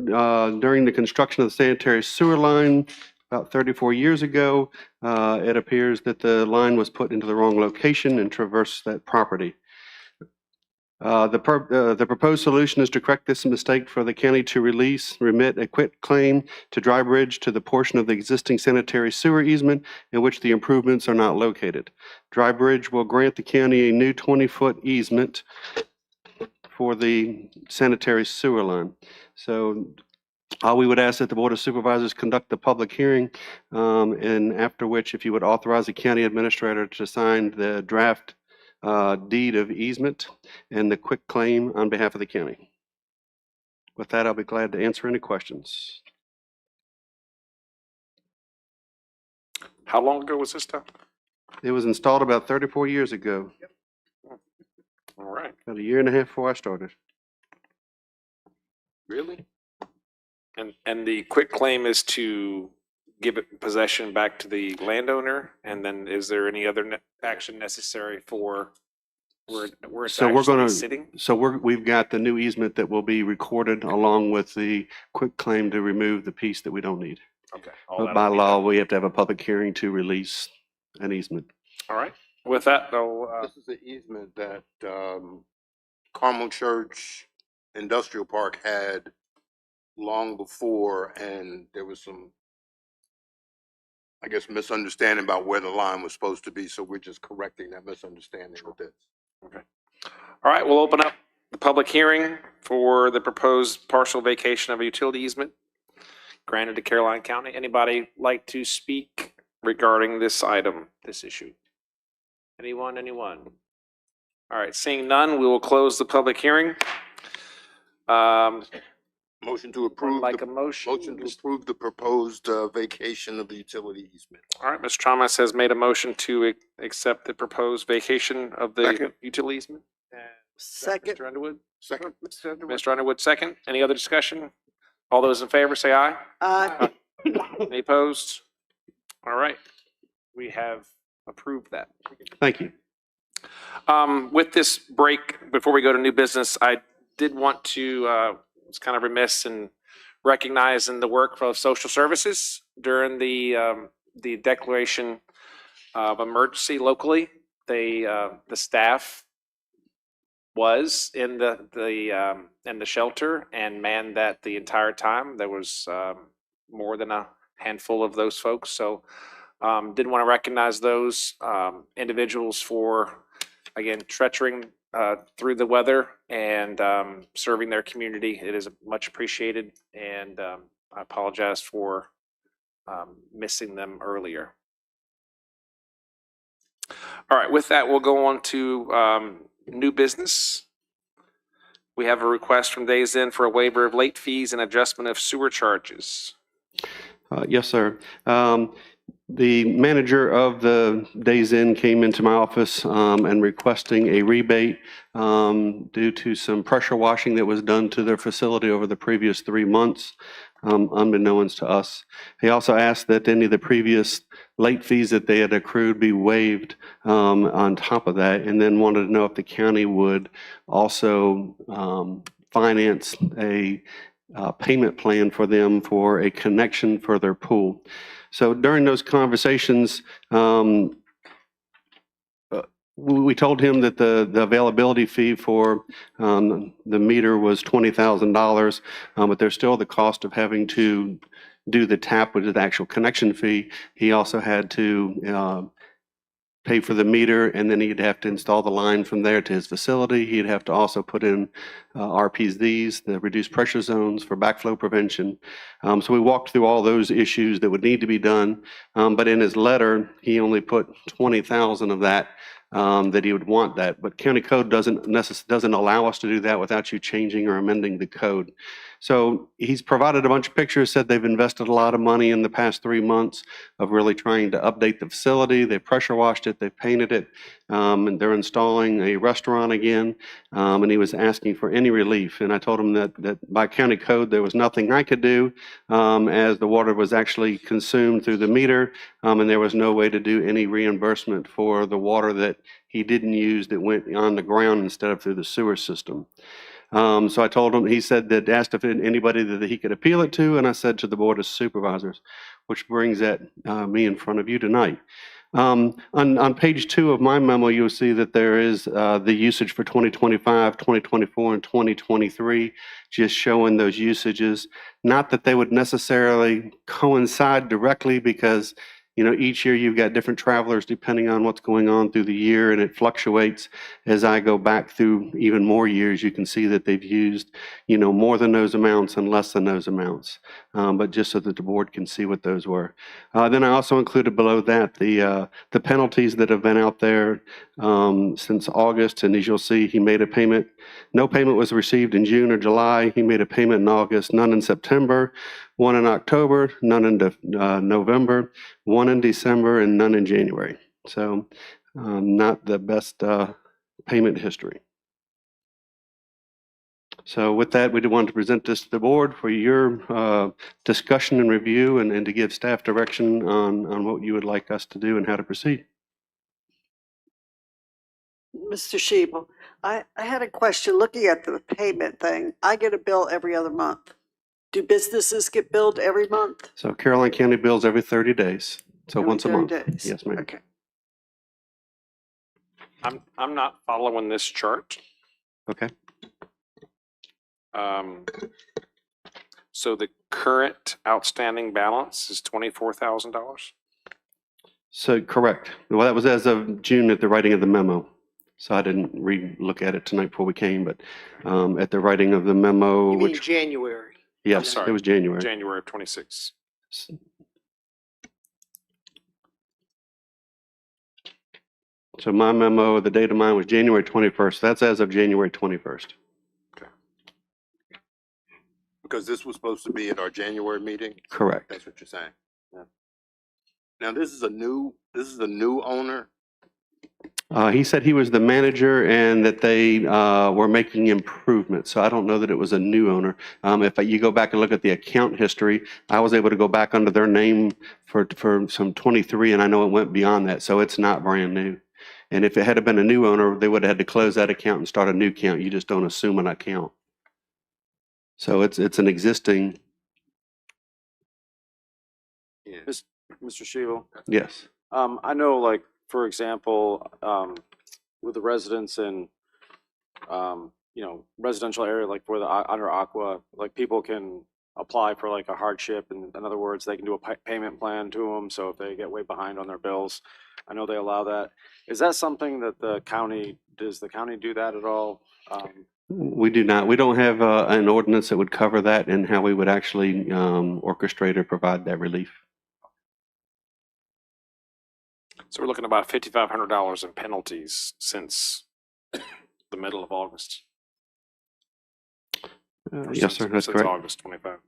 during the construction of the sanitary sewer line about 34 years ago. It appears that the line was put into the wrong location and traversed that property. The proposed solution is to correct this mistake for the county to remit a quit claim to Dry Bridge to the portion of the existing sanitary sewer easement in which the improvements are not located. Dry Bridge will grant the county a new 20-foot easement for the sanitary sewer line. So we would ask that the Board of Supervisors conduct the public hearing, and after which, if you would authorize the county administrator to sign the draft deed of easement and the quick claim on behalf of the county. With that, I'll be glad to answer any questions. How long ago was this done? It was installed about 34 years ago. All right. About a year and a half before I started. Really? And the quick claim is to give it possession back to the landowner, and then is there any other action necessary for where it's So we're actually going sitting? to, we've got the new easement that will be recorded along with the quick claim to remove the piece that we don't need. Okay. But by law, we have to have a public hearing to release an easement. All right. With that, though, This is the easement that Carmel Church Industrial Park had long before, and there was some, I guess, misunderstanding about where the line was supposed to be, so we're just correcting that misunderstanding with this. okay. All right, we'll open up the public hearing for the proposed partial vacation of a utility easement granted to Caroline County. Anybody like to speak regarding this item, this issue? Anyone? All right, seeing none, we will close the public hearing. Motion to approve. Like a motion. Motion to approve the proposed vacation of the utility easement. All right, Mr. Thomas has made a motion to accept the proposed vacation of the Second. utility easement. Second. Mr. Underwood? Second. Mr. Underwood, second. Any other discussion? All those in favor, say aye. Aye. Any opposed? All right, we have approved that. Thank you. With this break, before we go to new business, I did want to, was kind of remiss in recognizing the work of social services during the declaration of emergency locally. The staff was in the shelter and manned that the entire time. There was more than a handful of those folks. So did want to recognize those individuals for, again, treachering through the weather and serving their community. It is much appreciated, and I apologize for missing them earlier. All right, with that, we'll go on to new business. We have a request from Days Inn for a waiver of late fees and adjustment of sewer charges. Yes, sir. The manager of the Days Inn came into my office and requesting a rebate due to some pressure washing that was done to their facility over the previous 3 months, unbeknownst to us. He also asked that any of the previous late fees that they had accrued be waived on top of that, and then wanted to know if the county would also finance a payment plan for them for a connection for their pool. So during those conversations, we told him that the availability fee for the meter was $20,000, but there's still the cost of having to do the tap, which is the actual connection fee. He also had to pay for the meter, and then he'd have to install the line from there to his facility. He'd have to also put in RPZs, the reduced pressure zones for backflow prevention. So we walked through all those issues that would need to be done, but in his letter, he only put 20,000 of that that he would want that. But county code doesn't allow us to do that without you changing or amending the code. So he's provided a bunch of pictures, said they've invested a lot of money in the past 3 months of really trying to update the facility. They pressure washed it, they painted it, and they're installing a restaurant again. And he was asking for any relief. And I told him that by county code, there was nothing I could do, as the water was actually consumed through the meter, and there was no way to do any reimbursement for the water that he didn't use that went on the ground instead of through the sewer system. So I told him, he said that, asked if anybody that he could appeal it to, and I said to the Board of Supervisors, which brings that me in front of you tonight. On page 2 of my memo, you'll see that there is the usage for 2025, 2024, and 2023, just showing those usages. Not that they would necessarily coincide directly, because each year you've got different travelers depending on what's going on through the year, and it fluctuates. As I go back through even more years, you can see that they've used, more than those amounts and less than those amounts. But just so that the board can see what those were. Then I also included below that the penalties that have been out there since August. And as you'll see, he made a payment. No payment was received in June or July. He made a payment in August, none in September, one in October, none in November, one in December, and none in January. So not the best payment history. So with that, we want to present this to the board for your discussion and review, and to give staff direction on what you would like us to do and how to proceed. Mr. Shebel, I had a question looking at the payment thing. I get a bill every other month. Do businesses get billed every month? So Caroline County bills every 30 days. So Every once a 30 month. days. Yes, ma'am. Okay. I'm not following this chart. Okay. So the current outstanding balance is $24,000. So correct. Well, that was as of June at the writing of the memo. So I didn't look at it tonight before we came, but at the writing of the memo, You mean which January? yes, Sorry, it was January. January of 26. So my memo, the date of mine was January 21st. That's as of January 21st. Because this was supposed to be at our January meeting? Correct. That's what you're saying? Yeah. Now, this is a new owner? He said he was the manager and that they were making improvements. So I don't know that it was a new owner. If you go back and look at the account history, I was able to go back under their name for some 23, and I know it went beyond that. So it's not brand new. And if it had been a new owner, they would have had to close that account and start a new account. You just don't assume an account. So it's an existing. Mr. Shebel? Yes. I know, like, for example, with the residents in, residential area, like for the under Aqua, like people can apply for like a hardship. And in other words, they can do a payment plan to them. So if they get way behind on their bills, I know they allow that. Is that something that does the county do that at all? We do not. We don't have an ordinance that would cover that and how we would actually orchestrate or provide that relief. So we're looking at about $5,500 in penalties since the middle of August. Yes, sir. That's since correct. August 25.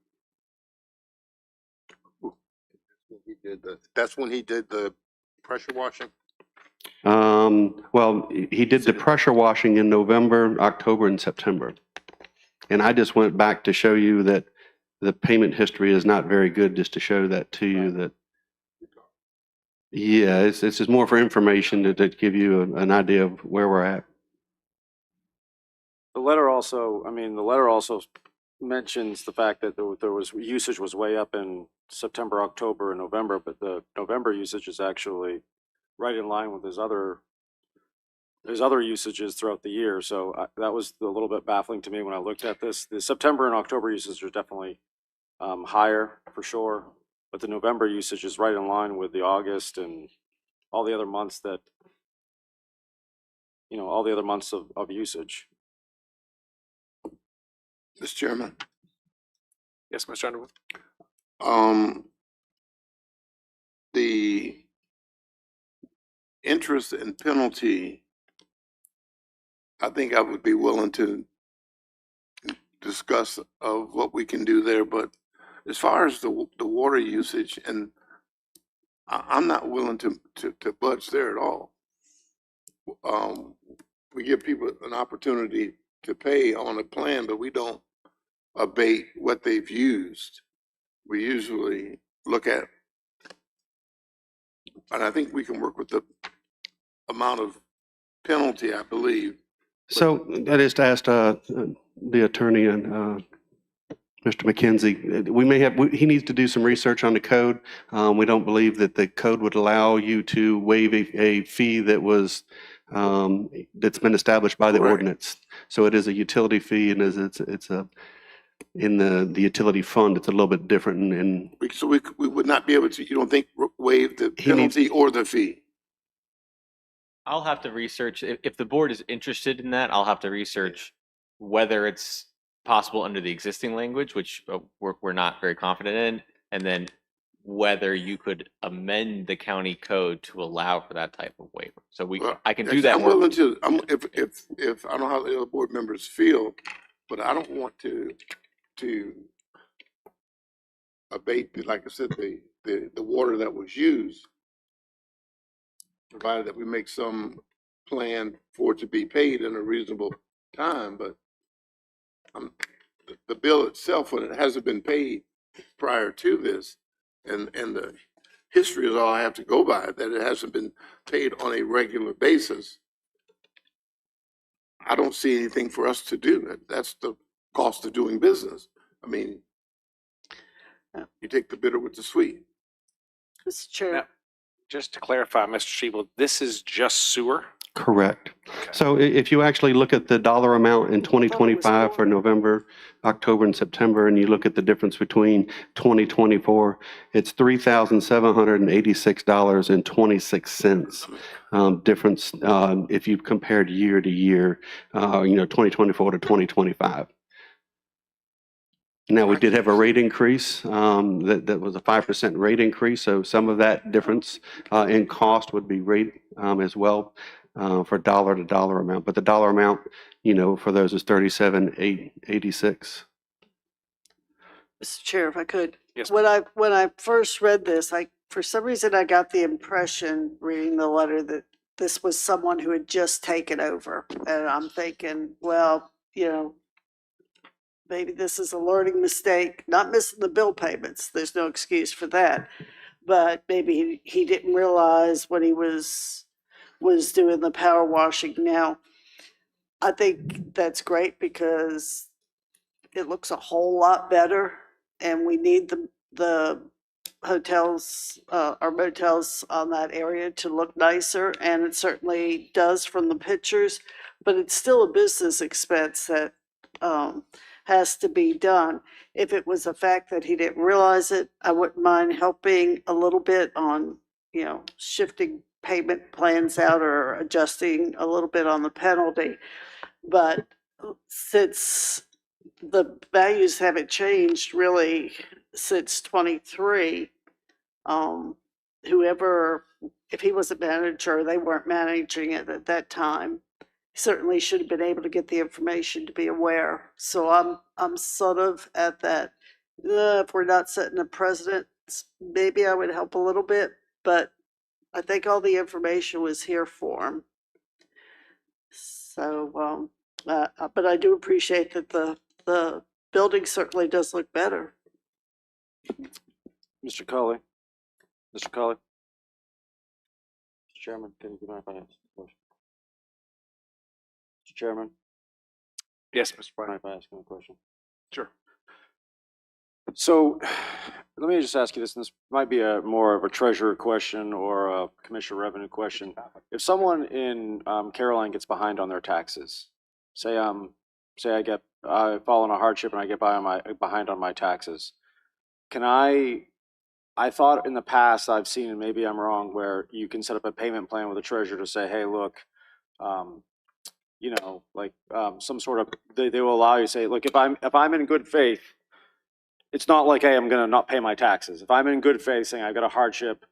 That's when he did the pressure washing? Well, he did the pressure washing in November, October, and September. And I just went back to show you that the payment history is not very good, just to show that to you that. Yeah, it's just more for information to give you an idea of where we're at. The letter also mentions the fact that there was usage was way up in September, October, and November, but the November usage is actually right in line with his other usages throughout the year. So that was a little bit baffling to me when I looked at this. The September and October usage are definitely higher for sure, but the November usage is right in line with the August and all the other months that, all the other months of usage. Mr. Chairman? Yes, Mr. Underwood. The interest and penalty, I think I would be willing to discuss of what we can do there, but as far as the water usage, and I'm not willing to budge there at all. We give people an opportunity to pay on a plan, but we don't abate what they've used. We usually look at, and I think we can work with the amount of penalty, I believe. So I just asked the attorney and Mr. McKenzie, he needs to do some research on the code. We don't believe that the code would allow you to waive a fee that was, that's been established by the Correct. ordinance. So it is a utility fee, and it's a, in the utility fund, it's a little bit different. And So we would not be able to, you don't think, waive the He needs- penalty or the fee? I'll have to research, if the board is interested in that, I'll have to research whether it's possible under the existing language, which we're not very confident in, and then whether you could amend the county code to allow for that type of waiver. So I can do that. I'm willing to, if, I don't know how the other board members feel, but I don't want to abate, like I said, the water that was used, provided that we make some plan for it to be paid in a reasonable time, but the bill itself, when it hasn't been paid prior to this, and the history is all I have to go by, that it hasn't been paid on a regular basis, I don't see anything for us to do. That's the cost of doing business. I mean, you take the bitter with the sweet. Mr. Chair. Now, just to clarify, Mr. Shebel, this is just sewer? correct. So if you actually look at the dollar amount in 2025 for November, October, and September, and you look at the difference between 2024, it's $3,786.26 difference if you compared year to year, 2024 to 2025. Now, we did have a rate increase, that was a 5% rate increase, so some of that difference in cost would be rate as well for dollar to dollar amount. But the dollar amount, for those is 37,886. Mr. Chair, if I could. Yes. When I first read this, for some reason I got the impression reading the letter that this was someone who had just taken over. And I'm thinking, well, maybe this is a learning mistake, not missing the bill payments. There's no excuse for that. But maybe he didn't realize when he was doing the power washing. Now, I think that's great because it looks a whole lot better, and we need the hotels or motels on that area to look nicer, and it certainly does from the pictures, but it's still a business expense that has to be done. If it was a fact that he didn't realize it, I wouldn't mind helping a little bit on, shifting payment plans out or adjusting a little bit on the penalty. But since the values haven't changed really since 23, whoever, if he was a manager, they weren't managing it at that time, certainly should have been able to get the information to be aware. So I'm sort of at that, if we're not setting a precedent, maybe I would help a little bit, but I think all the information was here for him. So, but I do appreciate that the building certainly does look better. Mr. Cully. Mr. Cully. Mr. Chairman, can you mind if I ask a question? Mr. Chairman, Yes, Mr. mind White. if I ask him a question? Sure. So let me just ask you this, and this might be more of a treasurer question or a commissioner revenue question. If someone in Caroline gets behind on their taxes, say I fall in a hardship and I get behind on my taxes, can I thought in the past I've seen, and maybe I'm wrong, where you can set up a payment plan with a treasurer to say, hey, look, some sort of, they will allow you to say, look, if I'm in good faith, it's not like, hey, I'm going to not pay my taxes. If I'm in good faith saying I've got a hardship,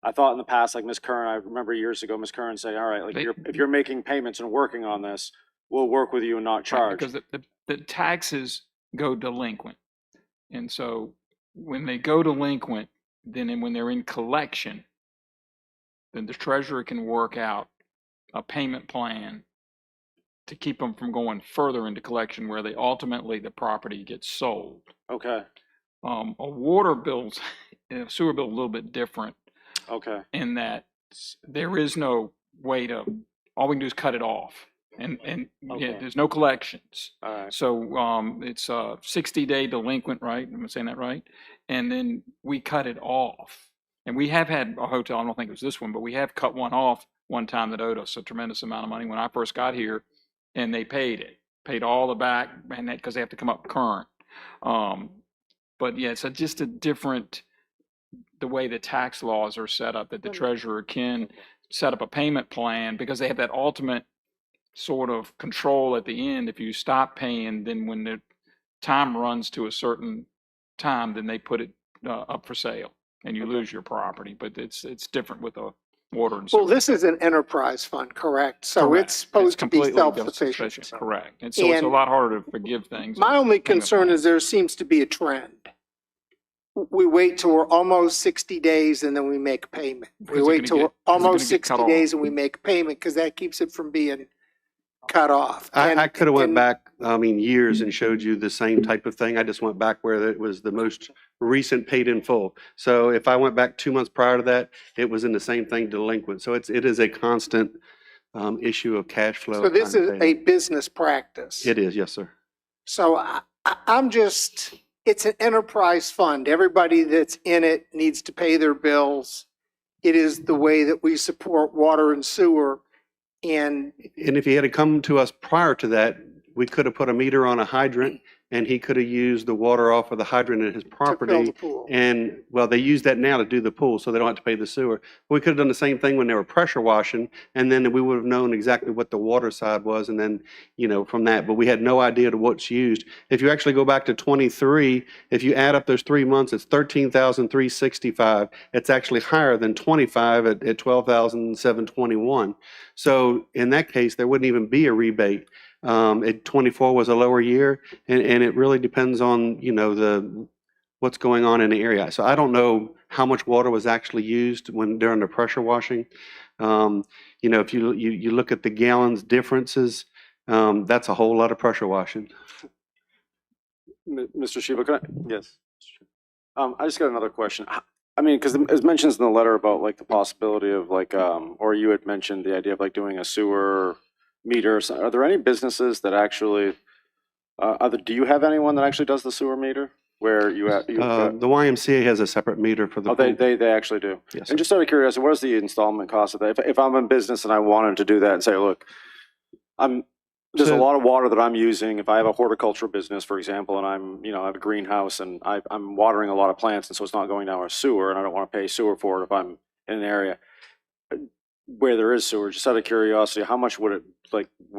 I thought in the past, like Ms. Curran, I remember years ago, Ms. Curran saying, all right, like if you're making payments and working on this, we'll work with you and not Right, charge. because the taxes go delinquent. And so when they go delinquent, then when they're in collection, then the treasurer can work out a payment plan to keep them from going further into collection where they ultimately the property gets sold. Okay, A water bill's, sewer bill a little bit different okay, in that there is no way to, all we can do is cut it off. And yeah, Okay. there's no collections. all right. So it's a 60-day delinquent, right? Am I saying that right? And then we cut it off. And we have had a hotel, I don't think it was this one, but we have cut one off one time that owed us a tremendous amount of money when I first got here, and they paid all the back, and that because they have to come up current. But yeah, it's just a different, the way the tax laws are set up, that the treasurer can set up a payment plan because they have that ultimate sort of control at the end. If you stop paying, then when the time runs to a certain time, then they put it up for sale and you lose your property. But it's different with a water and sewer. Well, this is an enterprise fund, correct? So Correct. it's supposed to be completely self-sufficient. Correct. And so it's a And lot harder to forgive things. My only Payment concern plans. is there seems to be a trend. We wait till we're almost 60 days and then we make a payment. We Because wait it's till gonna we're get- 'cause it's gonna almost get 60 cut days off. and we make a payment because that keeps it from being cut off. I And- could have went and- back, years and showed you the same type of thing. I just went back where it was the most recent paid in full. So if I went back 2 months prior to that, it was in the same thing delinquent. So it is a constant, issue of cash flow. So this trying is to pay. a business practice. It is, yes, sir. So I'm just, it's an enterprise fund. Everybody that's in it needs to pay their bills. It is the way that we support water and sewer. And And if he had come to us prior to that, we could have put a meter on a hydrant and he could have used the water off of the hydrant in his to fill property. the pool. And, well, they use that now to do the pool, so they don't have to pay the sewer. We could have done the same thing when they were pressure washing, and then we would have known exactly what the water side was, and then, from that, but we had no idea to what's used. If you actually go back to 23, if you add up those 3 months, it's 13,365. It's actually higher than 25 at 12,721. So in that case, there wouldn't even be a rebate. 24 was a lower year, and it really depends on, what's going on in the area. So I don't know how much water was actually used during the pressure washing. If you look at the gallons differences, that's a whole lot of pressure washing. Mr. Shiva, can I? Yes. I just got another question. I mean, because it mentions in the letter about like the possibility of like, or you had mentioned the idea of like doing a sewer meter. So are there any businesses that actually, do you have anyone that actually does the sewer meter? Where The YMCA has a separate meter for the oh, pool. they actually do. Yes, And just out of curiosity, what is the installment cost of that? If I'm in business and I wanted to do that and say, look, there's a lot of water that I'm using. If I have a horticultural business, for example, and I have a greenhouse and I'm watering a lot of plants, and so it's not going down a sewer, and I don't want to pay sewer for it if I'm in an area where there is sewer. Just out of curiosity, how much would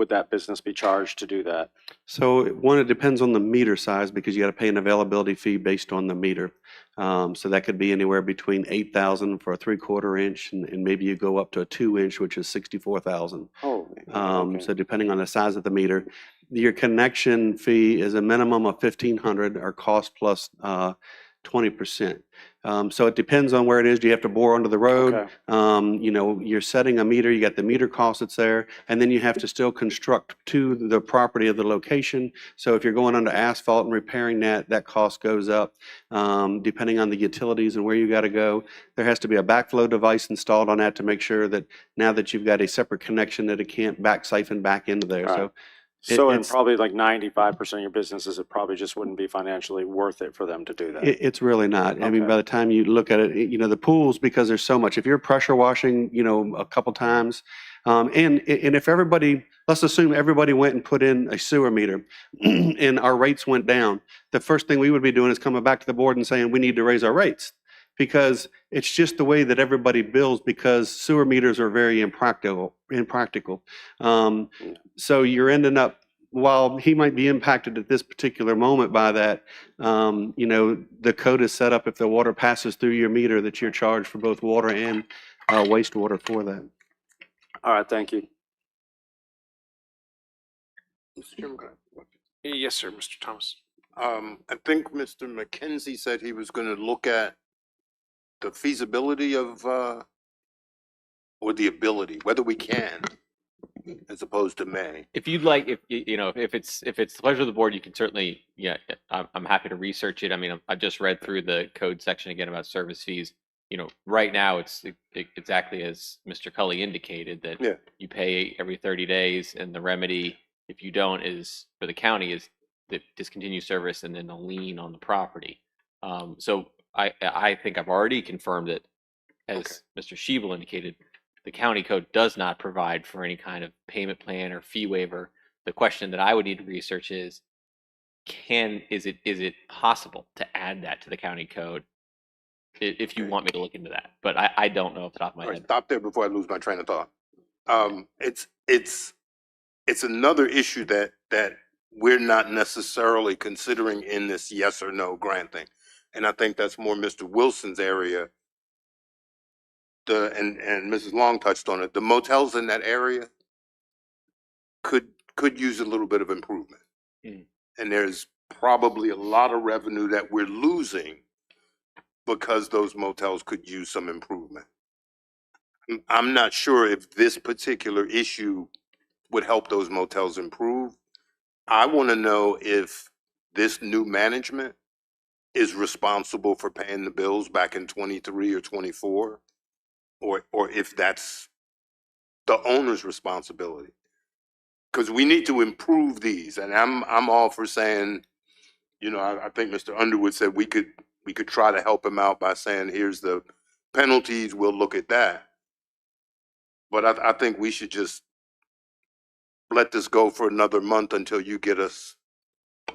that business be charged to do that? So it depends on the meter size because you got to pay an availability fee based on the meter. So that could be anywhere between $8,000 for a 3/4 inch, and maybe you go up to a 2-inch, which is $64,000. Oh, okay. So depending on the size of the meter, your connection fee is a minimum of $1,500 or cost plus 20%. So it depends on where it is. Do you have to bore under the road? Okay. You're setting a meter, you got the meter cost that's there, and then you have to still construct to the property of the location. So if you're going under asphalt and repairing that cost goes up. Depending on the utilities and where you got to go, there has to be a backflow device installed on that to make sure that now that you've got a separate connection that it can't back siphon back into there. All So right. So in it's- probably like 95% of your businesses, it probably just wouldn't be financially worth it for them to do that. It's really not. I mean, Okay. by the time you look at it, the pools, because there's so much. If you're pressure washing, a couple times, and if everybody, let's assume everybody went and put in a sewer meter, and our rates went down, the first thing we would be doing is coming back to the board and saying we need to raise our rates, because it's just the way that everybody bills. Because sewer meters are very impractical. So you're ending up while he might be impacted at this particular moment by that, the code is set up if the water passes through your meter that you're charged for both water and wastewater for that. All right, thank you. Mr. Chairman, can Yes, sir, Mr. Thomas. I think Mr. McKenzie said he was going to look at the feasibility of, or the ability, whether we can, as opposed to may. If you'd like, if it's the pleasure of the board, you can certainly, I'm happy to research it. I mean, I've just read through the code section again about service fees. Right now it's exactly as Mr. Cully indicated, that you pay every 30 days, and the remedy, if you don't, is for the county is the discontinue service and then a lien on the property. So I think I've already confirmed that, as Mr. Schiebel indicated, the county code does not provide for any kind of payment plan or fee waiver. The question that I would need to research is it possible to add that to the county code? If you want me to look into that, but I don't know off the top of my head. Stop there before I lose my train of thought. It's another issue that we're not necessarily considering in this yes or no grant thing. And I think that's more Mr. Wilson's area. And Mrs. Long touched on it. The motels in that area could use a little bit of improvement. And there's probably a lot of revenue that we're losing because those motels could use some improvement. I'm not sure if this particular issue would help those motels improve. I want to know if this new management is responsible for paying the bills back in 23 or 24, or if that's the owner's responsibility. Because we need to improve these, and I'm all for saying, I think Mr. Underwood said we could try to help him out by saying, here's the penalties, we'll look at that. But I think we should just let this go for another month until you get us,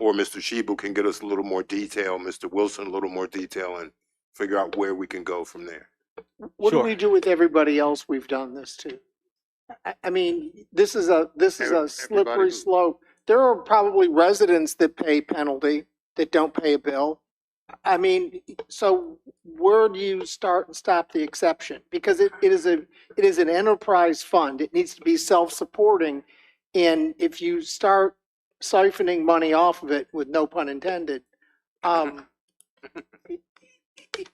or Mr. Schiebel can get us a little more detail, Mr. Wilson a little more detail, and figure out where we can go from there. What do we do with everybody else we've done this to? I mean, this is a slippery slope. There are probably residents that pay penalty that don't pay a bill. I mean, so where do you start and stop the exception? Because it is an enterprise fund. It needs to be self-supporting. And if you start siphoning money off of it, with no pun intended,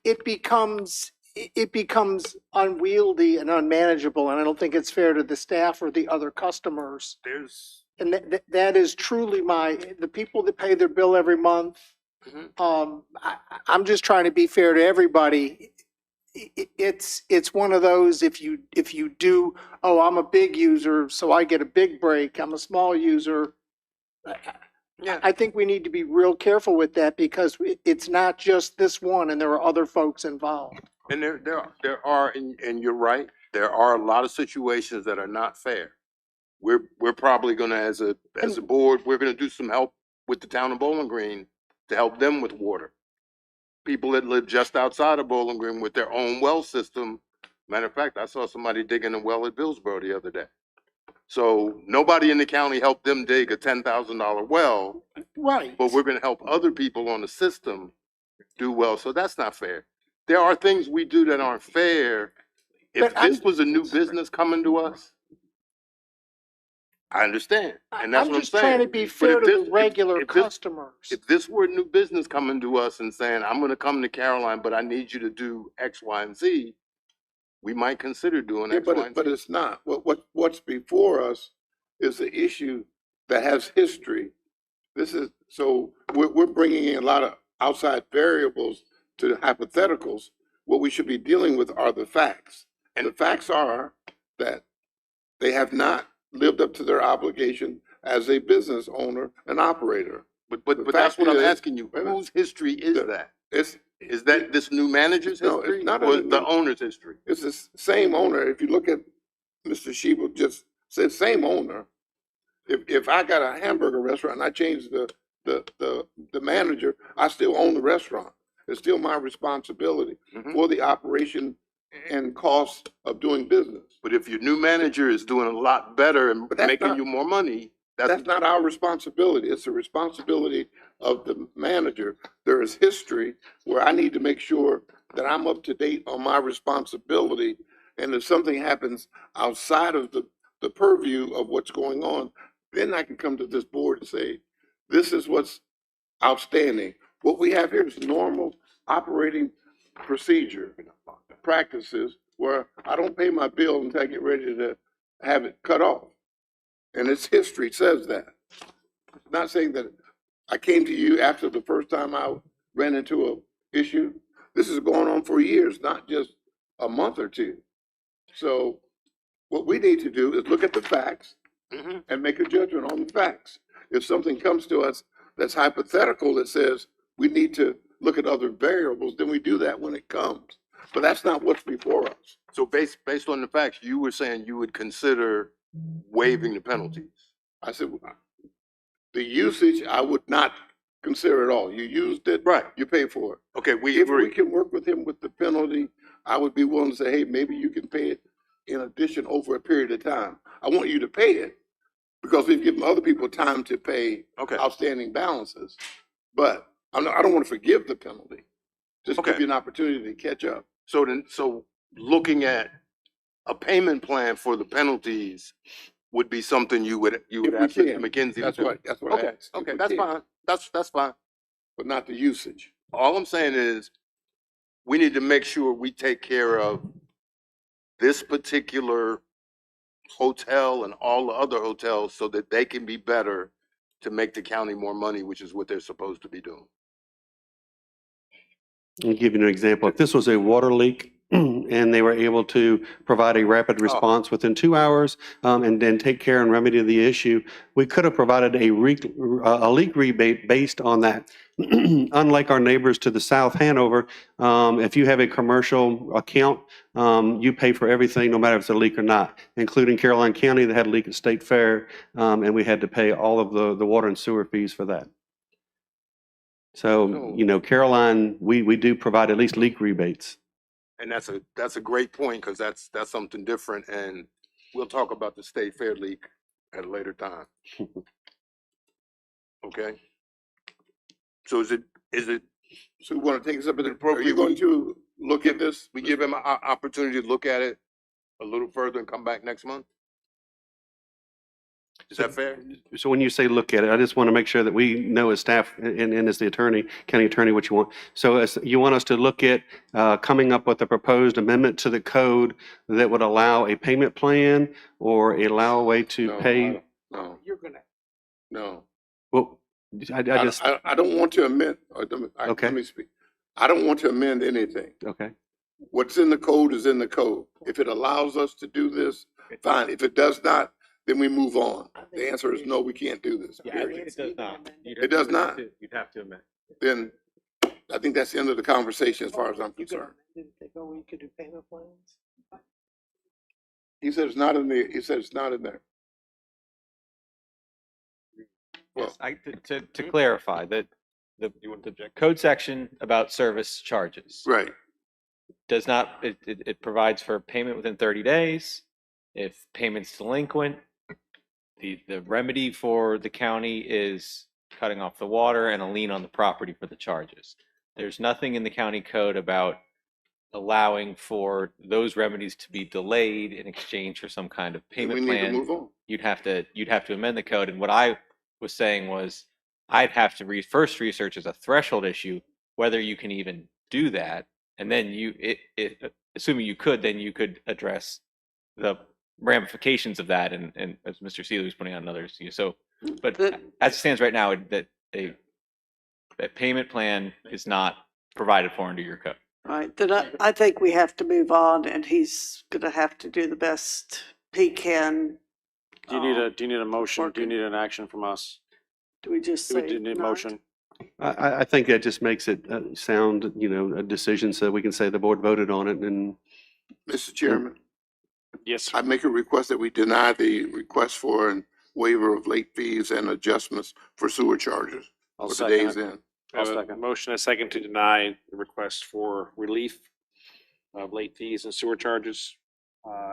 it becomes unwieldy and unmanageable. And I don't think it's fair to the staff or the other customers. And that is truly the people that pay their bill every month. I'm just trying to be fair to everybody. It's one of those, if you do, I'm a big user, so I get a big break. I'm a small user. I think we need to be real careful with that, because it's not just this one, and there are other folks involved. And there are, and you're right, there are a lot of situations that are not fair. We're probably gonna, as a board, we're gonna do some help with the town of Bowling Green to help them with water. People that live just outside of Bowling Green with their own well system. Matter of fact, I saw somebody digging a well at Billsboro the other day. So nobody in the county helped them dig a $10,000 well. Right. But we're gonna help other people on the system do well, so that's not fair. There are things we do that aren't fair. If this was a new business coming to us, I understand, and that's I'm what I'm just saying. trying to be fair to the regular customers. If this were a new business coming to us and saying, I'm gonna come to Caroline, but I need you to do X, Y, and Z, we might consider doing X, Y, and Z. But it's not. What's before us is an issue that has history. So we're bringing in a lot of outside variables to hypotheticals. What we should be dealing with are the facts. And the facts are that they have not lived up to their obligation as a business owner and operator. But that's what I'm asking you. Whose history is that? Is that this new manager's history? No, it's not or the owner's history? It's the same owner. If you look at Mr. Schiebel just said same owner. If I got a hamburger restaurant and I change the manager, I still own the restaurant. It's still my responsibility for the operation and cost of doing business. But if your new manager is doing a lot better and making you more money, That's not our responsibility. It's the responsibility of the manager. There is history where I need to make sure that I'm up to date on my responsibility. And if something happens outside of the purview of what's going on, then I can come to this board and say, this is what's outstanding. What we have here is normal operating procedure, practices where I don't pay my bill until I get ready to have it cut off. And its history says that. Not saying that I came to you after the first time I ran into a issue. This is going on for years, not just a month or two. So what we need to do is look at the facts and make a judgment on the facts. If something comes to us that's hypothetical that says we need to look at other variables, then we do that when it comes. But that's not what's before us. So based on the facts, you were saying you would consider waiving the penalties. I said, the usage, I would not consider at all. You used it, Right. you pay for it. Okay, we If agree. we can work with him with the penalty, I would be willing to say, hey, maybe you can pay it in addition over a period of time. I want you to pay it because we've given other people time to pay Okay. outstanding balances. But I don't want to forgive the penalty. Just give you an opportunity to catch up. So looking at a payment plan for the penalties would be something you would If we ask Mr. can. McKenzie to That's do. what I Okay, asked. If okay, we that's can. fine. That's fine. But not the usage. All I'm saying is we need to make sure we take care of this particular hotel and all the other hotels so that they can be better to make the county more money, which is what they're supposed to be doing. I'll give you an example. If this was a water leak and they were able to provide a rapid response within 2 hours and then take care and remedy the issue, we could have provided a leak rebate based on that. Unlike our neighbors to the south, Hanover, if you have a commercial account, you pay for everything, no matter if it's a leak or not, including Caroline County that had a leak at State Fair, and we had to pay all of the water and sewer fees for that. So, Caroline, we do provide at least leak rebates. And that's a great point because that's something different, and we'll talk about the State Fair leak at a later time. Okay? So is it? So we want to take this up in the, are appropriate? you going to look at this? We give him an opportunity to look at it a little further and come back next month? Is that fair? So when you say look at it, I just want to make sure that we know as staff and as the attorney, county attorney, what you want. So as you want us to look at coming up with a proposed amendment to the code that would allow a payment plan or allow a way to pay? No. You're gonna. No. Well, I just. I don't want to amend, Okay. let me speak. I don't want to amend anything. Okay. What's in the code is in the code. If it allows us to do this, fine. If it does not, then we move on. The answer is no, we can't do this. Period. It does not. It does not. You'd have to amend. Then I think that's the end of the conversation as far as I'm concerned. We could do payment plans. He said it's not in there. He said it's not in there. Yes, to clarify that the code section about service charges Right. does not, it provides for payment within 30 days. If payment's delinquent, the remedy for the county is cutting off the water and a lien on the property for the charges. There's nothing in the county code about allowing for those remedies to be delayed in exchange for some kind of payment we need to plan. move on. You'd have to amend the code. And what I was saying was I'd have to first research as a threshold issue whether you can even do that, and then assuming you could, then you could address the ramifications of that, and as Mr. Seeley was putting on others. So, but as it stands right now, that a payment plan is not provided for under your code. Right, then I think we have to move on, and he's gonna have to do the best he can. Do you need a motion? Do you need an action from us? Do we just Do say? we need a no? motion? I think that just makes it sound, a decision so we can say the board voted on it and. Mr. Chairman. Yes. I make a request that we deny the request for a waiver of late fees and adjustments for sewer charges I'll for second today's it. end. I have a motion, a second to deny the request for relief of late fees and sewer charges.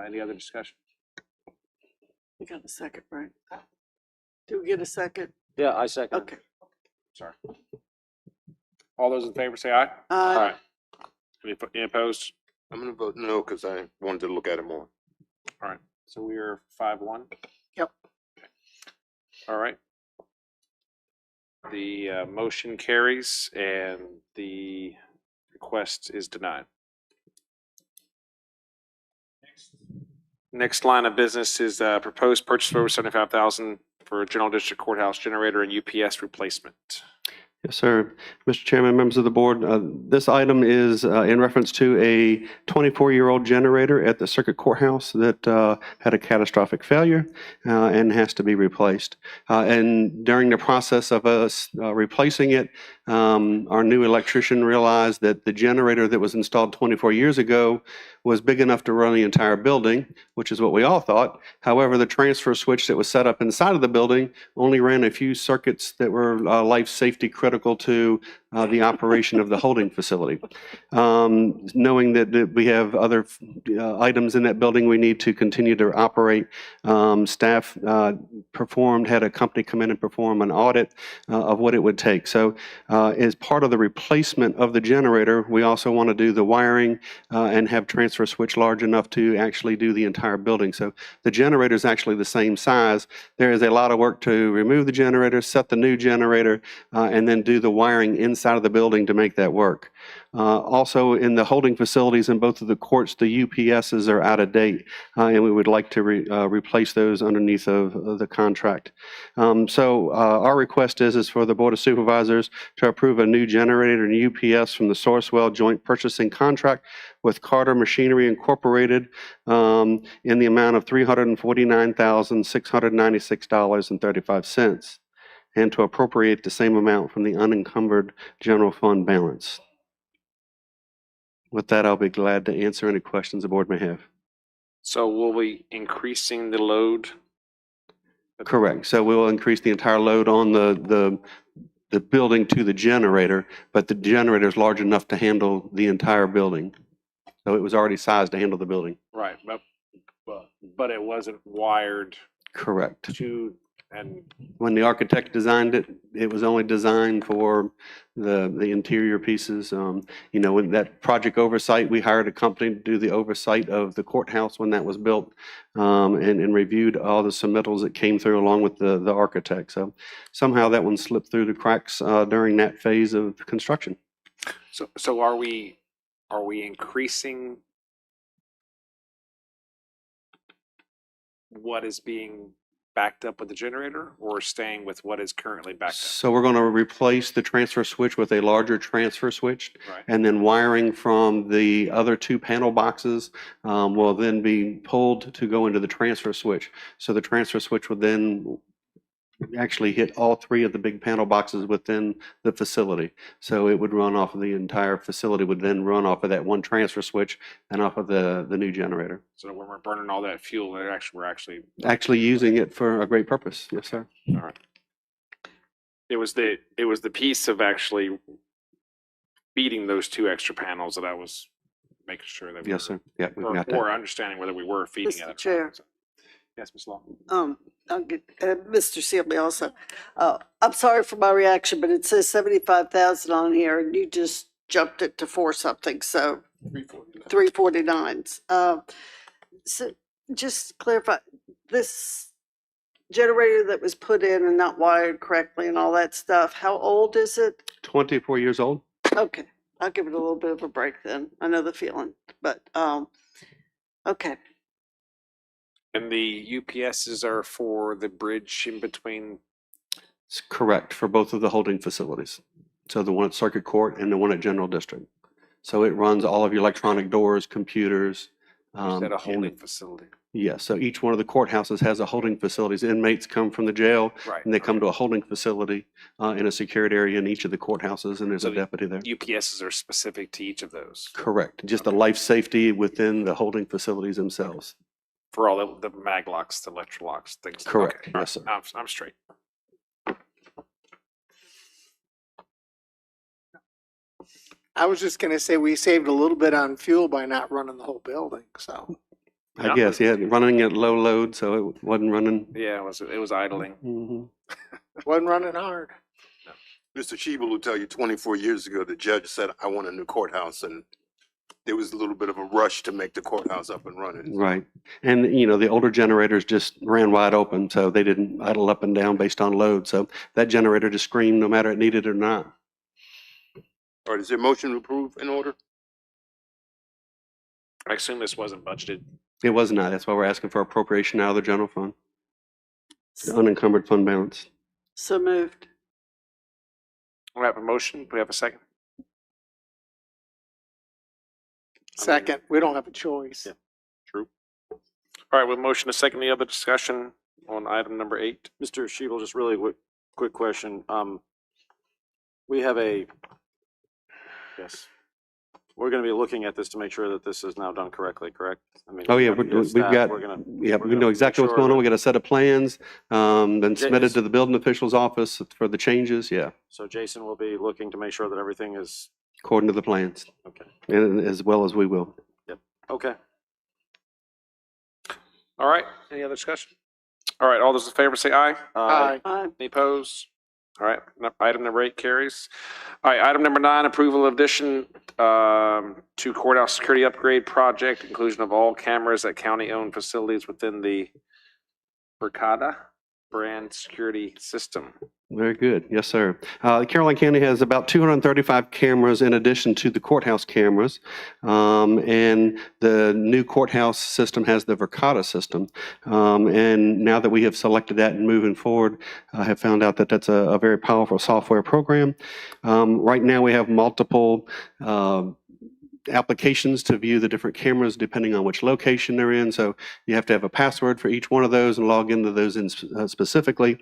Any other discussion? We got a second, right? Do we get a second? Yeah, I second. Okay. Sorry. All those in favor say aye. Aye. Any opposed? I'm gonna vote no because I wanted to look at it more. All right, so we are 5-1. Yep. All right. The motion carries and the request is denied. Next line of business is proposed purchase of over $75,000 for a general district courthouse generator and UPS replacement. Yes, sir. Mr. Chairman, members of the board, this item is in reference to a 24-year-old generator at the circuit courthouse that had a catastrophic failure and has to be replaced. And during the process of us replacing it, our new electrician realized that the generator that was installed 24 years ago was big enough to run the entire building, which is what we all thought. However, the transfer switch that was set up inside of the building only ran a few circuits that were life safety critical to the operation of the holding facility. Knowing that we have other items in that building we need to continue to operate, staff had a company come in and perform an audit of what it would take. So as part of the replacement of the generator, we also want to do the wiring and have transfer switch large enough to actually do the entire building. So the generator is actually the same size. There is a lot of work to remove the generator, set the new generator, and then do the wiring inside of the building to make that work. Also, in the holding facilities in both of the courts, the UPSs are out of date, and we would like to replace those underneath of the contract. So our request is for the Board of Supervisors to approve a new generator and UPS from the Sourcewell Joint Purchasing Contract with Carter Machinery Incorporated in the amount of $349,696.35, and to appropriate the same amount from the unencumbered general fund balance. With that, I'll be glad to answer any questions the board may have. So will we increasing the load? Correct. So we'll increase the entire load on the building to the generator, but the generator is large enough to handle the entire building. So it was already sized to handle the building. Right, but it wasn't wired Correct. to, and When the architect designed it, it was only designed for the interior pieces. You know, with that project oversight, we hired a company to do the oversight of the courthouse when that was built, and reviewed all the submittals that came through along with the architect. So somehow that one slipped through the cracks during that phase of construction. so are we increasing what is being backed up with the generator, or staying with what is currently backed up? So we're going to replace the transfer switch with a larger transfer switch. Right. And then wiring from the other two panel boxes will then be pulled to go into the transfer switch. So the transfer switch would then actually hit all three of the big panel boxes within the facility. So it would run off of the entire facility, would then run off of that one transfer switch and off of the new generator. So when we're burning all that fuel, we're actually Actually using it for a great purpose. Yes, sir. all right. It was the piece of actually feeding those two extra panels that I was making sure that we Yes, sir. Yeah, we've or, got that. or understanding whether we were feeding it. Mr. Chair. Yes, Ms. Law. I'll get, Mr. Sealy also. I'm sorry for my reaction, but it says 75,000 on here and you just jumped it to 4 something, so 349s. So just clarify, this generator that was put in and not wired correctly and all that stuff, how old is it? 24 years old. Okay, I'll give it a little bit of a break then. I know the feeling, but, okay. And the UPSs are for the bridge in between. It's correct for both of the holding facilities. So the one at Circuit Court and the one at General District. So it runs all of your electronic doors, computers. Is that a holding facility? Yes. So each one of the courthouses has a holding facilities. Inmates come from the jail, Right. and they come to a holding facility in a secured area in each of the courthouses, and there's So a deputy there. UPSs are specific to each of those Correct. Just a life safety within the holding facilities themselves. for all the mag locks, the electrolocks, things. Correct. Okay, all Yes, right. sir. I'm straight. I was just gonna say we saved a little bit on fuel by not running the whole building, so. I guess, yeah, running at low load, so it wasn't running. Yeah, it was idling. Mhm. Wasn't running hard. Mr. Shebel will tell you 24 years ago, the judge said, I want a new courthouse, and there was a little bit of a rush to make the courthouse up and running. Right. And, you know, the older generators just ran wide open, so they didn't idle up and down based on load. So that generator just screamed no matter it needed it or not. All right, is there a motion to approve in order? I assume this wasn't budgeted. It was not. That's why we're asking for appropriation out of the general fund. The unencumbered fund balance. So moved. We have a motion. Do we have a second? Second, we don't have a choice. Yeah. True. All right, with motion to second, the other discussion on item number 8. Mr. Shebel, just really quick question. We have yes, we're going to be looking at this to make sure that this is now done correctly, correct? I mean, Oh, yeah, as we've staff, got, we're gonna- yeah, we're we gonna know make exactly what's sure going on. that- We got a set of plans, been submitted is- to the building official's office for the changes. Yeah, So Jason will be looking to make sure that everything is, according to the plans, okay. and as well as we will. Yep. Okay. All right, any other discussion? All right, all those in favor say aye. Aye. Aye. Any opposed? All right, item number 8 carries. All right, item number 9, approval of addition to courthouse security upgrade project, inclusion of all cameras at county-owned facilities within the Verkada brand security system. Very good. Yes, sir. Caroline County has about 235 cameras in addition to the courthouse cameras. And the new courthouse system has the Verkada system. And now that we have selected that and moving forward, I have found out that that's a very powerful software program. Right now we have multiple applications to view the different cameras depending on which location they're in. So you have to have a password for each one of those and log into those specifically.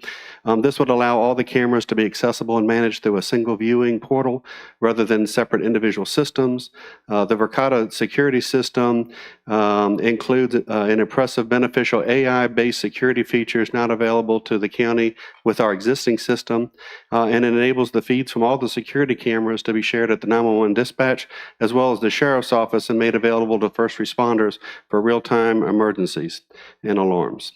This would allow all the cameras to be accessible and managed through a single viewing portal rather than separate individual systems. The Verkada security system includes an impressive beneficial AI-based security features not available to the county with our existing system, and it enables the feeds from all the security cameras to be shared at the 911 dispatch as well as the sheriff's office and made available to first responders for real-time emergencies and alarms.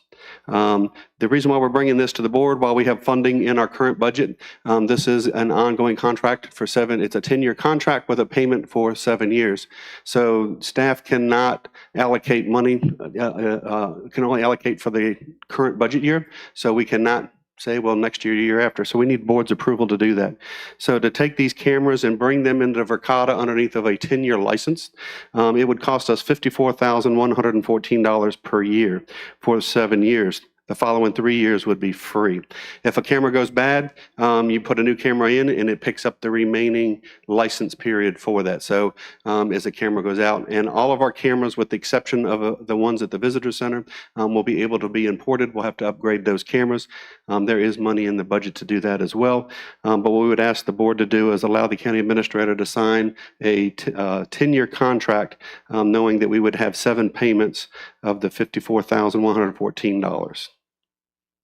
The reason why we're bringing this to the board, while we have funding in our current budget, this is an ongoing contract for it's a 10-year contract with a payment for 7 years. So staff cannot allocate money, can only allocate for the current budget year. So we cannot say, well, next year, year after. So we need board's approval to do that. So to take these cameras and bring them into Verkada underneath of a 10-year license, it would cost us $54,114 per year for 7 years. The following 3 years would be free. If a camera goes bad, you put a new camera in and it picks up the remaining license period for that. So as the camera goes out, and all of our cameras, with the exception of the ones at the visitor center, will be able to be imported. We'll have to upgrade those cameras. There is money in the budget to do that as well. But what we would ask the board to do is allow the county administrator to sign a 10-year contract, knowing that we would have 7 payments of the $54,114.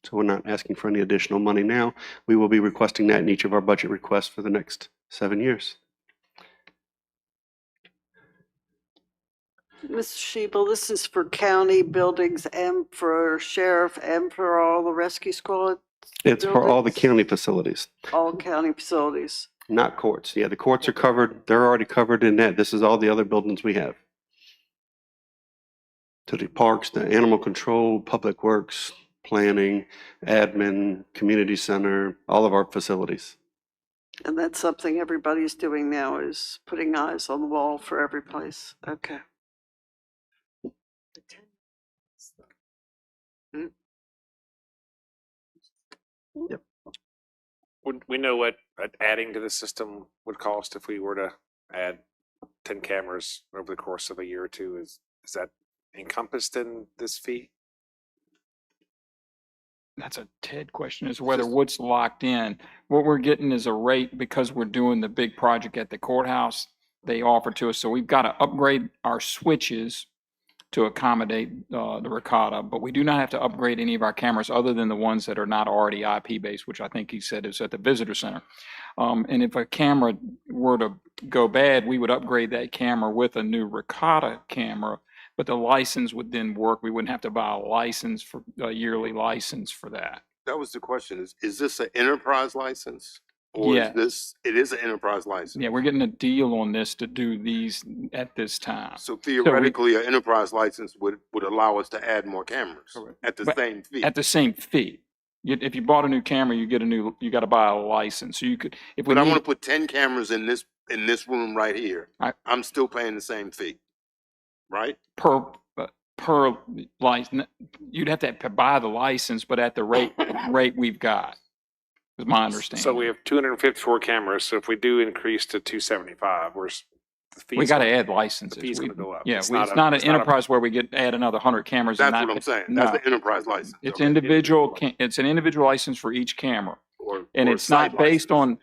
So we're not asking for any additional money now. We will be requesting that in each of our budget requests for the next 7 years. Mr. Shebel, this is for county buildings and for sheriff and for all the rescue squad? It's for all the buildings? county facilities, All county facilities. not courts. Yeah, the courts are covered. They're already covered in that. This is all the other buildings we have. To the parks, the animal control, public works, planning, admin, community center, all of our facilities. And that's something everybody's doing now, is putting eyes on the wall for every place. Okay. Yep. We know what adding to the system would cost if we were to add 10 cameras over the course of a year or two. Is that encompassed in this fee? That's a Ted question, is whether what's locked in. What we're getting is a rate because we're doing the big project at the courthouse they offer to us. So we've got to upgrade our switches to accommodate the Verkada, but we do not have to upgrade any of our cameras other than the ones that are not already IP based, which I think he said is at the visitor center. And if a camera were to go bad, we would upgrade that camera with a new Verkada camera but the license would then work. We wouldn't have to buy a yearly license for that. That was the question. Is this an enterprise license? Or Yeah. it is an enterprise license? Yeah, we're getting a deal on this to do these at this time. So theoretically, an enterprise license would allow us to add more cameras at the But same fee. At the same fee. If you bought a new camera, you got to buy a license. So you could, if we But I want need, to put 10 cameras in this room right here. I'm still paying the same fee, right? per license, you'd have to buy the license, but at the rate we've got, is my understanding. So we have 254 cameras, so if we do increase to 275, We got to add licenses. The fee's going to go up. Yeah, it's not an enterprise where we add another 100 cameras. That's what I'm saying. That's the enterprise license. It's individual. It's an individual license for each camera, and it's not based on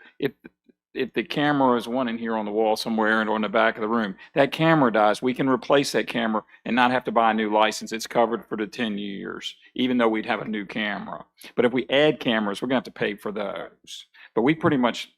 if the camera is one in here on the wall somewhere and on the back of the room. That camera dies, we can replace that camera and not have to buy a new license. It's covered for the 10 years, even though we'd have a new camera. But if we add cameras, we're going to have to pay for those. But we pretty much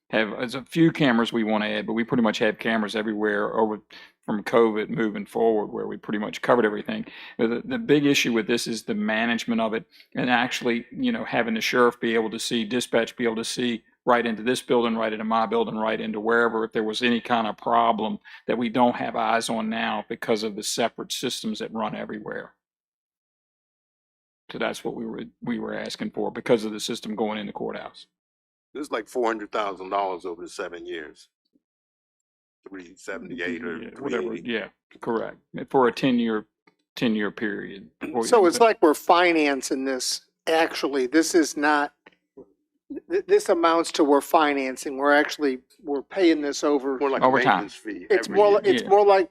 there's a few cameras we want to add, but we pretty much have cameras everywhere over from COVID moving forward, where we pretty much covered everything. The big issue with this is the management of it, and actually, having the sheriff be able to see, dispatch be able to see right into this building, right into my building, right into wherever, if there was any kind of problem that we don't have eyes on now because of the separate systems that run everywhere. So that's what we were asking for because of the system going in the courthouse. It's like $400,000 over the 7 years. 378 or whatever. Yeah, correct. For a 10-year period. So it's like we're financing this. Actually, this is not, this amounts to we're financing. We're paying this over. More like Over a time. maintenance fee. It's every more, year. it's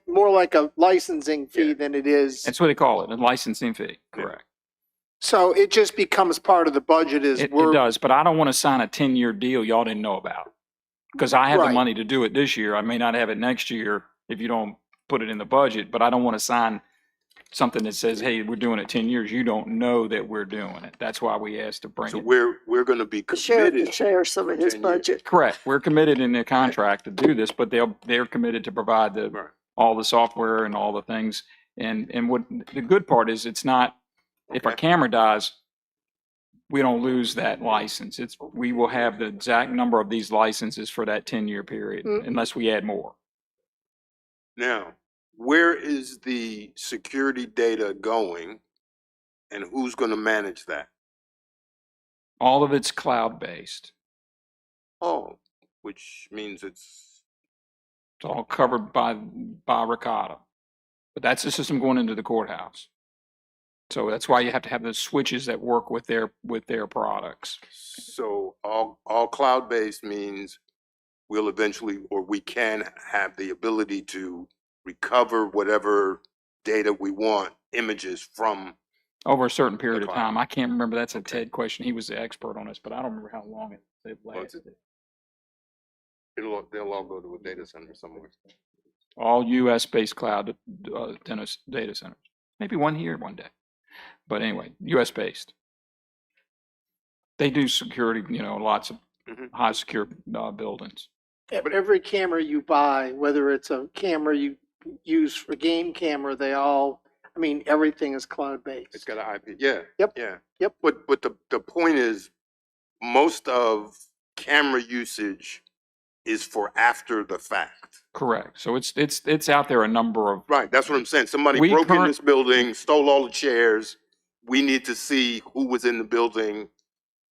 more like a licensing fee than it is. That's what they call it, a licensing fee. Correct. So it just becomes part of the budget as It we're. does, but I don't want to sign a 10-year deal y'all didn't know about. Because I have the Right. money to do it this year. I may not have it next year if you don't put it in the budget, but I don't want to sign something that says, hey, we're doing it 10 years. You don't know that we're doing it. That's why we asked to bring So it. we're going to be The sheriff committed. can share some of his 10 years. budget. Correct. We're committed in their contract to do this, but they're committed to provide all the software and all the things. And what the good part is, it's not, if our camera dies, we don't lose that license. We will have the exact number of these licenses for that 10-year period, unless we add more. Now, where is the security data going and who's going to manage that? All of it's cloud-based. Oh, which means it's all covered by Ricotta. But that's the system going into the courthouse. So that's why you have to have the switches that work with their products. so all cloud-based means we'll eventually, or we can have the ability to recover whatever data we want, images from. Over a certain period of time. I can't remember. That's a Ted question. He was the expert on this, but I don't remember how long it lasted. They'll all go to a data center somewhere. All US-based cloud data centers. Maybe one here one day. But anyway, US-based. They do security, lots of high secure buildings. Every camera you buy, whether it's a camera you use for game camera, everything is cloud-based. It's got an IP. Yeah. Yep. Yeah. Yep. But the point is, most of camera usage is for after the fact. Correct. So it's out there a number of. Right. That's what I'm saying. Somebody broke in this building, stole all the chairs. We need to see who was in the building,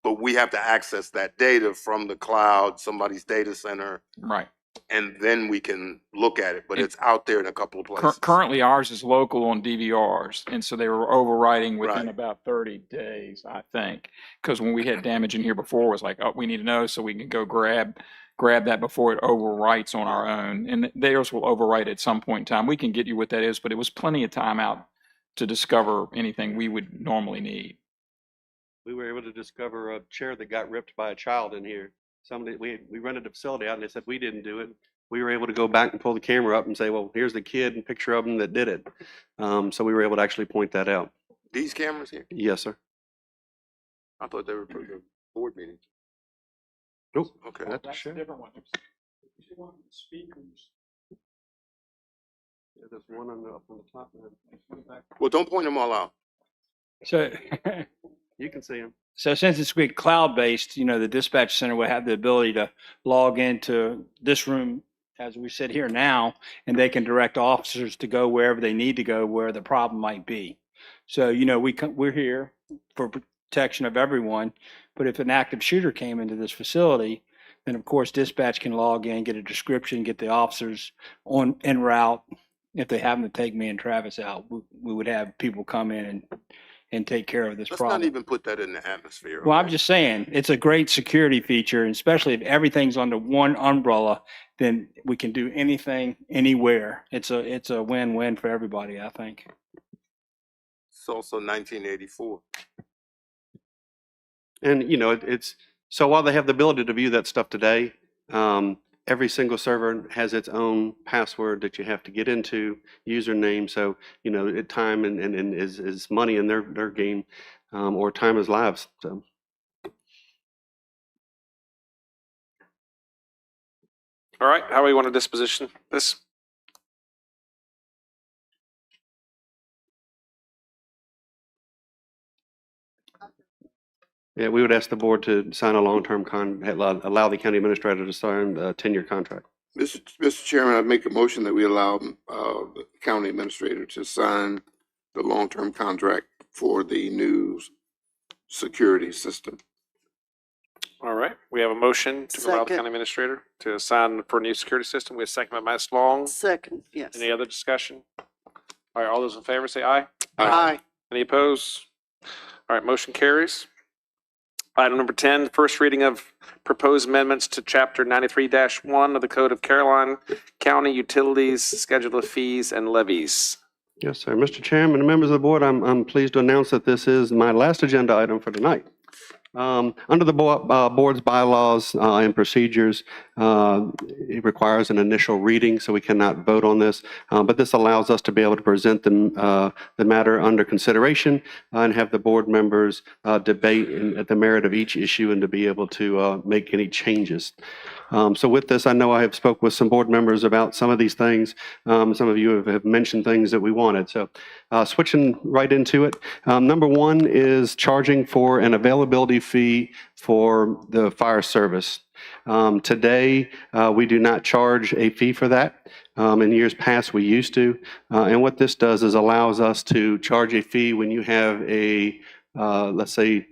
but we have to access that data from the cloud, somebody's data center. Right. And then we can look at it, but it's out there in a couple of places. Currently, ours is local on DVRs, and so they were overwriting within about 30 days, I think. Because when we had damage in here before, it was like, oh, we need to know so we can go grab that before it overwrites on our own. And theirs will overwrite at some point in time. We can get you what that is, but it was plenty of time out to discover anything we would normally need. We were able to discover a chair that got ripped by a child in here. We rented the facility out and they said we didn't do it. We were able to go back and pull the camera up and say, well, here's the kid and picture of him that did it. So we were able to actually point that out. These cameras here? Yes, sir. I thought they were for the board meeting. Nope. Okay. That's a different one. Speakers. There's one up on the top. Well, don't point them all out. So, You can see them. so since it's going to be cloud-based, the dispatch center will have the ability to log into this room as we sit here now, and they can direct officers to go wherever they need to go, where the problem might be. So, we're here for protection of everyone, but if an active shooter came into this facility, then of course dispatch can log in, get a description, get the officers en route. If they happen to take me and Travis out, we would have people come in and take care of this Let's problem. not even put that in the atmosphere. Well, I'm okay? just saying, it's a great security feature, and especially if everything's under one umbrella, then we can do anything, anywhere. It's a win-win for everybody, I think. It's also 1984. And, it's, so while they have the ability to view that stuff today, every single server has its own password that you have to get into, username. So, time and is money in their game, or time is lives. So. All right, how do we want to disposition this? Yeah, we would ask the board to sign a long-term allow the county administrator to sign a 10-year contract. Mr. Chairman, I make a motion that we allow the county administrator to sign the long-term contract for the new security system. All right, we have a motion to allow the Second. county administrator to sign for a new security system. We have a second by Ms. Long. Second, yes. Any other discussion? All right, all those in favor say aye. Aye. Any opposed? All right, motion carries. Item number 10, first reading of proposed amendments to Chapter 93-1 of the Code of Caroline County Utilities, Schedule of Fees and Levies. Yes, sir. Mr. Chairman and members of the board, I'm pleased to announce that this is my last agenda item for tonight. Under the board's bylaws and procedures, it requires an initial reading, so we cannot vote on this. But this allows us to be able to present the matter under consideration and have the board members debate at the merit of each issue and to be able to make any changes. So with this, I know I have spoke with some board members about some of these things. Some of you have mentioned things that we wanted. So switching right into it. Number one is charging for an availability fee for the fire service. Today, we do not charge a fee for that. In years past, we used to. And what this does is allows us to charge a fee when you have a let's say,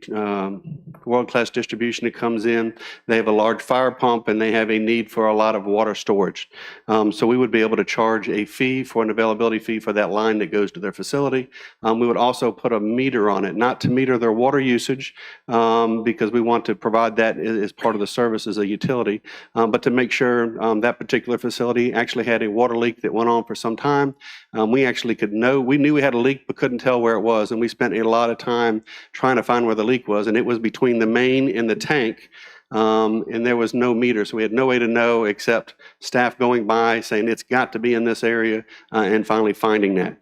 world-class distribution that comes in. They have a large fire pump and they have a need for a lot of water storage. So we would be able to charge a fee for an availability fee for that line that goes to their facility. We would also put a meter on it, not to meter their water usage, because we want to provide that as part of the service as a utility, but to make sure that particular facility actually had a water leak that went on for some time. We actually we knew we had a leak but couldn't tell where it was, and we spent a lot of time trying to find where the leak was, and it was between the main and the tank, and there was no meter, so we had no way to know except staff going by saying it's got to be in this area, and finally finding that.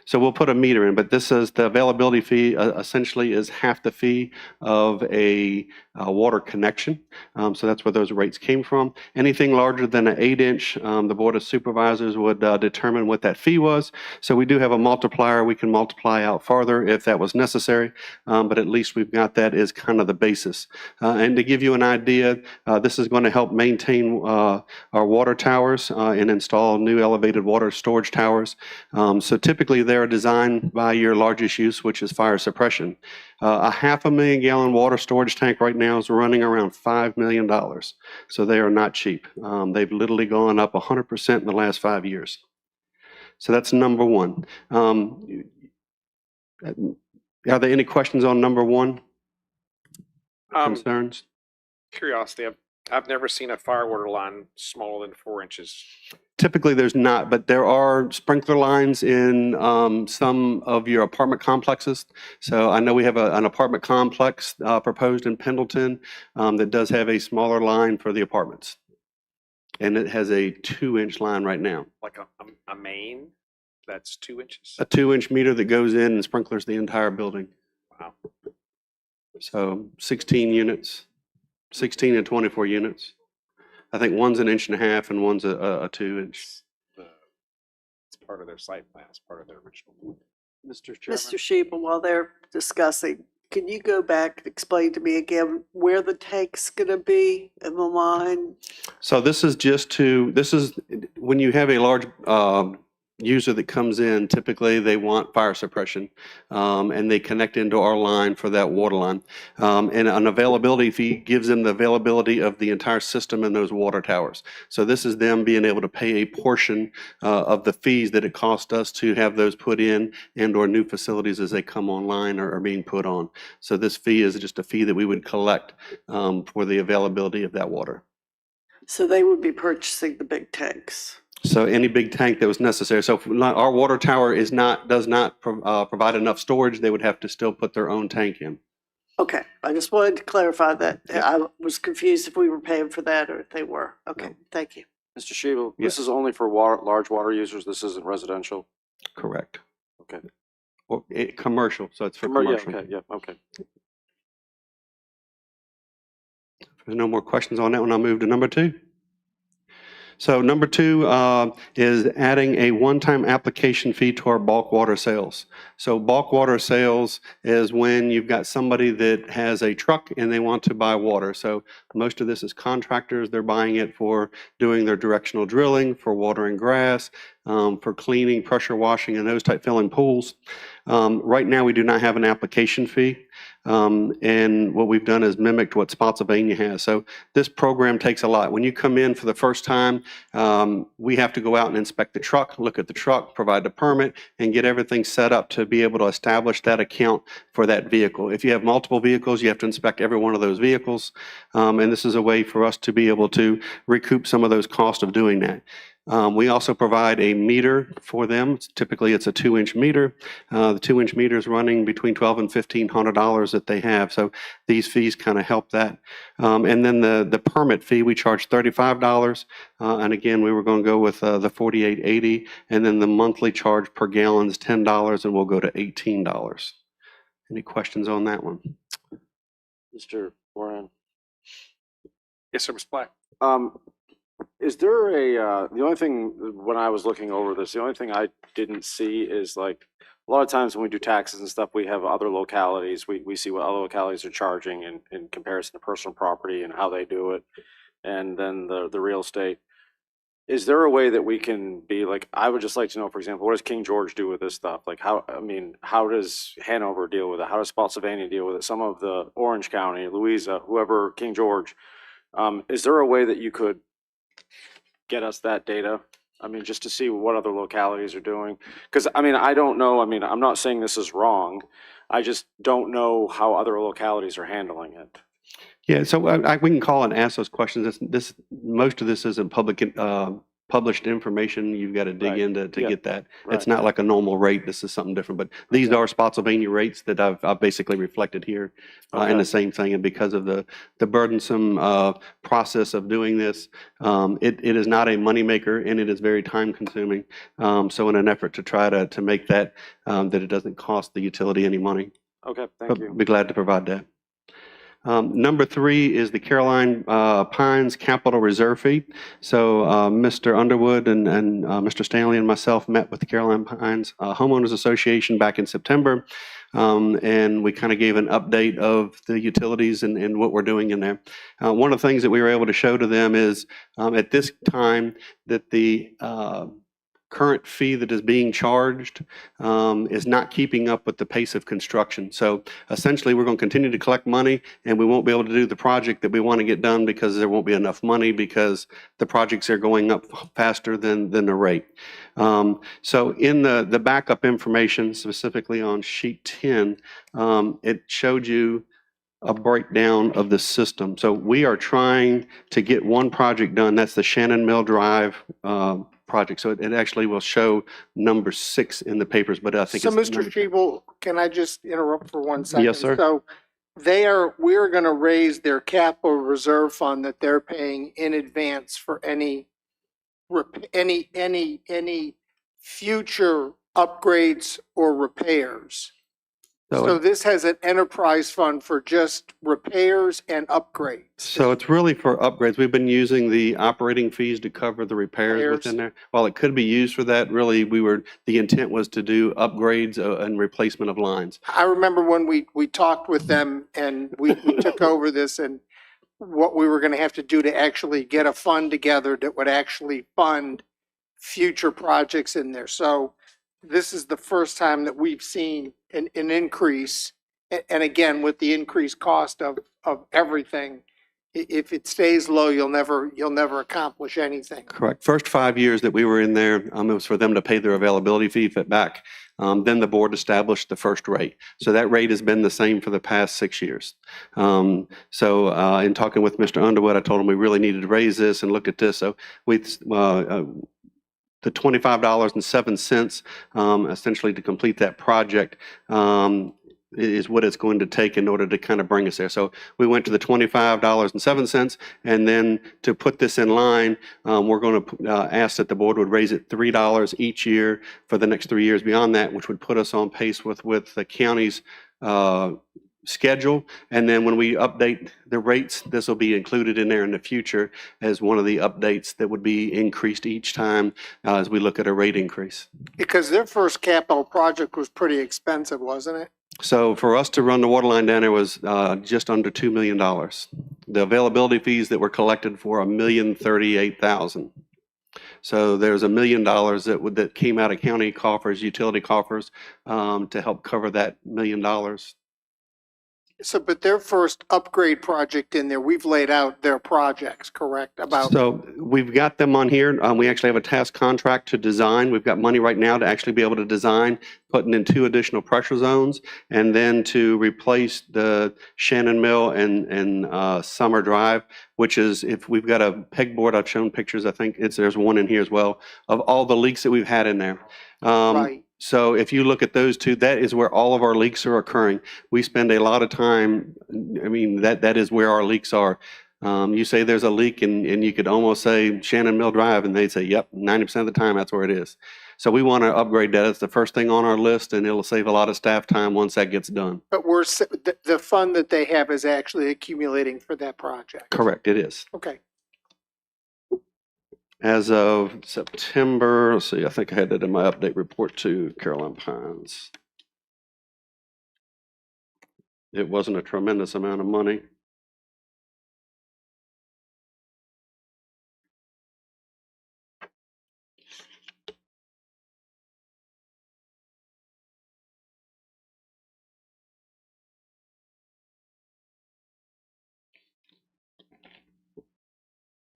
So we'll put a meter in, but this is the availability fee essentially is half the fee of a water connection. So that's where those rates came from. Anything larger than an 8-inch, the Board of Supervisors would determine what that fee was. So we do have a multiplier. We can multiply out farther if that was necessary, but at least we've got that as kind of the basis. And to give you an idea, this is going to help maintain our water towers and install new elevated water storage towers. So typically they're designed by your largest use, which is fire suppression. A 500,000 gallon water storage tank right now is running around $5 million. So they are not cheap. They've literally gone up 100% in the last 5 years. So that's number one. Are there any questions on number one? Concerns? Curiosity, I've never seen a fire water line smaller than 4 inches. Typically, there's not, but there are sprinkler lines in some of your apartment complexes. So I know we have an apartment complex proposed in Pendleton that does have a smaller line for the apartments. And it has a 2-inch line right now. Like a main that's 2 inches? A 2-inch meter that goes in and sprinklers the entire building. Wow. So 16 units, 16 and 24 units. I think one's 1.5 inches and one's a 2-inch. part of their site plan, as part of their original. Mr. Chairman. Mr. Shebel, while they're discussing, can you go back and explain to me again where the tank's gonna be in the line? So this is when you have a large user that comes in, typically they want fire suppression, and they connect into our line for that water line. And an availability fee gives them the availability of the entire system in those water towers. So this is them being able to pay a portion of the fees that it cost us to have those put in and/or new facilities as they come online or are being put on. So this fee is just a fee that we would collect for the availability of that water. So they would be purchasing the big tanks. So any big tank that was necessary. So if our water tower does not provide enough storage, they would have to still put their own tank in. Okay, I just wanted to clarify that. I was confused if we were paying for that or if they were. Okay, thank you. Mr. Shebel, Yes. this is only for large water users. This isn't residential. Correct. Okay. Or commercial, so it's for Yeah, commercial. okay, yeah, okay. If there's no more questions on that one, I'll move to number 2. So number 2 is adding a one-time application fee to our bulk water sales. So bulk water sales is when you've got somebody that has a truck and they want to buy water. So most of this is contractors. They're buying it for doing their directional drilling, for watering grass, for cleaning, pressure washing, and those type filling pools. Right now, we do not have an application fee. And what we've done is mimicked what Spotsylvania has. So this program takes a lot. When you come in for the first time, we have to go out and inspect the truck, look at the truck, provide the permit, and get everything set up to be able to establish that account for that vehicle. If you have multiple vehicles, you have to inspect every one of those vehicles. And this is a way for us to be able to recoup some of those costs of doing that. We also provide a meter for them. Typically, it's a 2-inch meter. The 2-inch meter is running between $1,200 and $1,500 that they have. So these fees kind of help that. And then the permit fee, we charge $35. And again, we were going to go with the $48.80. And then the monthly charge per gallon is $10, and we'll go to $18. Any questions on that one? Mr. Moran. Yes, sir, Mr. Black. Is there the only thing when I was looking over this, the only thing I didn't see is like a lot of times when we do taxes and stuff, we have other localities. We see what other localities are charging in comparison to personal property and how they do it. And then the real estate. Is there a way that we can be like, I would just like to know, for example, what does King George do with this stuff? Like how does Hanover deal with it? How does Spotsylvania deal with it? Some of the Orange County, Louisa, whoever, King George. Is there a way that you could get us that data? I mean, just to see what other localities are doing. Because, I don't know. I'm not saying this is wrong. I just don't know how other localities are handling it. Yeah, so we can call and ask those questions. Most of this isn't published information. You've got to dig into to get that. It's not like a normal rate. This is something different. But these are Spotsylvania rates that I've basically reflected here, and the same thing. And because of the burdensome process of doing this, it is not a moneymaker, and it is very time consuming. So in an effort to try to make that it doesn't cost the utility any money. Okay, thank you. Be glad to provide that. Number 3 is the Caroline Pines Capital Reserve Fee. So Mr. Underwood and Mr. Stanley and myself met with the Caroline Pines Homeowners Association back in September. And we kind of gave an update of the utilities and what we're doing in there. One of the things that we were able to show to them is at this time that the current fee that is being charged is not keeping up with the pace of construction. So essentially, we're going to continue to collect money, and we won't be able to do the project that we want to get done because there won't be enough money because the projects are going up faster than the rate. So in the backup information, specifically on sheet 10, it showed you a breakdown of the system. So we are trying to get one project done. That's the Shannon Mill Drive project. So it actually will show number 6 in the papers, but I think So, it's Mr. Shebel, can I just interrupt for 1 second? Yes, sir. So we're going to raise their capital reserve fund that they're paying in advance for any future upgrades or repairs. So this has an enterprise fund for just repairs and upgrades. So it's really for upgrades. We've been using the operating fees to cover the repairs within there. While it could be used for that, really, the intent was to do upgrades and replacement of lines. I remember when we talked with them and we took over this and what we were going to have to do to actually get a fund together that would actually fund future projects in there. So this is the first time that we've seen an increase. And again, with the increased cost of everything, if it stays low, you'll never accomplish anything. Correct. First 5 years that we were in there, it was for them to pay their availability fee back. Then the board established the first rate. So that rate has been the same for the past 6 years. In talking with Mr. Underwood, I told him we really needed to raise this and look at this. So the $25.07 essentially to complete that project is what it's going to take in order to kind of bring us there. So we went to the $25.07, and then to put this in line, we're going to ask that the board would raise it $3 each year for the next 3 years beyond that, which would put us on pace with the county's schedule. And then when we update the rates, this will be included in there in the future as one of the updates that would be increased each time as we look at a rate increase. Because their first capital project was pretty expensive, wasn't it? So for us to run the water line down there was just under $2 million. The availability fees that were collected for $1,038,000. So there's $1 million that came out of county coffers, utility coffers, to help cover that $1 million. So, but their first upgrade project in there, we've laid out their projects, correct? So we've got them on here. We actually have a task contract to design. We've got money right now to actually be able to design, putting in 2 additional pressure zones, and then to replace the Shannon Mill and Summer Drive, which is, if we've got a pegboard, I've shown pictures, I think there's one in here as well, of all the leaks that we've had in there. Right. So if you look at those 2, that is where all of our leaks are occurring. We spend a lot of time, that is where our leaks are. You say there's a leak and you could almost say Shannon Mill Drive, and they'd say, yep, 90% of the time that's where it is. So we want to upgrade that. It's the first thing on our list, and it'll save a lot of staff time once that gets done. But the fund that they have is actually accumulating for that project. Correct, it is. Okay. As of September, let's see, I think I had that in my update report to Caroline Pines. It wasn't a tremendous amount of money.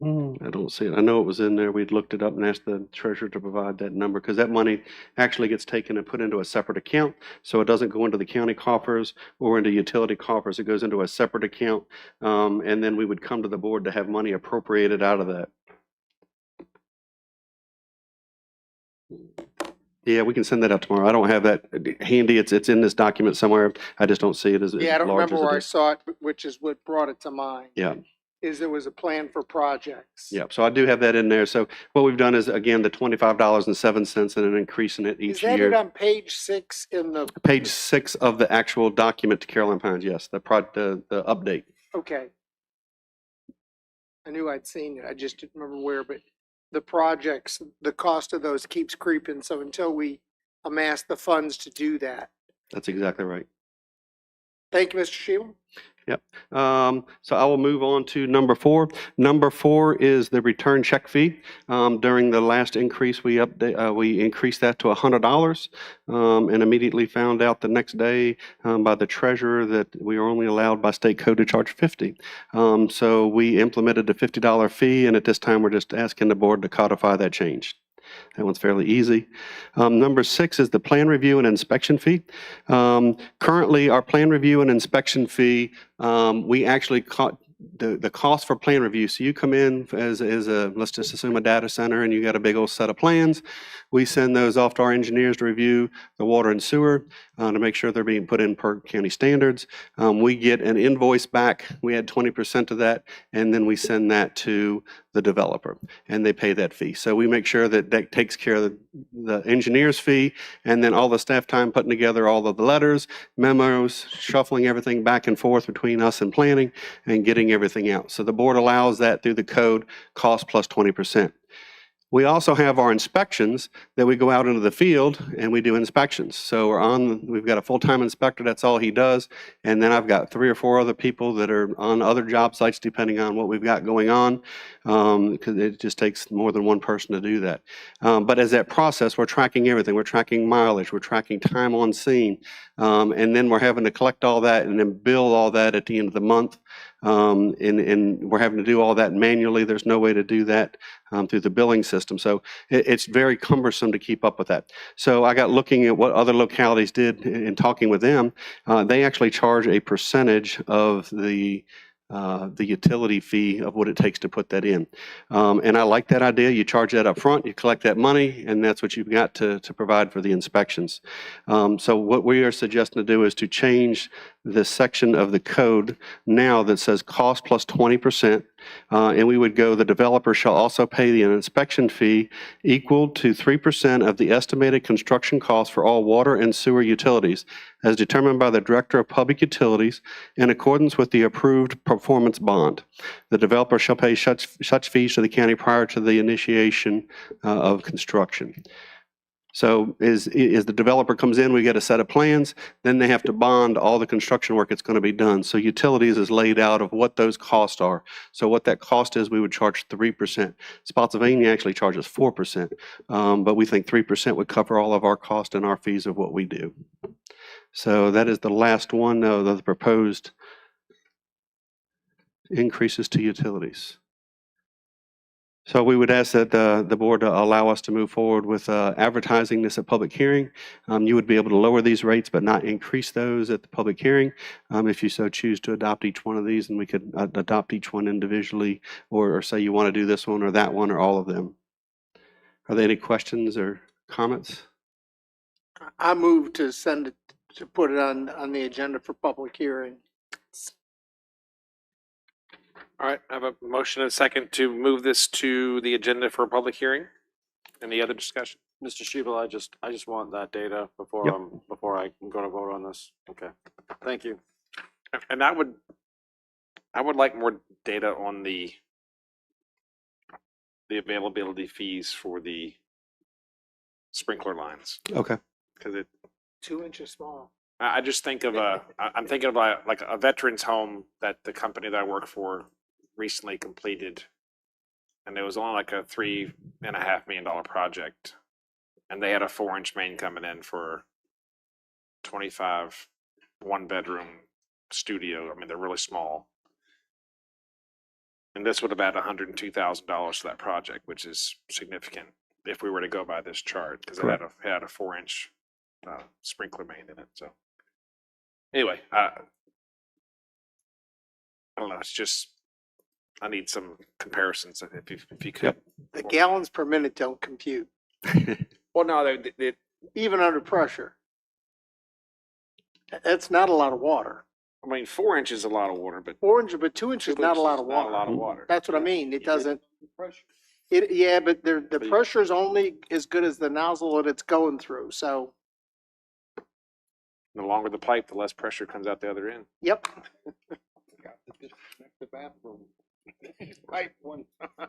I don't see it. I know it was in there. We'd looked it up and asked the treasurer to provide that number, because that money actually gets taken and put into a separate account. So it doesn't go into the county coffers or into utility coffers. It goes into a separate account. And then we would come to the board to have money appropriated out of that. Yeah, we can send that out tomorrow. I don't have that handy. It's in this document somewhere. I just don't see it as Yeah, I don't large remember as it where I is. saw it, which is what brought it to mind. Yeah. Is there was a plan for projects. Yeah, so I do have that in there. So what we've done is, again, the $25.07 and an increasing it Is each that it year. on page 6 in the? Page 6 of the actual document to Caroline Pines, yes, the update. Okay. I knew I'd seen it. I just didn't remember where, but the projects, the cost of those keeps creeping. So until we amass the funds to do that. That's exactly right. Thank you, Mr. Sheehan. Yep. So I will move on to number 4. Number 4 is the return check fee. During the last increase, we increased that to $100, and immediately found out the next day by the treasurer that we are only allowed by state code to charge $50. So we implemented a $50 fee, and at this time we're just asking the board to codify that change. That one's fairly easy. Number 6 is the plan review and inspection fee. Currently, our plan review and inspection fee, we actually the cost for plan review. So you come in as a, let's just assume a data center, and you got a big old set of plans. We send those off to our engineers to review the water and sewer to make sure they're being put in per county standards. We get an invoice back. We add 20% of that, and then we send that to the developer, and they pay that fee. So we make sure that that takes care of the engineer's fee, and then all the staff time putting together all of the letters, memos, shuffling everything back and forth between us and planning, and getting everything out. So the board allows that through the code, cost plus 20%. We also have our inspections that we go out into the field and we do inspections. So we've got a full-time inspector, that's all he does. And then I've got 3 or 4 other people that are on other job sites depending on what we've got going on, because it just takes more than one person to do that. But as that process, we're tracking everything. We're tracking mileage, we're tracking time on scene, and then we're having to collect all that and then bill all that at the end of the month. And we're having to do all that manually. There's no way to do that through the billing system. So it's very cumbersome to keep up with that. So I got looking at what other localities did and talking with them. They actually charge a percentage of the utility fee of what it takes to put that in. And I like that idea. You charge that up front, you collect that money, and that's what you've got to provide for the inspections. So what we are suggesting to do is to change the section of the code now that says cost plus 20%, and we would go, the developer shall also pay the inspection fee equal to 3% of the estimated construction cost for all water and sewer utilities as determined by the Director of Public Utilities in accordance with the approved performance bond. The developer shall pay such fees to the county prior to the initiation of construction. So as the developer comes in, we get a set of plans, then they have to bond all the construction work that's going to be done. So utilities is laid out of what those costs are. So what that cost is, we would charge 3%. Spotsylvania actually charges 4%, but we think 3% would cover all of our costs and our fees of what we do. So that is the last one of the proposed increases to utilities. So we would ask that the board allow us to move forward with advertising this at public hearing. You would be able to lower these rates but not increase those at the public hearing. If you so choose to adopt each one of these, and we could adopt each one individually, or say you want to do this one or that one or all of them. Are there any questions or comments? I move to send it, to put it on the agenda for public hearing. All right, I have a motion and a second to move this to the agenda for a public hearing. Any other discussion? Mr. Shebel, I just want that data before Yep. before I'm going to vote on this. Okay, thank you. And I would like more data on the availability fees for the sprinkler lines. Okay. Because it, 2 inches small. I just think of I'm thinking of like a veterans home that the company that I work for recently completed, and it was only like a $3.5 million project, and they had a 4-inch main coming in for 25 1-bedroom studio. I mean, they're really small, and this would have had $102,000 for that project, which is significant if we were to go by this chart, because it had a 4-inch sprinkler main in it. So anyway, I don't know. It's just I need some comparisons if you could. The gallons per minute don't compute, Well, no, they even under pressure. That's not a lot of water. I mean, 4 inches is a lot of water, but 4 inches, but 2 inches is not a lot of not water. a lot of water. That's what I mean. It doesn't. Yeah, but the pressure is only as good as the nozzle that it's going through. So, The longer the pipe, the less pressure comes out the other end. yep. The bathroom. Pipe one time.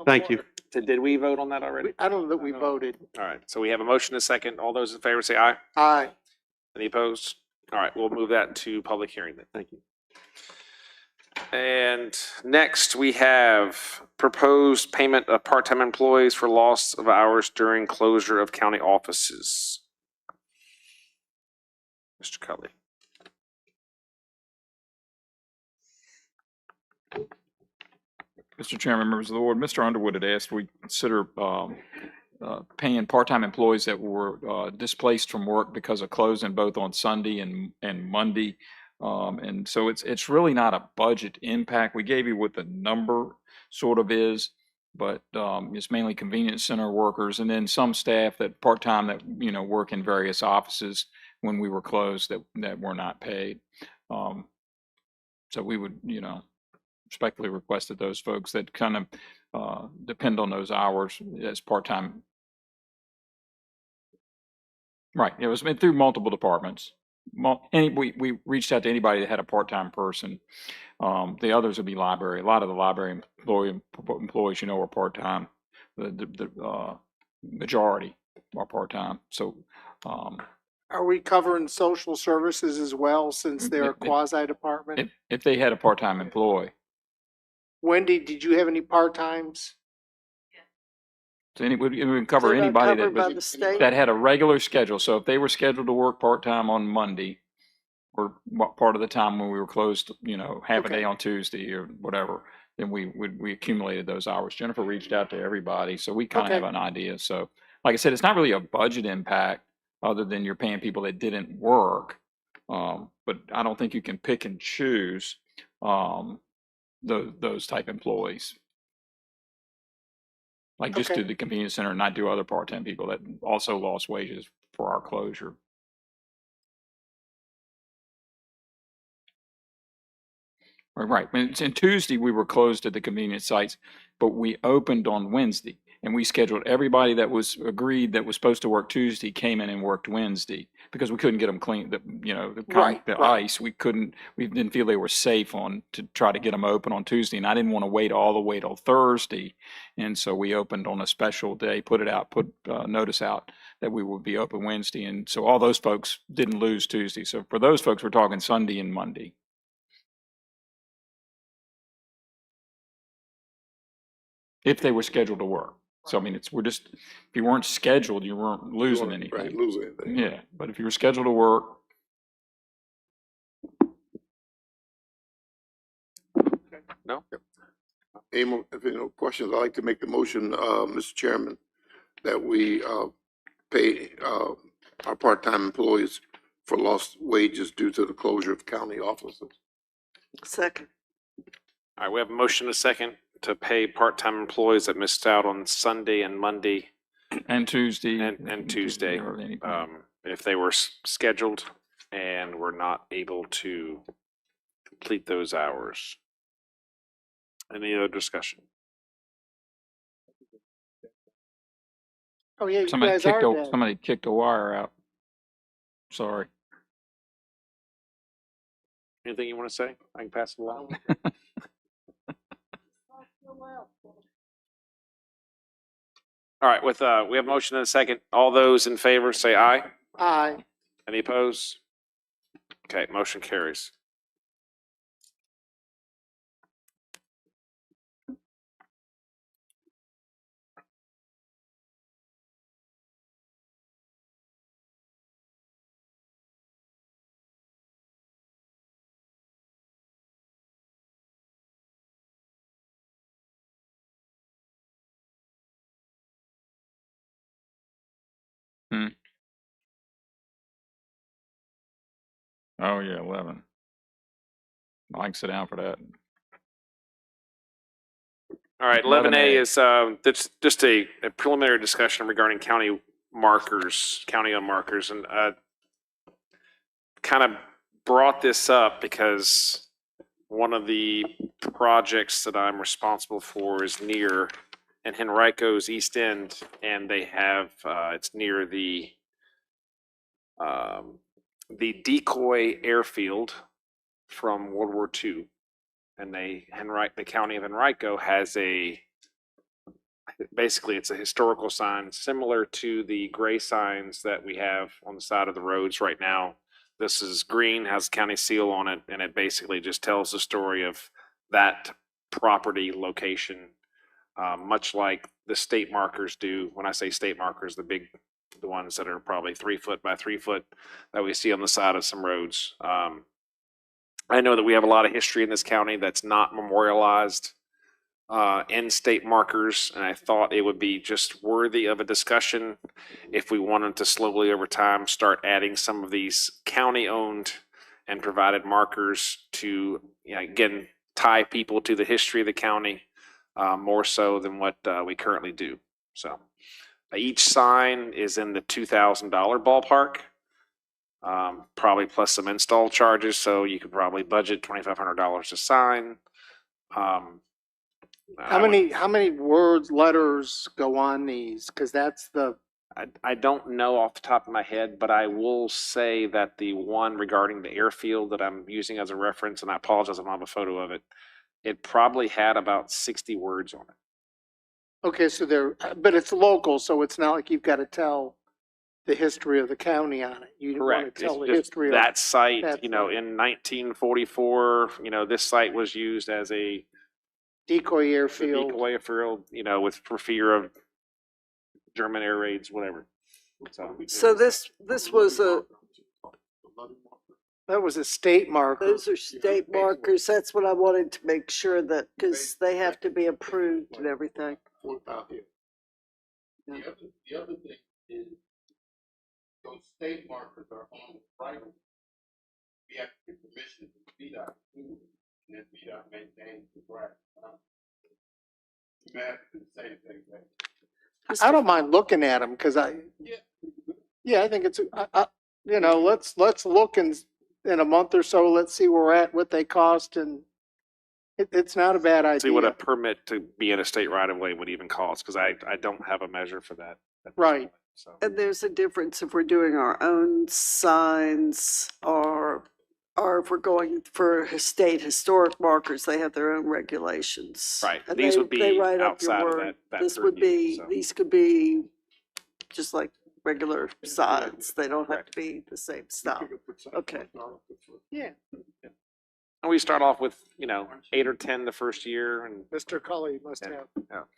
Thank you. Did we vote on that already? I don't know that we voted. All right, so we have a motion and a second. All those in favor say aye. Aye. Any opposed? All right, we'll move that to public hearing then. Thank you. And next, we have proposed payment of part-time employees for loss of hours during closure of county offices. Mr. Culley. Mr. Chairman, members of the board, Mr. Underwood had asked we consider paying part-time employees that were displaced from work because of closing both on Sunday and Monday. And so it's really not a budget impact. We gave you what the number sort of is, but it's mainly convenience center workers and then some staff that part-time that, work in various offices when we were closed that were not paid. So we would, respectfully request that those folks that kind of depend on those hours as part-time. Right, it was through multiple departments. We reached out to anybody that had a part-time person. The others would be library. A lot of the library employees, are part-time. The majority are part-time. So, Are we covering social services as well, since they're a quasi-department? if they had a part-time employee, Wendy, did you have any part-times? so it would cover They're not anybody covered by the state? that had a regular schedule. So if they were scheduled to work part-time on Monday, or part of the time when we were closed, half a day on Tuesday or whatever, then we accumulated those hours. Jennifer reached out to everybody, so we kind of have an idea. So, like I said, it's not really a budget impact other than you're paying people that didn't work. But I don't think you can pick and choose those type employees. Like just do the convenience center and not do other part-time people that also lost wages for our closure. Right. And Tuesday we were closed at the convenience sites, but we opened on Wednesday, and we scheduled everybody that was agreed that was supposed to work Tuesday came in and worked Wednesday because we couldn't get them clean. The ice we couldn't. We didn't feel they were safe to try to get them open on Tuesday, and I didn't want to wait all the way till Thursday, and so we opened on a special day, put notice out that we would be open Wednesday, and so all those folks didn't lose Tuesday. So for those folks, we're talking Sunday and Monday. If they were scheduled to work. So, I mean, if you weren't scheduled, you weren't losing anything. Right, losing anything. Yeah, but if you were scheduled to work. No? Any more, if any more questions, I'd like to make the motion, Mr. Chairman, that we pay our part-time employees for lost wages due to the closure of county offices. Second. All right, we have a motion and a second to pay part-time employees that missed out on Sunday and Monday. And Tuesday. And Tuesday, if they were scheduled and were not able to complete those hours. Any other discussion? Oh, yeah, you Somebody guys are dead. somebody kicked a wire out. Sorry. Anything you want to say? I can pass it along. All right, we have a motion and a second. All those in favor say aye. Aye. Any opposed? Okay, motion carries. Oh, yeah, 11. I can sit down for that. All right, 11A is just a preliminary discussion regarding county markers, county-owned markers, and kind of brought this up because one of the projects that I'm responsible for is near in Henrico's East End, and they have it's near the decoy airfield from World War II. And the county of Henrico has basically it's a historical sign similar to the gray signs that we have on the side of the roads right now. This is green, has county seal on it, and it basically just tells the story of that property location, much like the state markers do. When I say state markers, the ones that are probably 3 foot by 3 foot that we see on the side of some roads. I know that we have a lot of history in this county that's not memorialized in state markers, and I thought it would be just worthy of a discussion if we wanted to slowly over time start adding some of these county-owned and provided markers to, again, tie people to the history of the county more so than what we currently do. So each sign is in the $2,000 ballpark. Probably plus some install charges, so you could probably budget $2,500 a sign. How many words, letters go on these? Because that's the, I don't know off the top of my head, but I will say that the one regarding the airfield that I'm using as a reference, and I apologize, I don't have a photo of it, it probably had about 60 words on it. okay, so but it's local, so it's not like you've got to tell the history of the county on it. You want Correct. to tell It's the just history of that site, that in 1944, this site was used as a decoy airfield. decoy airfield, for fear of German air raids, whatever. So this was That was a state marker. those are state markers. That's what I wanted to make sure that, because they have to be approved and everything. The other thing is, those state markers are on the right. We have to get permission from VDOT, and then VDOT maintains the right. You may have to do the same thing there. I don't mind looking at them because I think it's, let's look in a month or so, let's see where we're at, what they cost, and it's not a bad idea. See what a permit to be in a state right of way would even cost, because I don't have a measure for that. at this Right. point, So. And there's a difference if we're doing our own signs or if we're going for state historic markers, they have their own regulations. Right. And These they- would be they write up your outside of word. that This would purview, be, so. these could be just like regular signs. They don't have to be the same style. Okay. Yeah, And we start off with, 8 or 10 the first year, and Mr. Cully must have.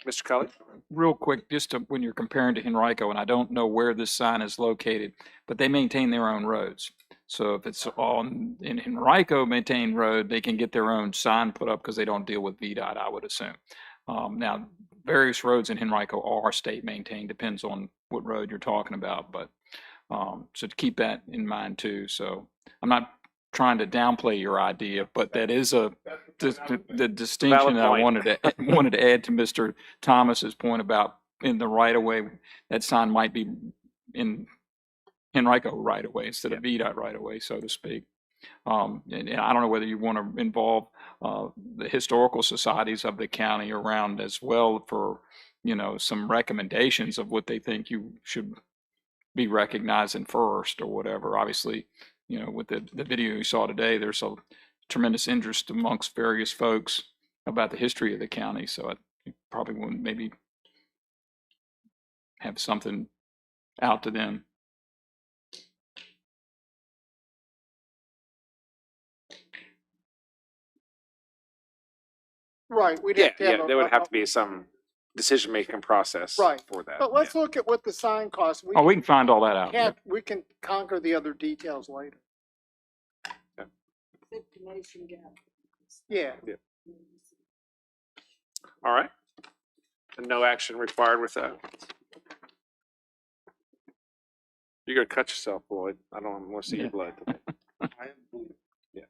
Mr. Cully? Real quick, when you're comparing to Henrico, and I don't know where this sign is located, but they maintain their own roads. So if it's in Henrico maintained road, they can get their own sign put up because they don't deal with VDOT, I would assume. Now, various roads in Henrico are state maintained, depends on what road you're talking about, but so to keep that in mind too. So I'm not trying to downplay your idea, but that is the distinction that I point. wanted to add to Mr. Thomas's point about in the right of way, that sign might be in Henrico right of way instead of VDOT right of way, so to speak. And I don't know whether you want to involve the historical societies of the county around as well for, some recommendations of what they think you should be recognizing first or whatever. Obviously, with the video you saw today, there's a tremendous interest amongst various folks about the history of the county. So I probably want to maybe have something out to them. Right, we'd Yeah, have to have. there would have to be some decision-making process Right. for that. But let's look at what the sign costs. We can find all that out. We can conquer the other details later. Yeah. All right. And no action required with that. You're gonna cut yourself, Floyd. I don't want to see your blood. Yeah.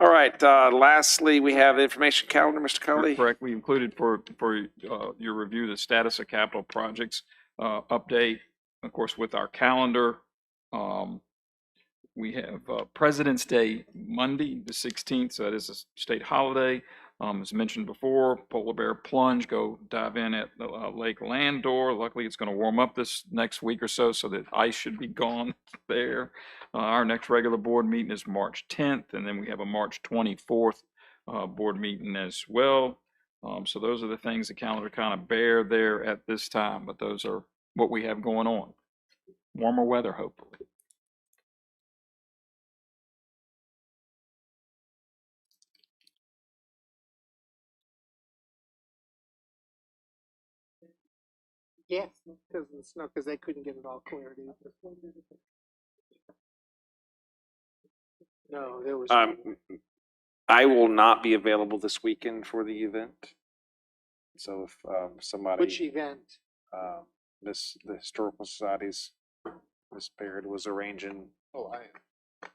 All right, lastly, we have the information calendar, Mr. Cully. Correct. We included for your review, the status of capital projects update, of course, with our calendar. We have President's Day, Monday, the 16th, so that is a state holiday. As mentioned before, polar bear plunge, go dive in at Lake Landor. Luckily, it's going to warm up this next week or so, so that ice should be gone there. Our next regular board meeting is March 10th, and then we have a March 24th board meeting as well. So those are the things the calendar kind of bear there at this time, but those are what we have going on. Warmer weather, hopefully. Yes, because of the snow, because they couldn't get it all cleared either. No, there was. I will not be available this weekend for the event. So if somebody. Which event? The Historical Societies, Miss Baird was arranging. Oh, I am.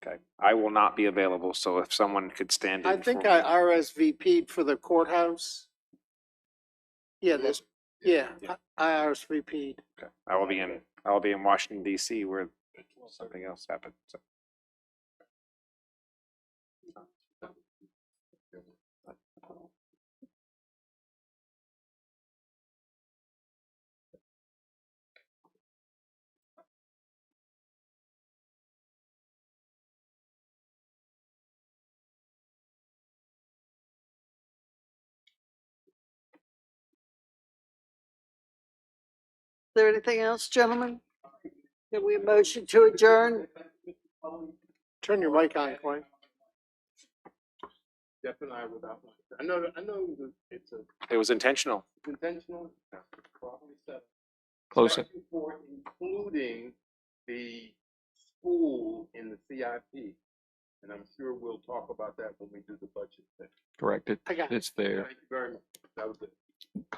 Okay, I will not be available, so if someone could stand in. I think for I me. RSVP'd for the courthouse. Yeah, I RSVP'd. Okay, I will be in Washington DC where something else happened. So. Is there anything else, gentlemen? Can we motion to adjourn? Turn your mic on, Clay. Jeff and I without. I know it's It was intentional. intentional. Probably so. Closer. Thank you for including the school in the CIP. And I'm sure we'll talk about that when we do the budget thing. Correct. I got it. It's there. Thank you very much. That was it.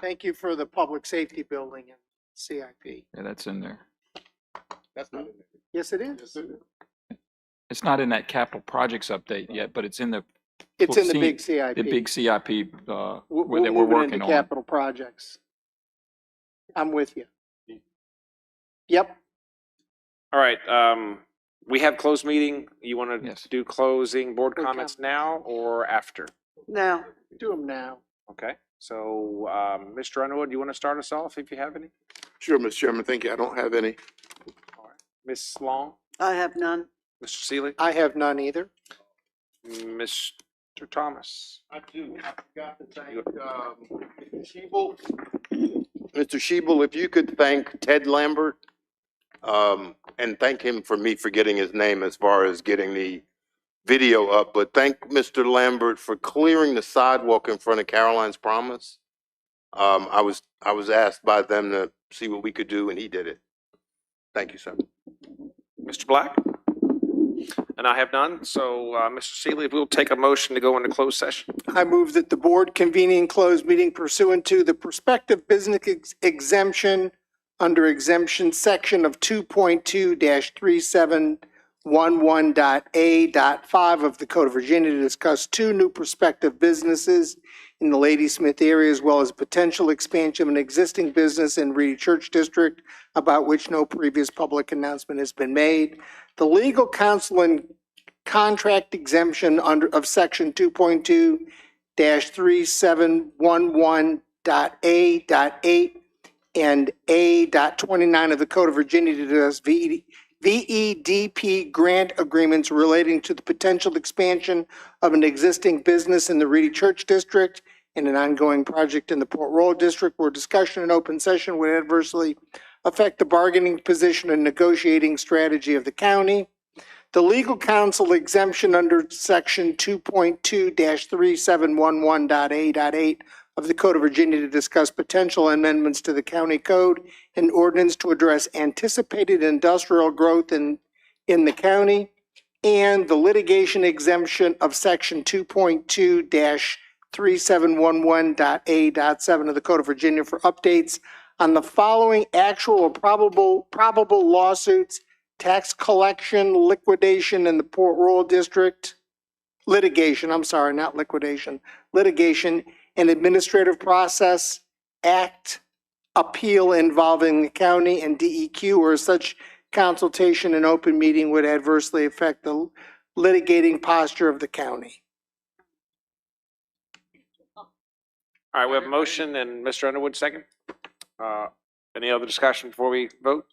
Thank you for the public safety building and CIP. Yeah, that's in there. That's not in there. Yes, it Yes, is. it is. It's not in that capital projects update yet, but it's in the. It's in the C- big CIP. The big CIP, We'll that we're move it working into on. capital projects. I'm with you. Yep. All right, we have closed meeting. You want to Yes. do closing board Board comments now or after? Now, Do them now. Okay, so, Mr. Underwood, you want to start us off if you have any? Sure, Mr. Chairman. Thank you. I don't have any. All right. Ms. Long, I have none. Mr. Seeley, I have none either. Mr. Thomas. I do. I forgot to thank, Mr. Shebel. Mr. Shebel, if you could thank Ted Lambert, and thank him for me forgetting his name as far as getting the video up, but thank Mr. Lambert for clearing the sidewalk in front of Caroline's Promise. I was asked by them to see what we could do, and he did it. Thank you, sir. Mr. Black? And I have none, so, Mr. Seeley, if we'll take a motion to go into closed session. I move that the board convening closed meeting pursuant to the prospective business exemption under exemption section of 2.2-3711.A.5 of the Code of Virginia to discuss two new prospective businesses in the Ladysmith area, as well as potential expansion of an existing business in Reedy Church District about which no previous public announcement has been made. The legal counsel and contract exemption of section 2.2-3711.A.8 and A.29 of the Code of Virginia to discuss VEDP grant agreements relating to the potential expansion of an existing business in the Reedy Church District and an ongoing project in the Port Royal District where discussion in open session would adversely affect the bargaining position and negotiating strategy of the county. The legal counsel exemption under section 2.2-3711.A.8 of the Code of Virginia to discuss potential amendments to the county code and ordinance to address anticipated industrial growth in the county, and the litigation exemption of section 2.2-3711.A.7 of the Code of Virginia for updates on the following actual or probable lawsuits: tax collection, liquidation in the Port Royal District, litigation, I'm sorry, not liquidation, litigation and administrative process act appeal involving the county and DEQ, or such consultation in open meeting would adversely affect the litigating posture of the county. All right, we have a motion and Mr. Underwood second. Any other discussion before we vote?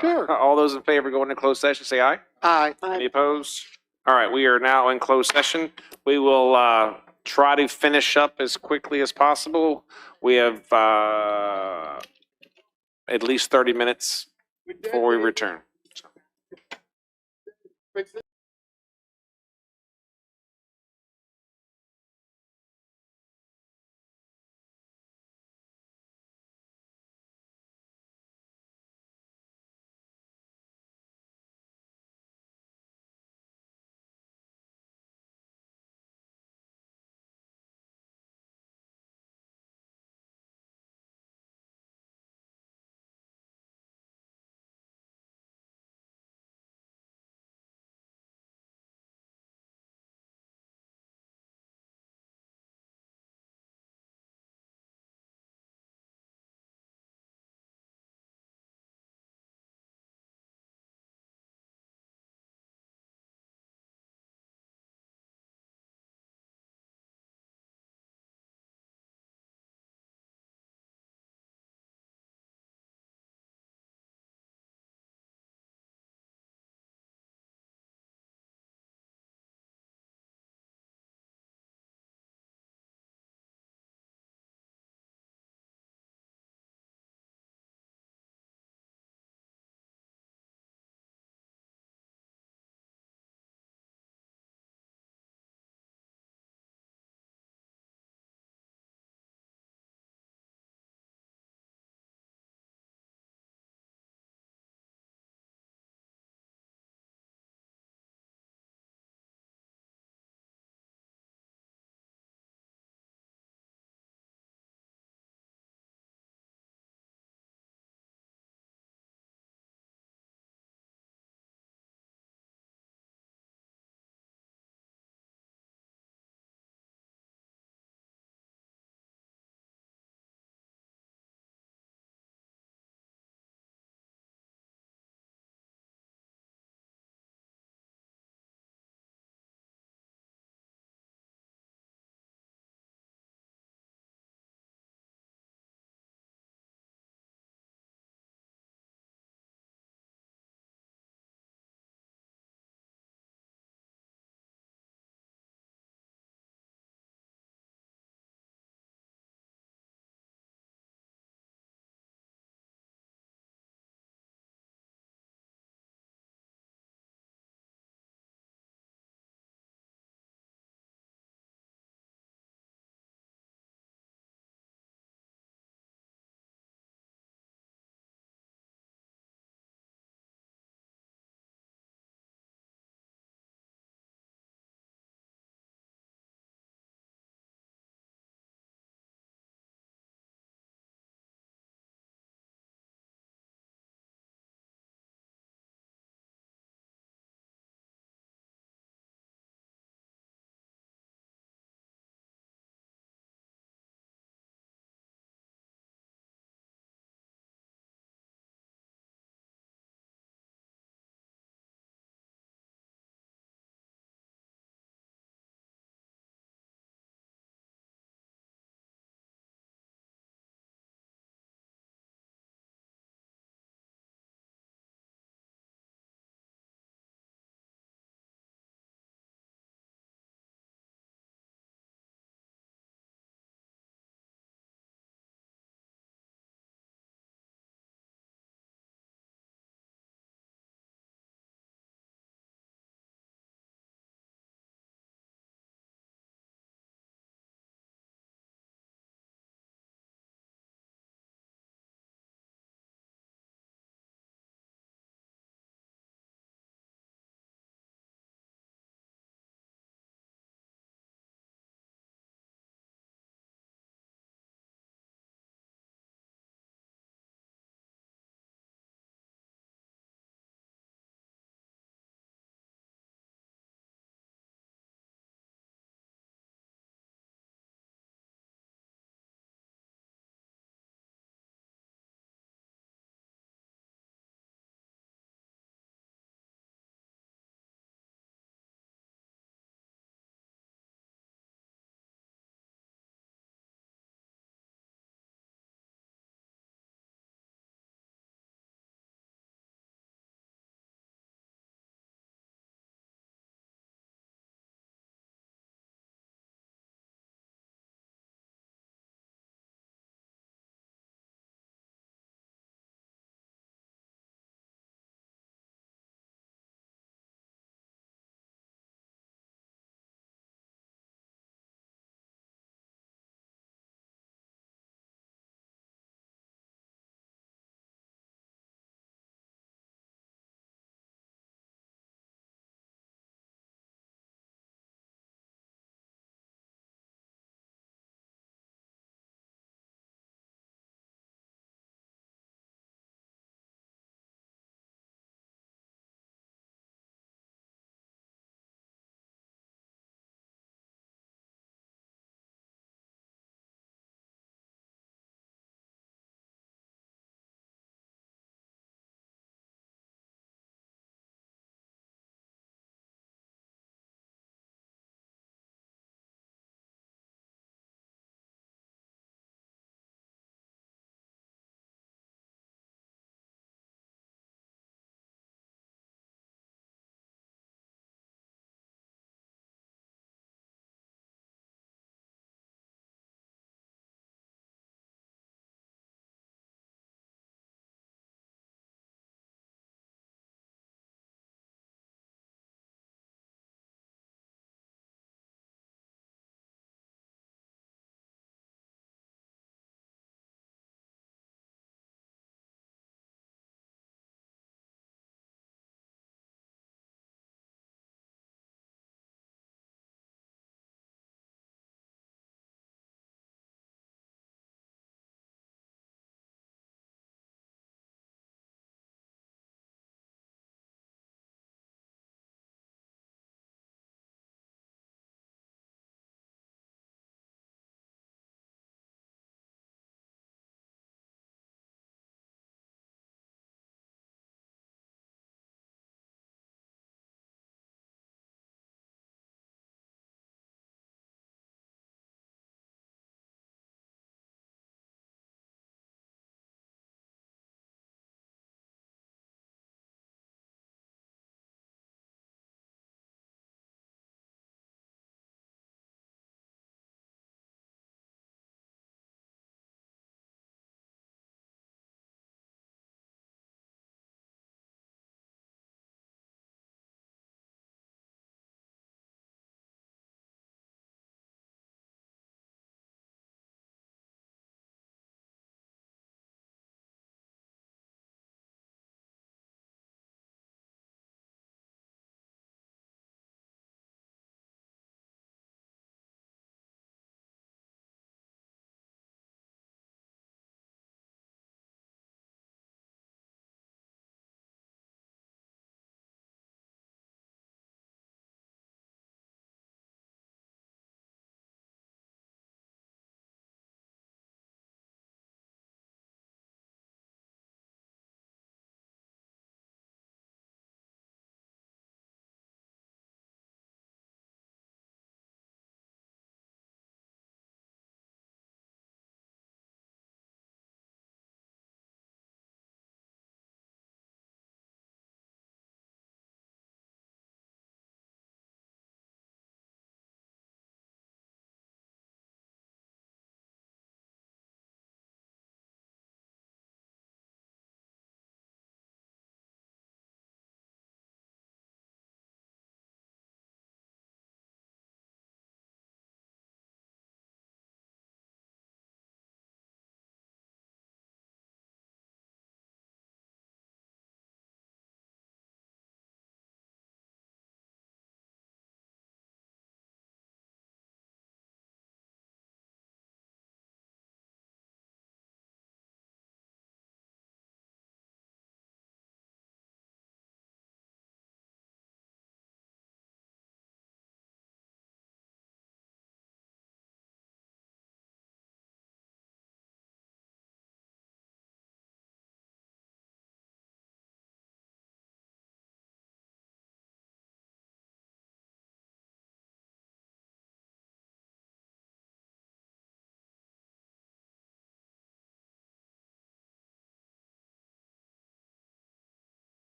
Sure. All those in favor going into closed session, say aye. Aye. Any opposed? All right, we are now in closed session. We will try to finish up as quickly as possible. We have at least 30 minutes before we return.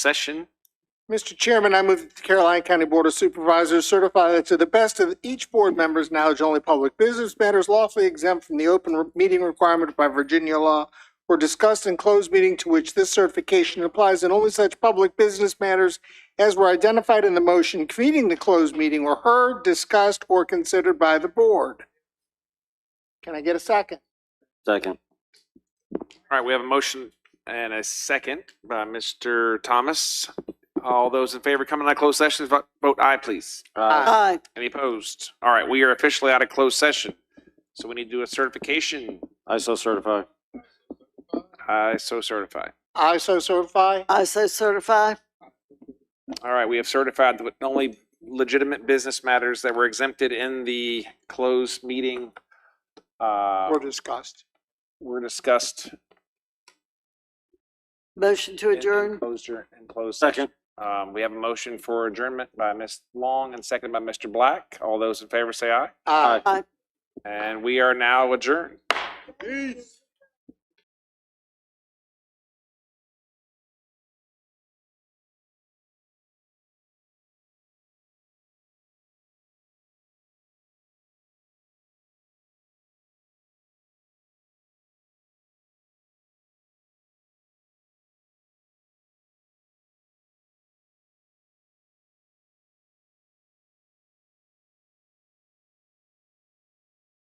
session. Mr. Chairman, I move that the Caroline County Board of Supervisors certify that to the best of each board member's knowledge, only public business matters lawfully exempt from the open meeting requirement by Virginia law were discussed in closed meeting to which this certification applies, and only such public business matters as were identified in the motion convening the closed meeting were heard, discussed, or considered by the board. Can I get a second? Second. All right, we have a motion and a second by Mr. Thomas. All those in favor coming out of closed session, vote aye, please. Aye. Any opposed? All right, we are officially out of closed session. So we need to do a certification. I so certify. I so certify. I so certify. I so certify. All right, we have certified that only legitimate business matters that were exempted in the closed meeting Were discussed. were discussed. Motion to adjourn. In closed session. We have a motion for adjournment by Ms. Long and seconded by Mr. Black. All those in favor say aye. Aye. Aye. And we are now adjourned. Peace.